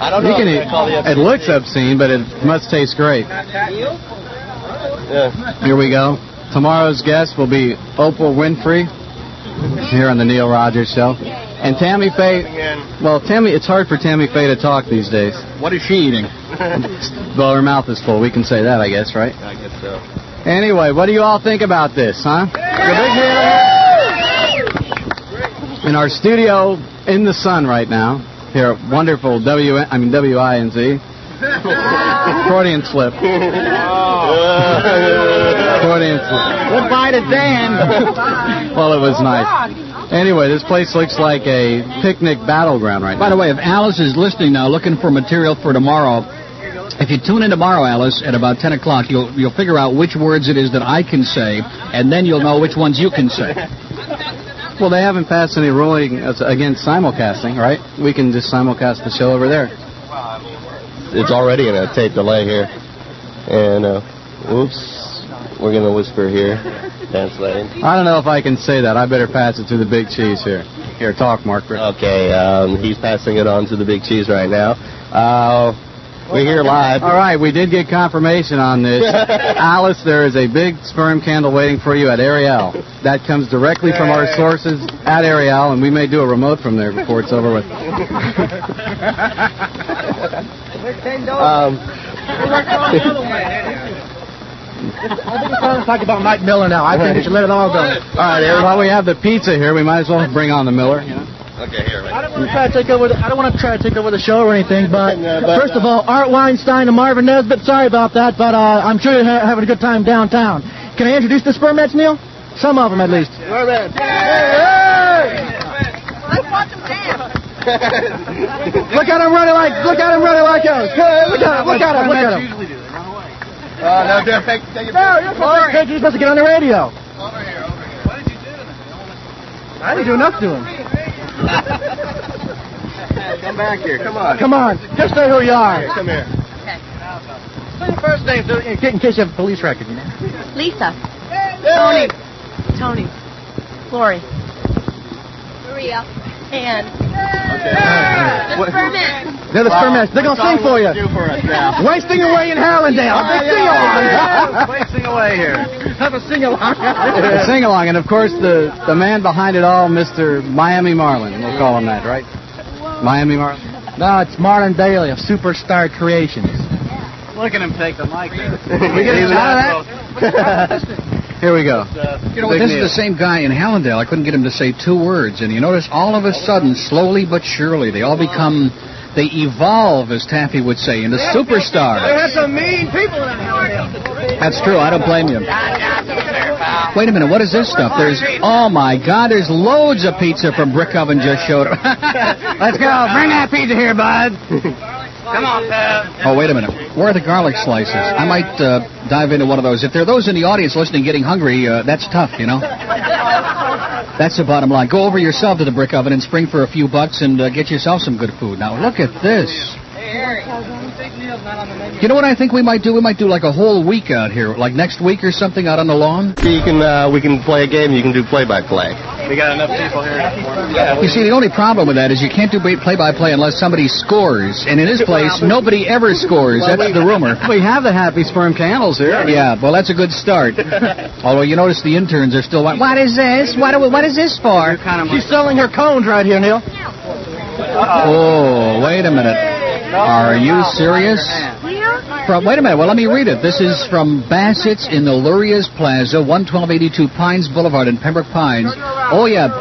I don't know. It looks obscene, but it must taste great. Yeah. Here we go. Tomorrow's guest will be Oprah Winfrey here on the Neil Rogers Show. And Tammy Faye, well, it's hard for Tammy Faye to talk these days. What is she eating? Well, her mouth is full. We can say that, I guess, right? I guess so. Anyway, what do you all think about this, huh? The Big Neil in our studio in the sun right now. Here at wonderful WINZ. Accordion slip. Accordion slip. Goodbye to Dan. Well, it was nice. Anyway, this place looks like a picnic battleground right now. By the way, if Alice is listening now, looking for material for tomorrow, if you tune in tomorrow, Alice, at about 10 o'clock, you'll figure out which words it is that I can say, and then you'll know which ones you can say. Well, they haven't passed any ruling against simulcasting, right? We can just simulcast the show over there. It's already in a tape delay here. And, whoops, we're going to whisper here. Translating. I don't know if I can say that. I better pass it to the Big Cheese here. Here, talk, Mark. Okay, he's passing it on to the Big Cheese right now. We're here live. All right, we did get confirmation on this. Alice, there is a big sperm candle waiting for you at Ariel. That comes directly from our sources at Ariel, and we may do a remote from there before it's over with. Let's talk about Mike Miller now. I think we should let it all go. All right, Eric, while we have the pizza here, we might as well bring on the Miller. You know? Okay, here. I don't want to try to take over the show or anything, but first of all, Art Weinstein and Marvin Nesbitt, sorry about that, but I'm sure you're having a good time downtown. Can I introduce the Spermets, Neil? Some of them, at least. Spermets. Let's watch them dance. Look at him running like us. Look at him. No, take it back. No, you're supposed to get on the radio. Over here. What did you do to me? I didn't do enough to him. Come back here. Come on. Come on. Just say who you are. Come here. Okay. Say your first name in case you have a police record, you know. Lisa. Tony. Lori. Maria. Ann. The Spermets. They're the Spermets. They're going to sing for you. Wasting away in Harlandale. Sing away here. Have a sing-along. Sing-along, and of course the man behind it all, Mr. Miami Marlin. We'll call him that, right? Miami Marlin? No, it's Marlon Daly of Superstar Creations. Look at him take the mic there. We get a shot of that? Here we go. You know, this is the same guy in Hallandale. I couldn't get him to say 2 words. And you notice all of a sudden, slowly but surely, they evolve, as Taffy would say, into superstars. They have some mean people in Hallandale. That's true. I don't blame you. Wait a minute. What is this stuff? Oh, my God, there's loads of pizza from Brick Oven just showed up. Let's go. Bring that pizza here, bud. Come on, Pat. Oh, wait a minute. Where are the garlic slices? I might dive into one of those. If there are those in the audience listening getting hungry, that's tough, you know. That's the bottom line. Go over yourself to the Brick Oven in Spring for a few bucks and get yourself some good food. Now, look at this. You know what I think we might do? We might do like a whole week out here, like next week or something out on the lawn. We can play a game. You can do play-by-play. We got enough people here. You see, the only problem with that is you can't do play-by-play unless somebody scores. And in this place, nobody ever scores. That's the rumor. We have the Happy Sperm candles here. Yeah, well, that's a good start. Although you notice the interns are still like, what is this? What is this for? She's selling her cones right here, Neil. Oh, wait a minute. Are you serious? Wait a minute. Well, let me read it. This is from Bassett's in the Luria's Plaza, 11282 Pines Boulevard in Pembroke Pines. Oh, yeah.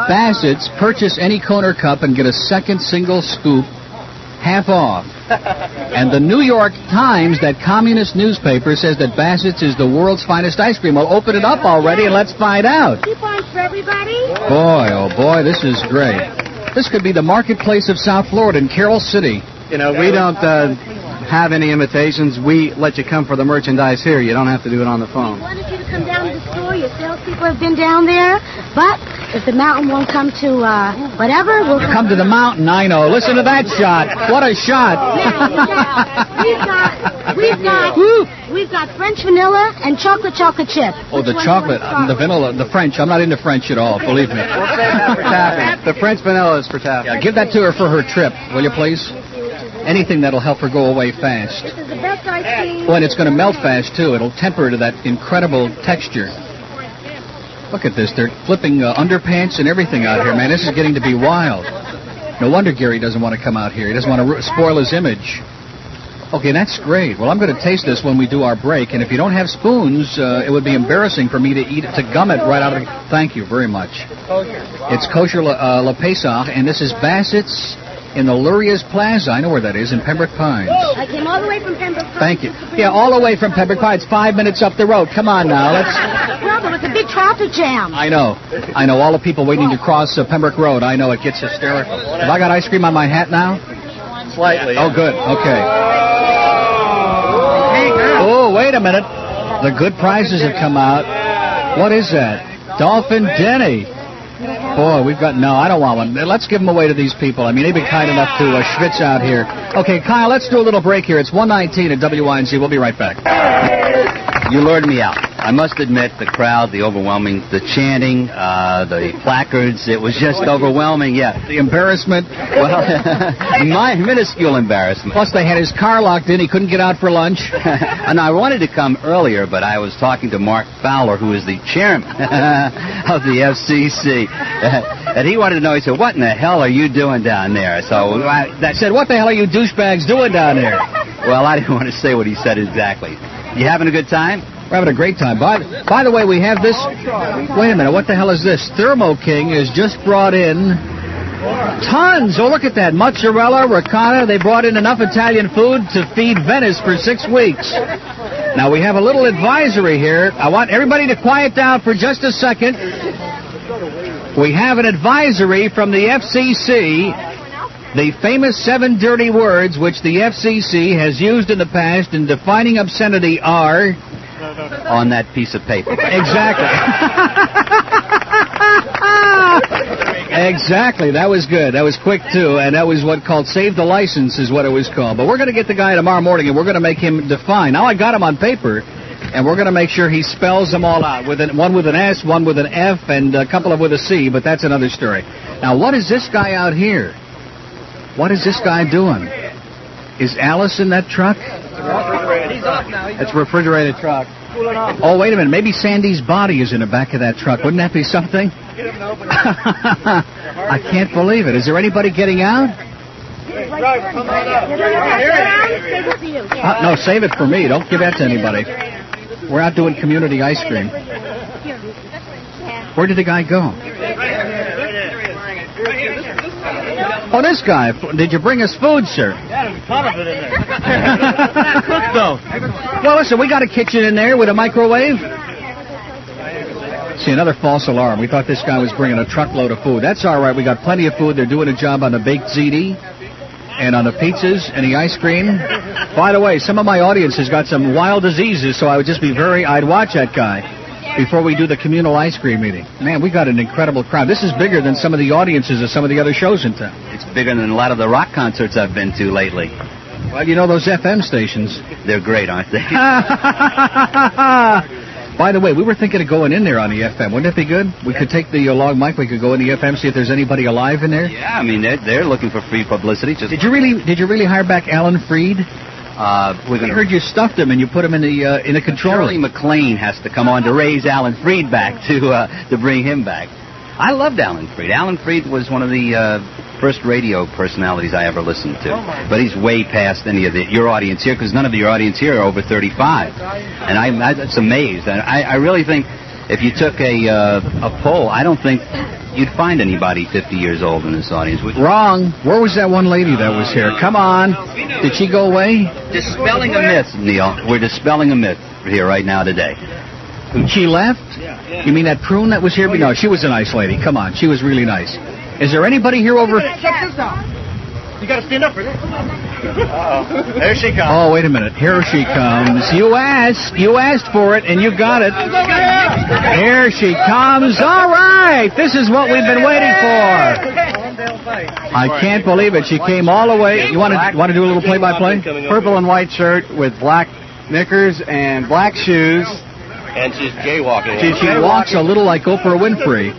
Bassett's, purchase any cone or cup and get a second single scoop half off. And the New York Times, that communist newspaper, says that Bassett's is the world's finest ice cream. Well, open it up already and let's find out. Coupons for everybody? Boy, oh boy, this is great. This could be the marketplace of South Florida in Carroll City. You know, we don't have any invitations. We let you come for the merchandise here. You don't have to do it on the phone. We wanted you to come down to the store. Your salespeople have been down there. But if the mountain won't come to whatever, we'll come to the mountain. I know. Listen to that shot. What a shot. We've got French vanilla and chocolate chip. Oh, the chocolate, the vanilla, the French. I'm not into French at all, believe me. We'll save that for Taffy. The French vanilla is for Taffy. Yeah, give that to her for her trip, will you please? Anything that'll help her go away fast. This is the best ice cream. Well, and it's going to melt fast, too. It'll temper to that incredible texture. Look at this. They're flipping underpants and everything out here, man. This is getting to be wild. No wonder Gary doesn't want to come out here. He doesn't want to spoil his image. Okay, that's great. Well, I'm going to taste this when we do our break. And if you don't have spoons, it would be embarrassing for me to eat it, to gum it right out of the... Thank you very much. It's Kosher La Pesach, and this is Bassett's in the Luria's Plaza. I know where that is, in Pembroke Pines. I came all the way from Pembroke Pines. Thank you. Yeah, all the way from Pembroke Pines. 5 minutes up the road. Come on now. Let's... Well, there was a big traffic jam. I know. All the people waiting to cross Pembroke Road. I know, it gets hysterical. Have I got ice cream on my hat now? Slightly. Oh, good. Okay. Oh, wait a minute. The good prizes have come out. What is that? Dolphin Denny. Boy, we've got... No, I don't want one. Let's give them away to these people. I mean, they've been kind enough to schwitz out here. Okay, Kyle, let's do a little break here. It's 1:19 at WINZ. We'll be right back. You lured me out. I must admit, the crowd, the overwhelming, the chanting, the placards, it was just overwhelming, yeah. The embarrassment. Well, my minuscule embarrassment. Plus, they had his car locked in. He couldn't get out for lunch. And I wanted to come earlier, but I was talking to Mark Fowler, who is the chairman of the FCC. And he wanted to know, he said, what in the hell are you doing down there? So I said, what the hell are you douchebags doing down there? Well, I didn't want to say what he said exactly. You having a good time? We're having a great time. By the way, we have this... Wait a minute, what the hell is this? Thermo King has just brought in tons. Oh, look at that. Mozzarella, ricotta. They brought in enough Italian food to feed Venice for 6 weeks. Now, we have a little advisory here. I want everybody to quiet down for just a second. We have an advisory from the FCC. The famous 7 dirty words which the FCC has used in the past in defining obscenity are... On that piece of paper. Exactly. Exactly. That was good. That was quick, too. And that was what called Save the License is what it was called. But we're going to get the guy tomorrow morning, and we're going to make him define. Now, I got him on paper, and we're going to make sure he spells them all out. One with an S, one with an F, and a couple of with a C, but that's another story. Now, what is this guy out here? What is this guy doing? Is Alice in that truck? He's off now. It's a refrigerated truck. Oh, wait a minute. Maybe Sandy's body is in the back of that truck. Wouldn't that be something? I can't believe it. Is there anybody getting out? No, save it for me. Don't give that to anybody. We're out doing community ice cream. Where did the guy go? Oh, this guy. Did you bring us food, sir? Yeah, there's a ton of it in there. Cooked, though. Well, listen, we got a kitchen in there with a microwave. See, another false alarm. We thought this guy was bringing a truckload of food. That's all right. We got plenty of food. They're doing a job on the baked ziti and on the pizzas and the ice cream. By the way, some of my audience has got some wild diseases, so I'd watch that guy before we do the communal ice cream meeting. Man, we got an incredible crowd. This is bigger than some of the audiences of some of the other shows in town. It's bigger than a lot of the rock concerts I've been to lately. Well, you know those FM stations. They're great, aren't they? By the way, we were thinking of going in there on the FM. Wouldn't it be good? We could take the long mic. We could go in the FM, see if there's anybody alive in there. Yeah, I mean, they're looking for free publicity. Did you really hire back Alan Freed? We heard you stuffed him and you put him in the control room. Shirley MacLaine has to come on to raise Alan Freed back to bring him back. I loved Alan Freed. Alan Freed was one of the first radio personalities I ever listened to. But he's way past any of your audience here, because none of your audience here are over 35. And I'm amazed. And I really think if you took a poll, I don't think you'd find anybody 50 years old in this audience. Wrong. Where was that one lady that was here? Come on. Did she go away? Dispelling a myth, Neil. We're dispelling a myth here right now today. She left? You mean that prune that was here? No, she was a nice lady. Come on. She was really nice. Is there anybody here over... Check this out. You got to stand up for this. Uh-oh. There she comes. Oh, wait a minute. Here she comes. You asked for it, and you got it. Here she comes. All right. This is what we've been waiting for. I can't believe it. She came all the way. You want to do a little play-by-play? Purple and white shirt with black knickers and black shoes. And she's jaywalking. She walks a little like Oprah Winfrey.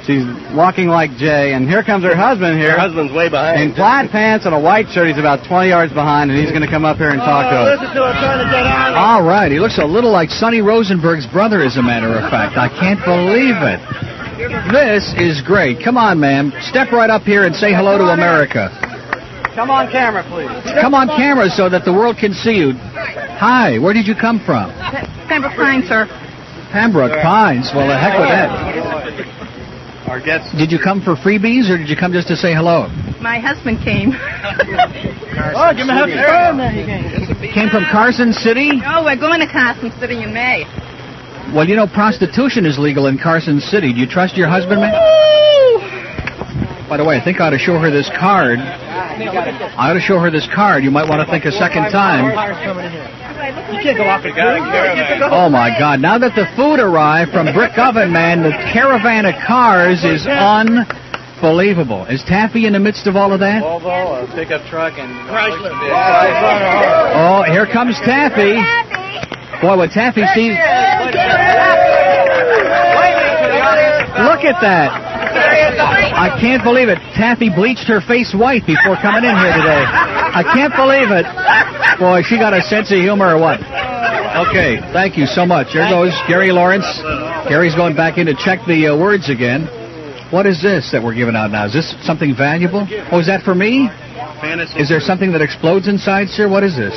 She's walking like Jay, and here comes her husband here. Her husband's way behind. In plaid pants and a white shirt. He's about 20 yards behind, and he's going to come up here and talk to us. Listen to her trying to get out. All right. He looks a little like Sonny Rosenberg's brother, as a matter of fact. I can't believe it. This is great. Come on, ma'am. Step right up here and say hello to America. Come on camera, please. Come on camera so that the world can see you. Hi. Where did you come from? Pembroke Pines, sir. Pembroke Pines. Well, the heck with that. Our guests. Did you come for freebies, or did you come just to say hello? My husband came. Oh, give me a hug. Came from Carson City? Oh, we're going to Carson City in May. Well, you know, prostitution is legal in Carson City. Do you trust your husband, man? By the way, I think I ought to show her this card. You might want to think a second time. You can't go off the Oh, my God. Now that the food arrived from Brick Oven Man, the caravan of cars is unbelievable. Is Taffy in the midst of all of that? Volvo, a pickup truck, and... Oh, here comes Taffy. Boy, when Taffy sees... Look at that. I can't believe it. Taffy bleached her face white before coming in here today. I can't believe it. Boy, she got a sense of humor or what? Okay, thank you so much. Here goes Gary Lawrence. Gary's going back in to check the words again. What is this that we're giving out now? Is this something valuable? Oh, is that for me? Is there something that explodes inside, sir? What is this?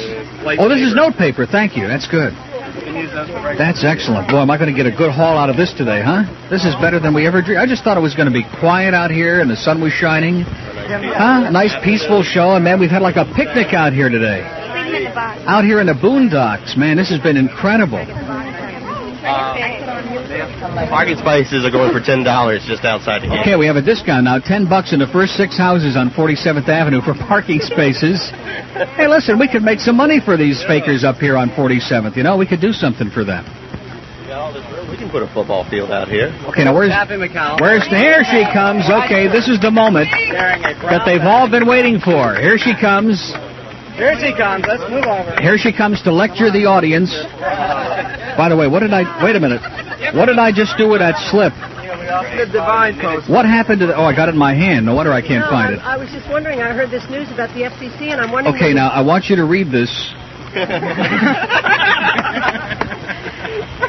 Oh, this is notepaper. Thank you. That's good. That's excellent. Boy, am I going to get a good haul out of this today, huh? This is better than we ever dreamed. I just thought it was going to be quiet out here and the sun was shining. Huh? A nice, peaceful show. And, man, we've had like a picnic out here today. Out here in the boondocks. Man, this has been incredible. Parking spaces are going for $10 just outside the gate. Okay, we have a discount now. $10 in the first 6 houses on 47th Avenue for parking spaces. Hey, listen, we could make some money for these fakers up here on 47th. You know, we could do something for them. We can put a football field out here. Okay, now here she comes. Okay, this is the moment that they've all been waiting for. Here she comes. Here she comes. Let's move over. Here she comes to lecture the audience. By the way, wait a minute. What did I just do with that slip? The divine post. What happened to the... Oh, I got it in my hand. No wonder I can't find it. I was just wondering. I heard this news about the FCC, and I'm wondering... Okay, now, I want you to read this.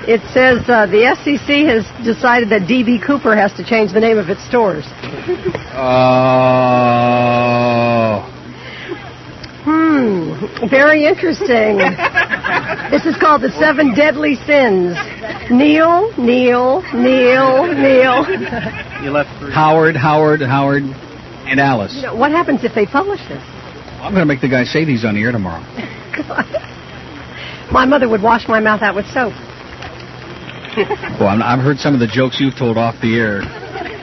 It says the FCC has decided that D.B. Cooper has to change the name of its stores. Oh... Very interesting. This is called the 7 Deadly Sins. Neil. You left 3. Howard, and Alice. You know, what happens if they publish this? I'm going to make the guy say these on the air tomorrow. My mother would wash my mouth out with soap. Well, I've heard some of the jokes you've told off the air.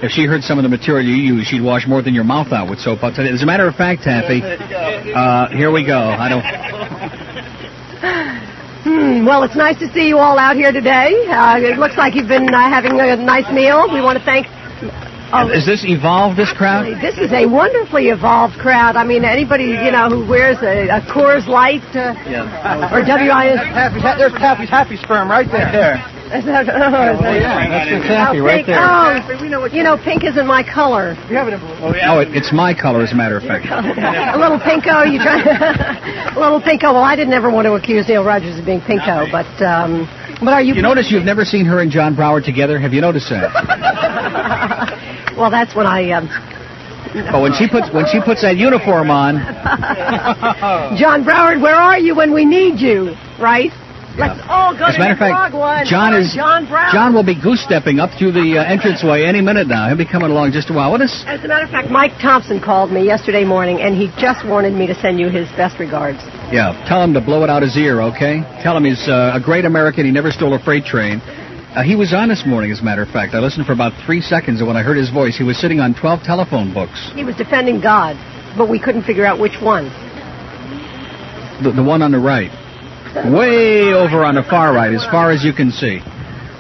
If she heard some of the material you use, she'd wash more than your mouth out with soap. I'll tell you. As a matter of fact, Taffy, here we go. I don't... Well, it's nice to see you all out here today. It looks like you've been having a nice meal. We want to thank... Is this evolved, this crowd? This is a wonderfully evolved crowd. I mean, anybody, you know, who wears a Coors Light or WINZ... There's Taffy's happy sperm right there. Is that, that's the Taffy right there. Oh, you know, pink isn't my color. You have it in blue. It's my color, as a matter of fact. A little pinko, you try. A little pinko. Well, I didn't ever want to accuse Neil Rogers of being pinko, but are you? You notice you've never seen her and John Broward together? Have you noticed that? Well, that's when I. But when she puts that uniform on. John Broward, where are you when we need you? Right. Let's all go As a matter of fact, John will be goose-stepping up through the entranceway any minute now. He'll be coming along just a while. As a matter of fact, Mike Thompson called me yesterday morning, and he just wanted me to send you his best regards. Yeah, tell him to blow it out his ear, okay? Tell him he's a great American. He never stole a freight train. He was on this morning, as a matter of fact. I listened for about 3 seconds, and when I heard his voice, he was sitting on 12 telephone books. He was defending God, but we couldn't figure out which one. The one on the right. Way over on the far right, as far as you can see.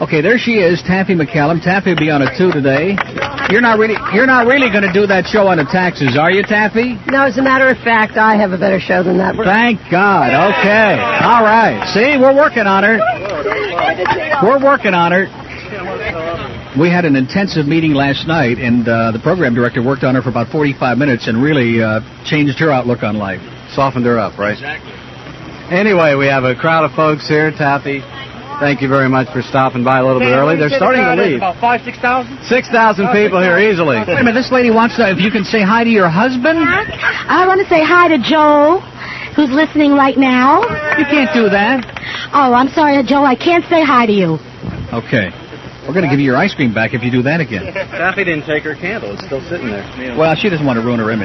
Okay, there she is, Taffy McCallum. Taffy will be on a 2 today. You're not really going to do that show on the taxes, are you, Taffy? No, as a matter of fact, I have a better show than that. Thank God. Okay. All right. See, we're working on her. We're working on her. We had an intensive meeting last night, and the program director worked on her for about 45 minutes and really changed her outlook on life. Softened her up, right? Exactly. Anyway, we have a crowd of folks here. Taffy, thank you very much for stopping by a little bit early. They're starting to leave. About 5,000, 6,000? 6,000 people here easily. Wait a minute, this lady wants to, if you can say hi to your husband? I want to say hi to Joe, who's listening right now. You can't do that. Oh, I'm sorry, Joe. I can't say hi to you. Okay. We're going to give you your ice cream back if you do that again. Taffy didn't take her candle. It's still sitting there. Well, she doesn't want to ruin her image.